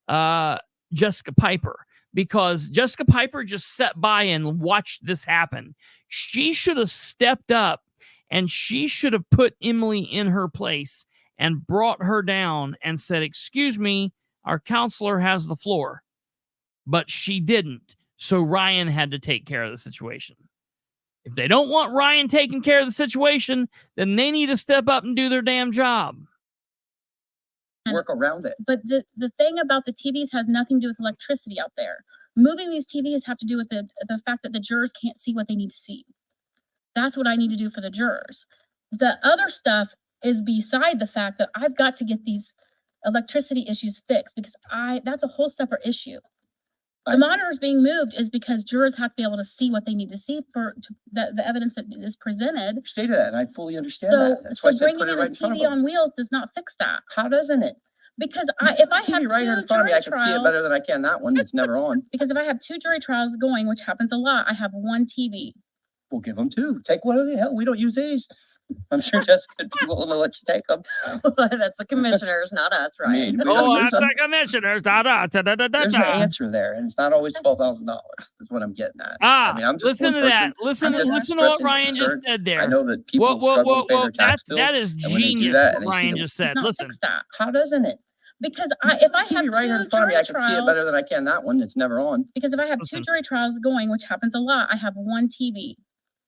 Jessica Piper, because Jessica Piper just sat by and watched this happen. She should have stepped up, and she should have put Emily in her place and brought her down and said, excuse me, our counselor has the floor. But she didn't. So Ryan had to take care of the situation. If they don't want Ryan taking care of the situation, then they need to step up and do their damn job. Work around it. But the thing about the TVs has nothing to do with electricity out there. Moving these TVs have to do with the fact that the jurors can't see what they need to see. That's what I need to do for the jurors. The other stuff is beside the fact that I've got to get these electricity issues fixed, because that's a whole separate issue. The monitors being moved is because jurors have to be able to see what they need to see for the evidence that is presented. Stated that, and I fully understand that. That's why I said bringing put it in right a in front of TV them. on wheels does not fix that. How doesn't it? Because if I have right here in front of me, I can see it better than I can that one. It's never on. Because if I have 2 jury trials going, which happens a lot, I have 1 TV. We'll give them 2. Take one of the hell. We don't use these. I'm sure Jessica would be willing to let you take them. That's the commissioners, not us, right? That's the commissioners. There's an answer there, and it's not always $12,000. Is what I'm getting at. I mean, I'm just listen to that. Listen to what Ryan just said there. I know that people struggle to pay their tax bills. That is genius. What Ryan just said. Listen. How doesn't it? Because if I have right here in front of me, I can see it better than I can that one. It's never on. Because if I have 2 jury trials going, which happens a lot, I have 1 TV.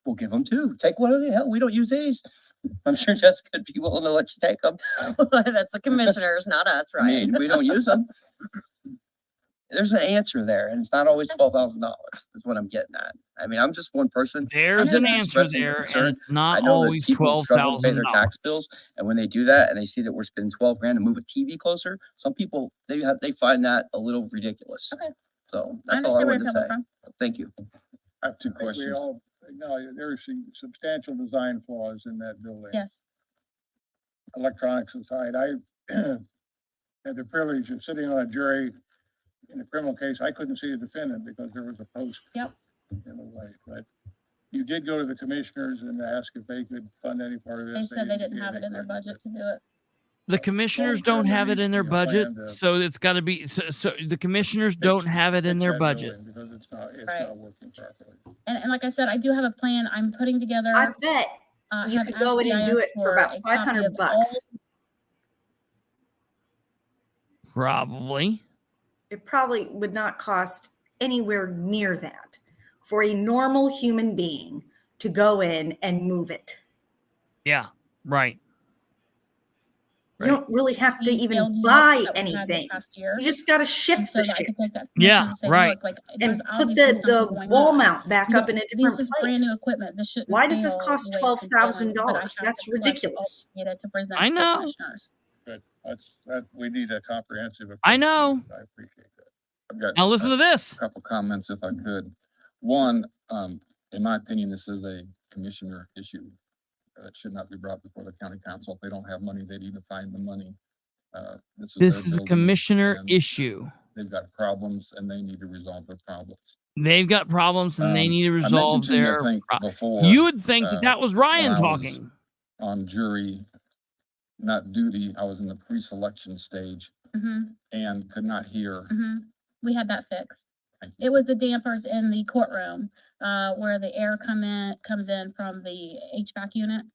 We'll give them 2. Take one of the hell. We don't use these. I'm sure Jessica would be willing to let you take them. That's the commissioners, not us, right? I mean, we don't use them. There's an answer there, and it's not always $12,000. Is what I'm getting at. I mean, I'm just one person. There's an answer there, and it's not always $12,000. Tax bills, and when they do that, and they see that we're spending $12,000 to move a TV closer, some people they find that a little ridiculous. Okay. So that's all I wanted to say. Thank you. I have 2 questions. We all acknowledge there are some substantial design flaws in that building. Yes. Electronics aside, I had the privilege of sitting on a jury in a criminal case. I couldn't see a defendant because there was a post. Yep. In the way, but you did go to the commissioners and ask if they could fund any part of this. They said they didn't have it in their budget to do it. The commissioners don't have it in their budget, so it's got to be. So the commissioners don't have it in their budget because it's not working properly. And like I said, I do have a plan I'm putting together. I bet you could go in and do it for about $500. Probably. It probably would not cost anywhere near that for a normal human being to go in and move it. Yeah, right. You don't really have to even buy anything. You just got to shift the shit. Yeah, right. And put the wall mount back up in a different place. Brand new equipment. Why does this cost $12,000? That's ridiculous. I know. Good. We need a comprehensive approach. I know. I appreciate that. I've got Now listen to this. A couple comments if I could. One, in my opinion, this is a commissioner issue. That should not be brought before the county council. If they don't have money, they need to find the money. This is a commissioner issue. They've got problems and they need to resolve their problems. They've got problems and they need to resolve their problems. You would think that was Ryan talking. On jury, not duty, I was in the pre-selection stage and could not hear. We had that fixed. It was the dampers in the courtroom where the air comes in from the HVAC unit.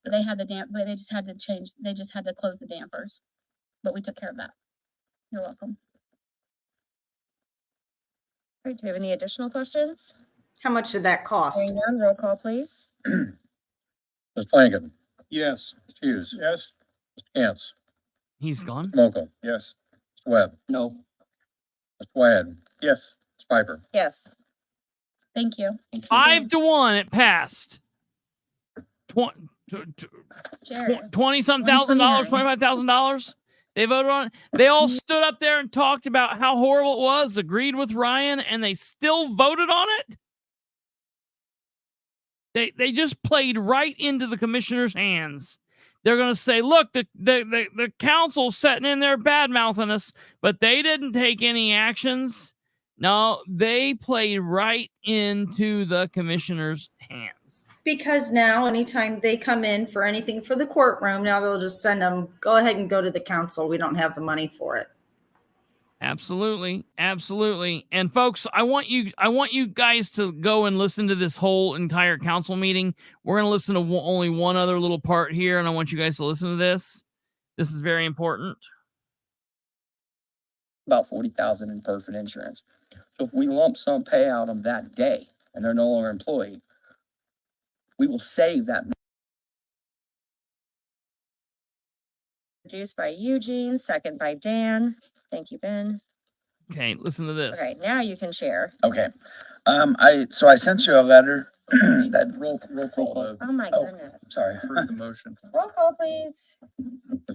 They had the but they just had to change. They just had to close the dampers, but we took care of that. You're welcome. All right, do we have any additional questions? How much did that cost? Hearing none, roll call, please. Mr. Flanagan. Yes. Mr. Hughes. Yes. Mr. Cantz. He's gone. Mokel. Yes. Mr. Webb. No. Mr. Wyatt. Yes. Mr. Piper. Yes. Thank you. 5-1, it passed. Jared. 20-some thousand dollars, $25,000. They voted on it. They all stood up there and talked about how horrible it was, agreed with Ryan, and they still voted on it. They just played right into the commissioner's hands. They're going to say, look, the council's sitting in there bad-mouthing us, but they didn't take any actions. No, they played right into the commissioner's hands. Because now anytime they come in for anything for the courtroom, now they'll just send them, go ahead and go to the council. We don't have the money for it. Absolutely. Absolutely. And folks, I want you guys to go and listen to this whole entire council meeting. We're going to listen to only one other little part here, and I want you guys to listen to this. This is very important. About 40,000 in perfect insurance. So if we lump sum payout them that day and they're no longer employed, we will save that. Introduced by Eugene, second by Dan. Thank you, Ben. Okay, listen to this. Okay, now you can share. Okay. I sent you a letter that Roll call. Oh my Oh, goodness. sorry. Approve the motion. Roll call, please.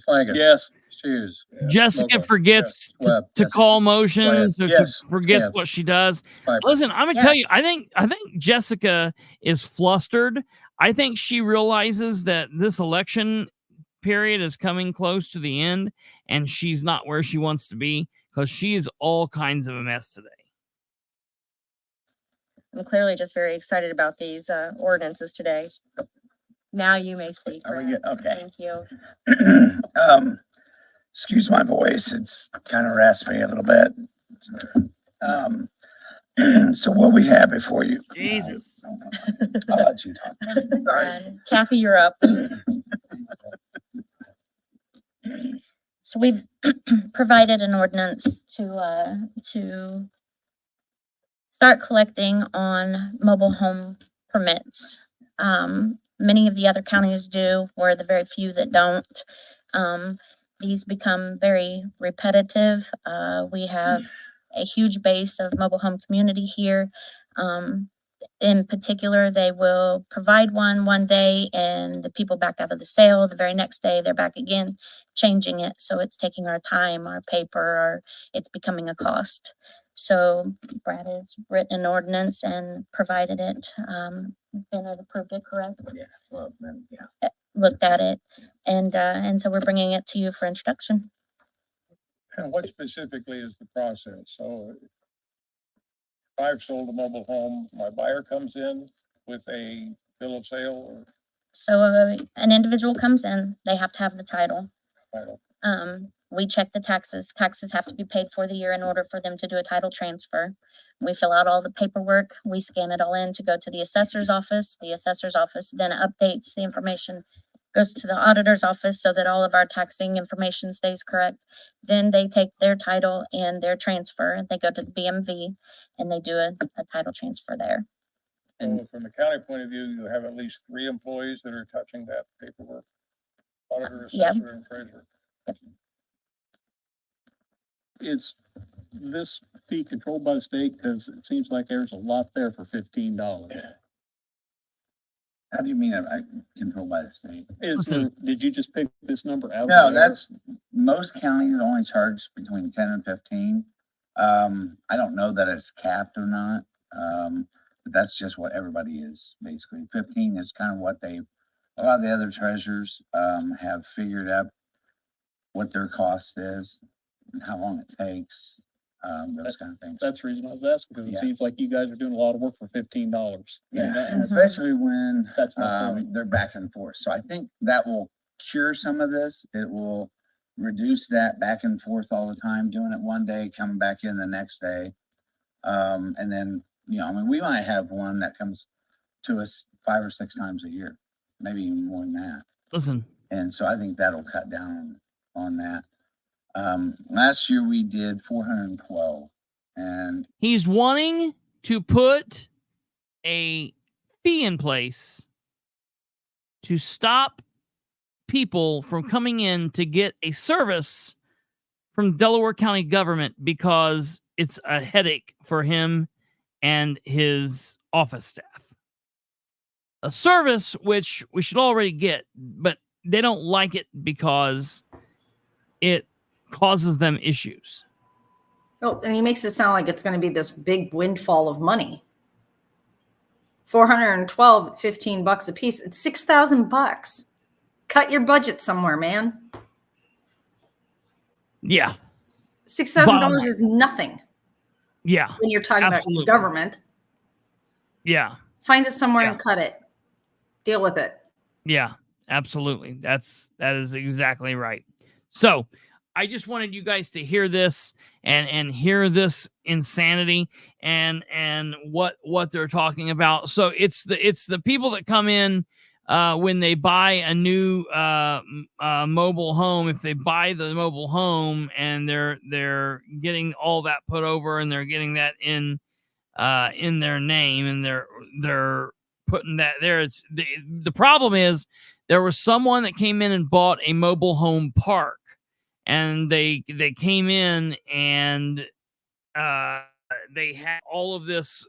Flanagan. Yes. Hughes. Jessica Logo. forgets Yes. Webb. to Yes. call motions or Yes. to forgets Yes. what she does. Piper. Listen, I'm gonna tell you, Yes. I think Jessica is flustered. I think she realizes that this election period is coming close to the end, and she's not where she wants to be because she is all kinds of a mess today. I'm clearly just very excited about these ordinances today. Now you may speak. Are we Brad. good? Okay. Thank you. Excuse my voice. It's kind of raspy a little bit. So what we have before you. Jesus. I'll let you talk. Sorry. And Kathy, you're up. So we've provided an ordinance to start collecting on mobile home permits. Many of the other counties do, we're the very few that don't. These become very repetitive. We have a huge base of mobile home community here. In particular, they will provide one day and the people back out of the sale. The very next day, they're back again, changing it. So it's taking our time, our paper, or it's becoming a cost. So Brad has written an ordinance and provided it. Ben had approved it, correct? Yeah. Well, then, yeah. Looked at it, and so we're bringing it to you for introduction. And what specifically is the process? So if I've sold a mobile home, my buyer comes in with a bill of sale or So an individual comes in, they have to have the title. title. We check the taxes. Taxes have to be paid for the year in order for them to do a title transfer. We fill out all the paperwork. We scan it all in to go to the assessor's office. The assessor's office then updates the information, goes to the auditor's office so that all of our taxing information stays correct. Then they take their title and their transfer, and they go to the BMV and they do a title transfer there. So from the county point of view, you have at least 3 employees that are touching that paperwork. Auditor, Yep. assessor, and treasurer. Is this fee controlled by the state? Because it seems like there's a lot there for $15. How do you mean I controlled by the state? Did you just pick this number out? No, of there? that's, most counties only charge between 10 and 15. I don't know that it's capped or not. But that's just what everybody is basically. 15 is kind of what a lot of the other treasurers, have figured out what their cost is and how long it takes, those kind of things. That's the reason I was asking, because it Yeah. seems like you guys are doing a lot of work for $15. Yeah, and especially when, That's my point. they're back and forth. So I think that will cure some of this. It will reduce that back and forth all the time, doing it one day, coming back in the next day. And then, I mean, we might have one that comes to us 5 or 6 times a year, maybe even more than that. Listen, And so I think that'll cut down on that. Last year we did 412, and he's wanting to put a fee in place to stop people from coming in to get a service from Delaware County government because it's a headache for him and his office staff. a service which we should already get, but they don't like it because it causes them issues. Oh, and he makes it sound like it's going to be this big windfall of money. 412 at $15 a piece. It's $6,000. Cut your budget somewhere, man. Yeah. $6,000 is nothing. Yeah. When you're talking absolutely. about government. Yeah. Find it somewhere and cut it. Deal with it. Yeah, absolutely. That is exactly right. So I just wanted you guys to hear this and hear this insanity and what they're talking about. So it's the people that come in when they buy a new mobile home. If they buy the mobile home and they're getting all that put over and they're getting that in their name and they're putting that there. It's the problem is there was someone that came in and bought a mobile home park, and they came in and they had all of this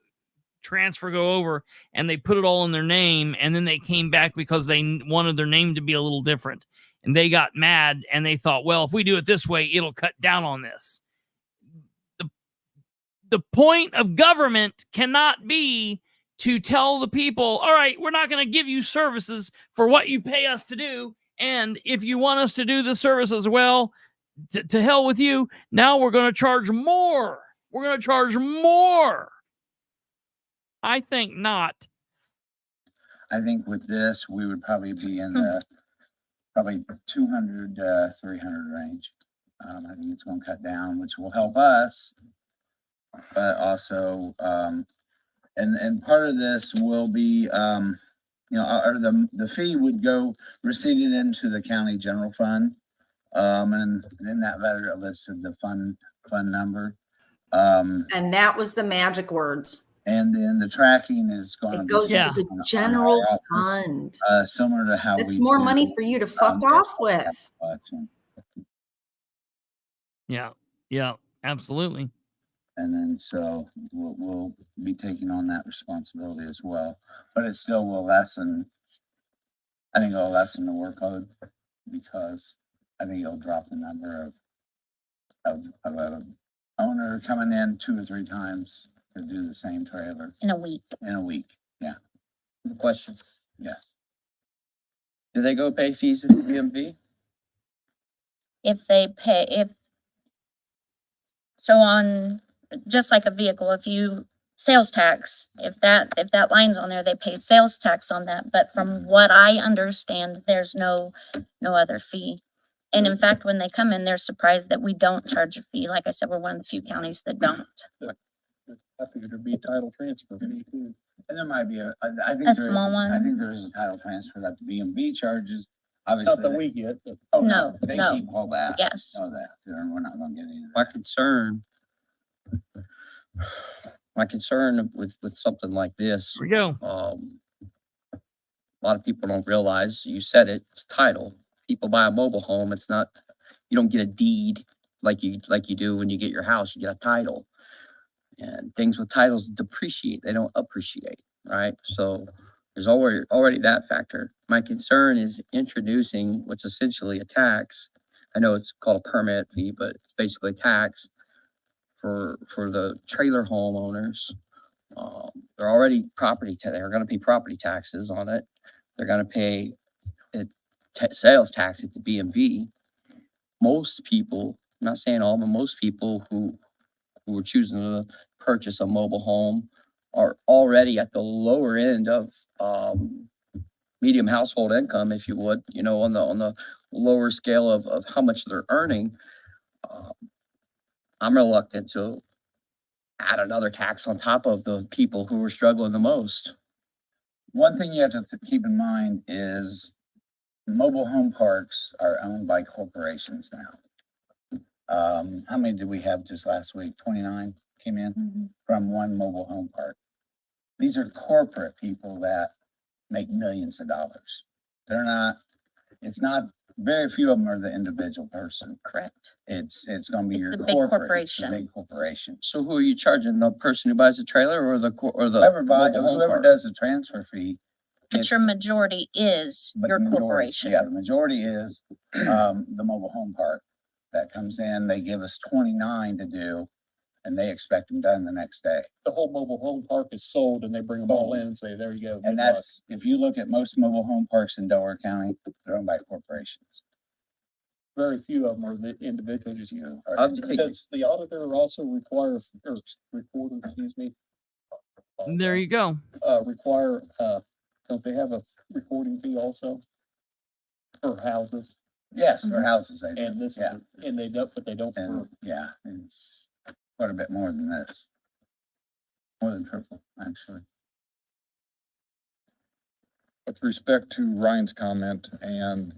transfer go over and they put it all in their name, and then they came back because they wanted their name to be a little different, and they got mad and they thought, well, if we do it this way, it'll cut down on this. The point of government cannot be to tell the people, all right, we're not going to give you services for what you pay us to do. And if you want us to do the service as well, to hell with you. Now we're going to charge more. We're going to charge more. I think not. I think with this, we would probably be in the probably 200, 300 range. I think it's going to cut down, which will help us, but also, and part of this will be, or the fee would go receipted into the county general fund. And in that letter, it listed the fund number. And that was the magic words. And then the tracking is going to It goes to the general fund. Similar to how it's more money for you to fuck off with. Yeah, absolutely. And then so we'll be taking on that responsibility as well. But it still will lessen. I think it'll lessen the workload because I think it'll drop the number of an owner coming in 2 or 3 times to do the same trailer in a week. Yeah. Question. Yes. Do they go pay fees at the DMV? So on, just like a vehicle, if you sales tax, if that line's on there, they pay sales tax on that. But from what I understand, there's no other fee. And in fact, when they come in, they're surprised that we don't charge a fee. Like I said, we're one of the few counties that don't. I think it'd be title transfer fee too. And there might be I think A small one. I think there is a title transfer that the BMV charges. Obviously, Not that we get, but No, they no. keep all that. Yes. All that. We're not going to get any of My that. concern with something like this, Here we go. a lot of people don't realize, you said it, it's title. People buy a mobile home, it's not, you don't get a deed like you do when you get your house, you get a title. And things with titles depreciate, they don't appreciate, right? So there's already that factor. My concern is introducing what's essentially a tax. I know it's called a permit fee, but it's basically a tax for the trailer homeowners. They're already they're going to pay property taxes on it. They're going to pay sales tax at the BMV. Most people, I'm not saying all, but most people who are choosing to purchase a mobile home are already at the lower end of medium household income, if you would, on the lower scale of how much they're earning. I'm reluctant to add another tax on top of the people who are struggling the most. One thing you have to keep in mind is mobile home parks are owned by corporations now. How many did we have just last week? 29 came in from one mobile home park. These are corporate people that make millions of dollars. It's not, very few of them are the individual person. Correct. It's going to be your the big corporate. It's the corporation. big corporation. So who are you charging? The person who buys the trailer or the Whoever mobile home whoever park? does the transfer fee But your majority is But your the majority- corporation. Yeah, the majority is, the mobile home park that comes in, they give us 29 to do, and they expect them done the next day. The whole mobile home park is sold and they bring them all in and say, there you go. And good luck. that's, if you look at most mobile home parks in Delaware County, they're owned by corporations. Very few of them are the individuals, you know. I'll have to take- Does the auditor also require, or recorder, excuse me? There you go. Require, don't they have a recording fee also? For houses, Yes, for houses, they do. and this, Yeah. and they don't, but they don't And, for, yeah, it's quite a bit more than this. More than triple, actually. With respect to Ryan's comment and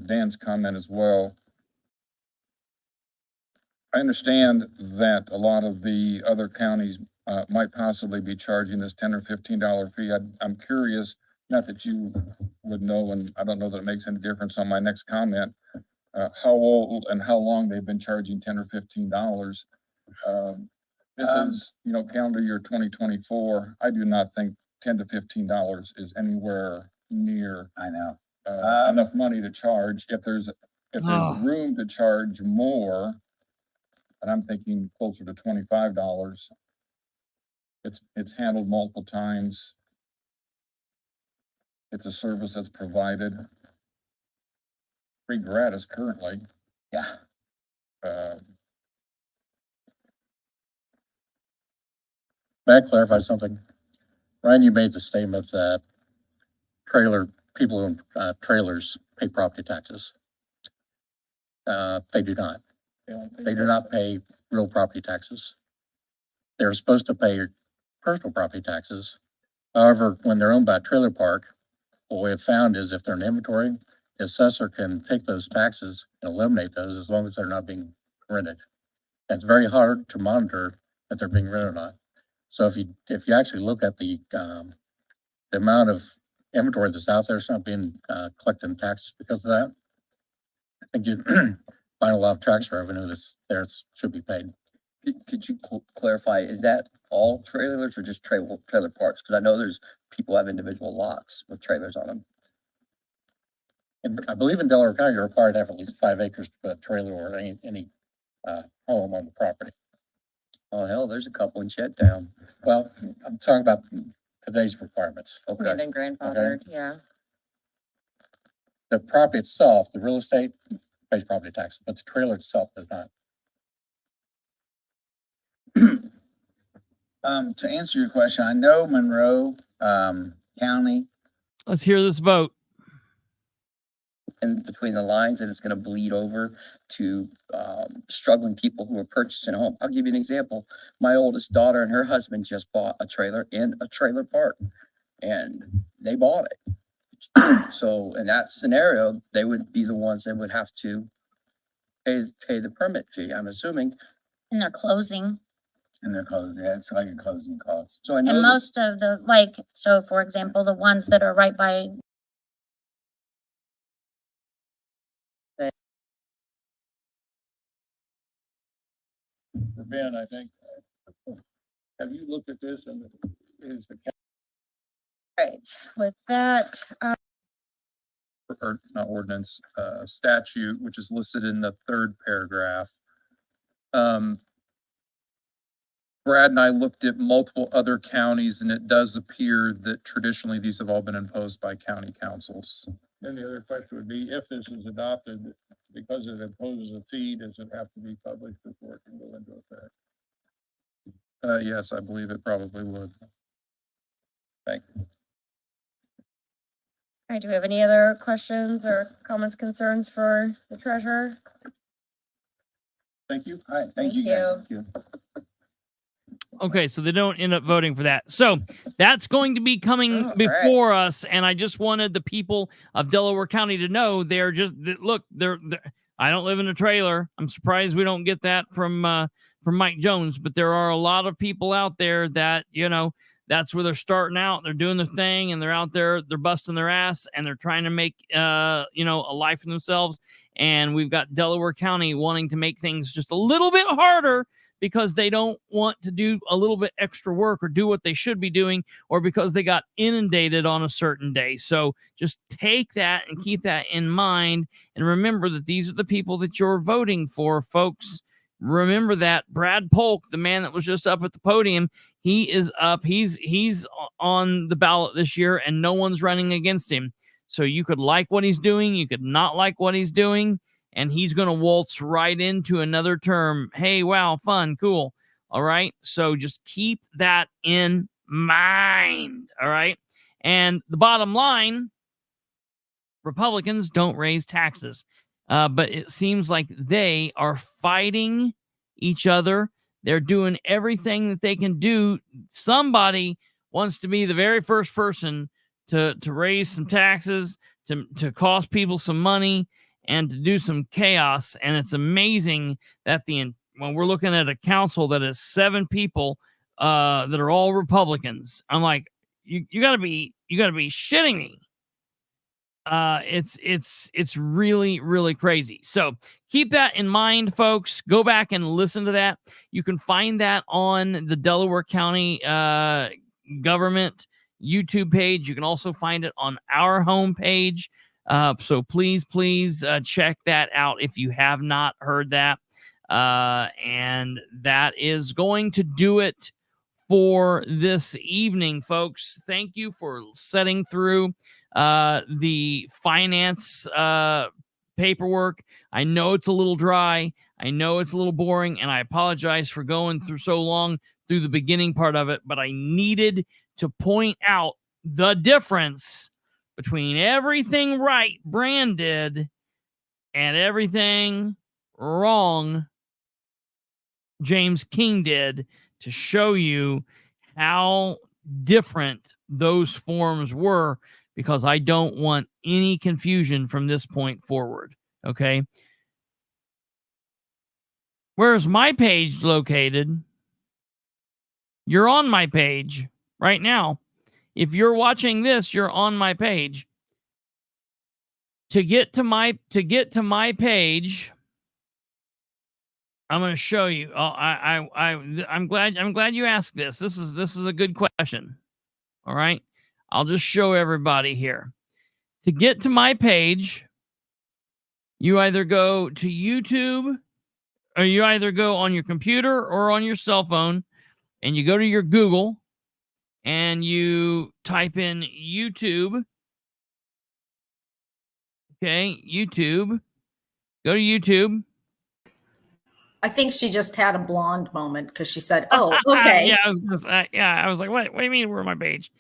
Dan's comment as well, I understand that a lot of the other counties might possibly be charging this $10 or $15 fee. I'm curious, not that you would know, and I don't know that it makes any difference on my next comment, how old and how long they've been charging $10 or $15. This is, calendar year 2024. I do not think $10 to $15 is anywhere near I know. enough money to charge. If there's room to charge more, and I'm thinking closer to $25. It's handled multiple times. It's a service that's provided free gratis currently. Yeah. May I clarify something? Ryan, you made the statement that people who own trailers pay property taxes. They do not. They do not pay real property taxes. They're supposed to pay personal property taxes. However, when they're owned by a trailer park, what we have found is if they're in inventory, the assessor can take those taxes and eliminate those as long as they're not being rented. And it's very hard to monitor that they're being rented or not. So if you actually look at the amount of inventory that's out there, it's not being collected in taxes because of that. I think you find a lot of tax revenue that's there, should be paid. Could you clarify, is that all trailers or just trailer parks? Because I know there's people have individual lots with trailers on them. And I believe in Delaware County, you're required to have at least 5 acres to put a trailer or any home on the property. Oh, hell, there's a couple in Shedtown. Well, I'm talking about today's requirements. Okay. Yeah, then grandfathered, yeah. The property itself, the real estate pays property tax, but the trailer itself does not. To answer your question, I know Monroe, County, Let's hear this vote. And between the lines, and it's going to bleed over to struggling people who are purchasing a home. I'll give you an example. My oldest daughter and her husband just bought a trailer in a trailer park, and they bought it. So in that scenario, they would be the ones that would have to pay the permit fee, I'm assuming. And they're closing. and they're closing, yeah, it's like a closing cost. So I know. And most of the, so for example, the ones that are right by For Ben, I think, have you looked at this and is the right, with that, or not ordinance, statute, which is listed in the third paragraph. Brad and I looked at multiple other counties, and it does appear that traditionally these have all been imposed by county councils. Then the other question would be, if this is adopted, because it imposes a fee, does it have to be published before it can go into effect? Yes, I believe it probably would. Thank you. All right, do we have any other questions or comments, concerns for the treasurer? Thank you. All right, thank Thank you guys. you. Okay, so they don't end up voting for that. So that's going to be coming All before us, and I just wanted the people of Delaware County to know they're just look. They're I don't live in a trailer. I'm surprised we don't get that from Mike Jones, but there are a lot of people out there that that's where they're starting out. They're doing their thing, and they're out there. They're busting their ass, and they're trying to make a life for themselves. And we've got Delaware County wanting to make things just a little bit harder, because they don't want to do a little bit extra work or do what they should be doing, or because they got inundated on a certain day. So just take that and keep that in mind. And remember that these are the people that you're voting for, folks. Remember that. Brad Polk, the man that was just up at the podium, he is up. He's on the ballot this year, and no one's running against him. So you could like what he's doing, you could not like what he's doing, and he's going to waltz right into another term. Hey, wow, fun, cool. All right. So just keep that in mind. All right. And the bottom line, Republicans don't raise taxes, but it seems like they are fighting each other. They're doing everything that they can do. Somebody wants to be the very first person to raise some taxes, to cost people some money, and to do some chaos. And it's amazing that when we're looking at a council that is 7 people that are all Republicans, I'm like, you gotta be shitting me. It's really, really crazy. So keep that in mind, folks. Go back and listen to that. You can find that on the Delaware County government YouTube page. You can also find it on our homepage. So please check that out if you have not heard that. And that is going to do it for this evening, folks. Thank you for sitting through the finance paperwork. I know it's a little dry. I know it's a little boring, and I apologize for going through so long through the beginning part of it, but I needed to point out the difference between everything right Brand did and everything wrong James King did, to show you how different those forms were, because I don't want any confusion from this point forward. Okay. Where's my page located? You're on my page right now. If you're watching this, you're on my page. To get to my page, I'm going to show you. I'm glad you asked this. This is a good question. All right. I'll just show everybody here. To get to my page, you either go to YouTube, or you either go on your computer or on your cell phone, and you go to your Google and you type in YouTube. Okay, YouTube. Go to YouTube. I think she just had a blonde moment because she said, "Oh, okay." Yeah, I was like, what do you mean? Where's my page?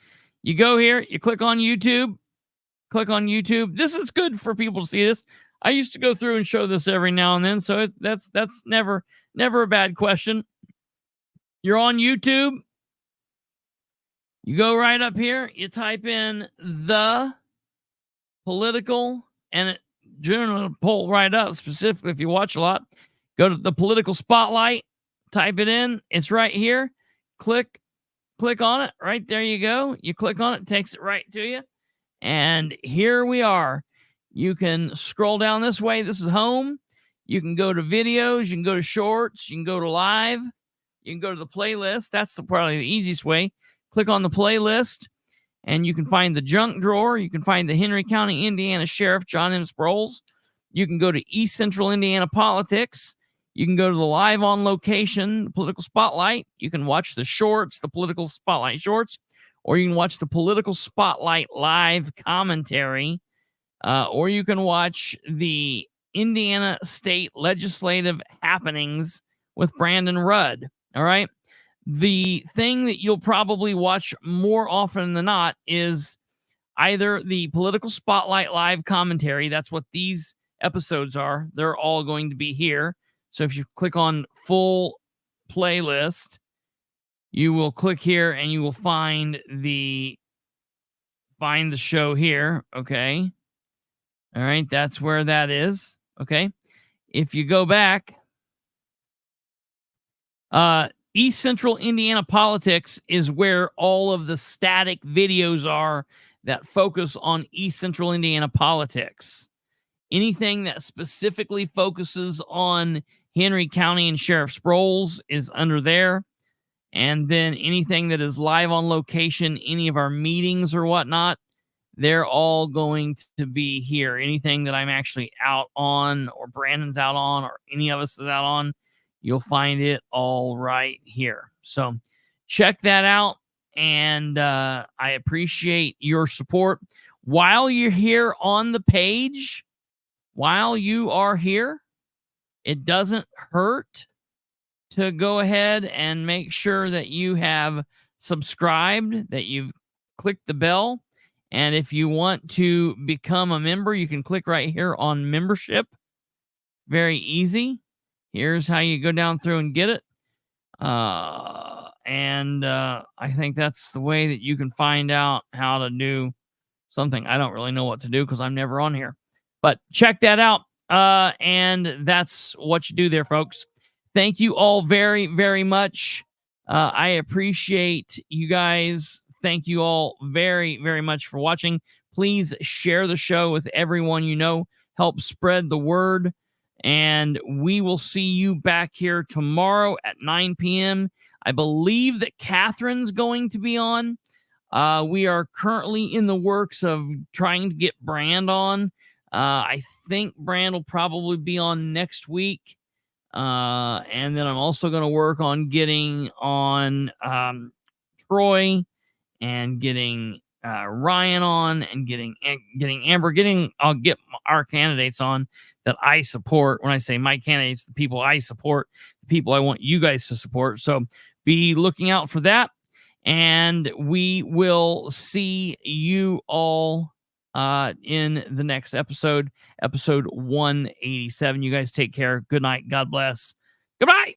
You go here, you click on YouTube. Click on YouTube. This is good for people to see this. I used to go through and show this every now and then, so that's never a bad question. You're on YouTube. You go right up here. You type in the political, and it generally will pull right up. Specifically, if you watch a lot, go to the political spotlight. Type it in. It's right here. Click on it. Right there you go. You click on it. Takes it right to you. And here we are. You can scroll down this way. This is home. You can go to videos. You can go to shorts. You can go to live. You can go to the playlist. That's probably the easiest way. Click on the playlist, and you can find the junk drawer. You can find the Henry County, Indiana Sheriff John M. Sproles. You can go to East Central Indiana Politics. You can go to the live on location, the political spotlight. You can watch the shorts, the political spotlight shorts, or you can watch the political spotlight live commentary, or you can watch the Indiana State Legislative Happenings with Brandon Rudd. All right. The thing that you'll probably watch more often than not is either the political spotlight live commentary. That's what these episodes are. They're all going to be here. So if you click on full playlist, you will click here and you will find the show here. Okay. All right. That's where that is. Okay. If you go back, East Central Indiana Politics is where all of the static videos are that focus on East Central Indiana politics. Anything that specifically focuses on Henry County and Sheriff Sproles is under there. And then anything that is live on location, any of our meetings or whatnot, they're all going to be here. Anything that I'm actually out on or Brandon's out on or any of us is out on, you'll find it all right here. So check that out. And I appreciate your support. While you're here on the page, while you are here, it doesn't hurt to go ahead and make sure that you have subscribed, that you've clicked the bell. And if you want to become a member, you can click right here on membership. Very easy. Here's how you go down through and get it. I think that's the way that you can find out how to do something. I don't really know what to do because I'm never on here. But check that out. And that's what you do there, folks. Thank you all very, very much. I appreciate you guys. Thank you all very, very much for watching. Please share the show with everyone you know. Help spread the word. And we will see you back here tomorrow at 9 p.m. I believe that Catherine's going to be on. We are currently in the works of trying to get Brand on. I think Brand will probably be on next week. And then I'm also going to work on getting on Troy and getting Ryan on and getting Amber. I'll get our candidates on that I support. When I say my candidates, the people I support, the people I want you guys to support. So be looking out for that. And we will see you all in the next episode 187. You guys take care. Good night. God bless. Goodbye.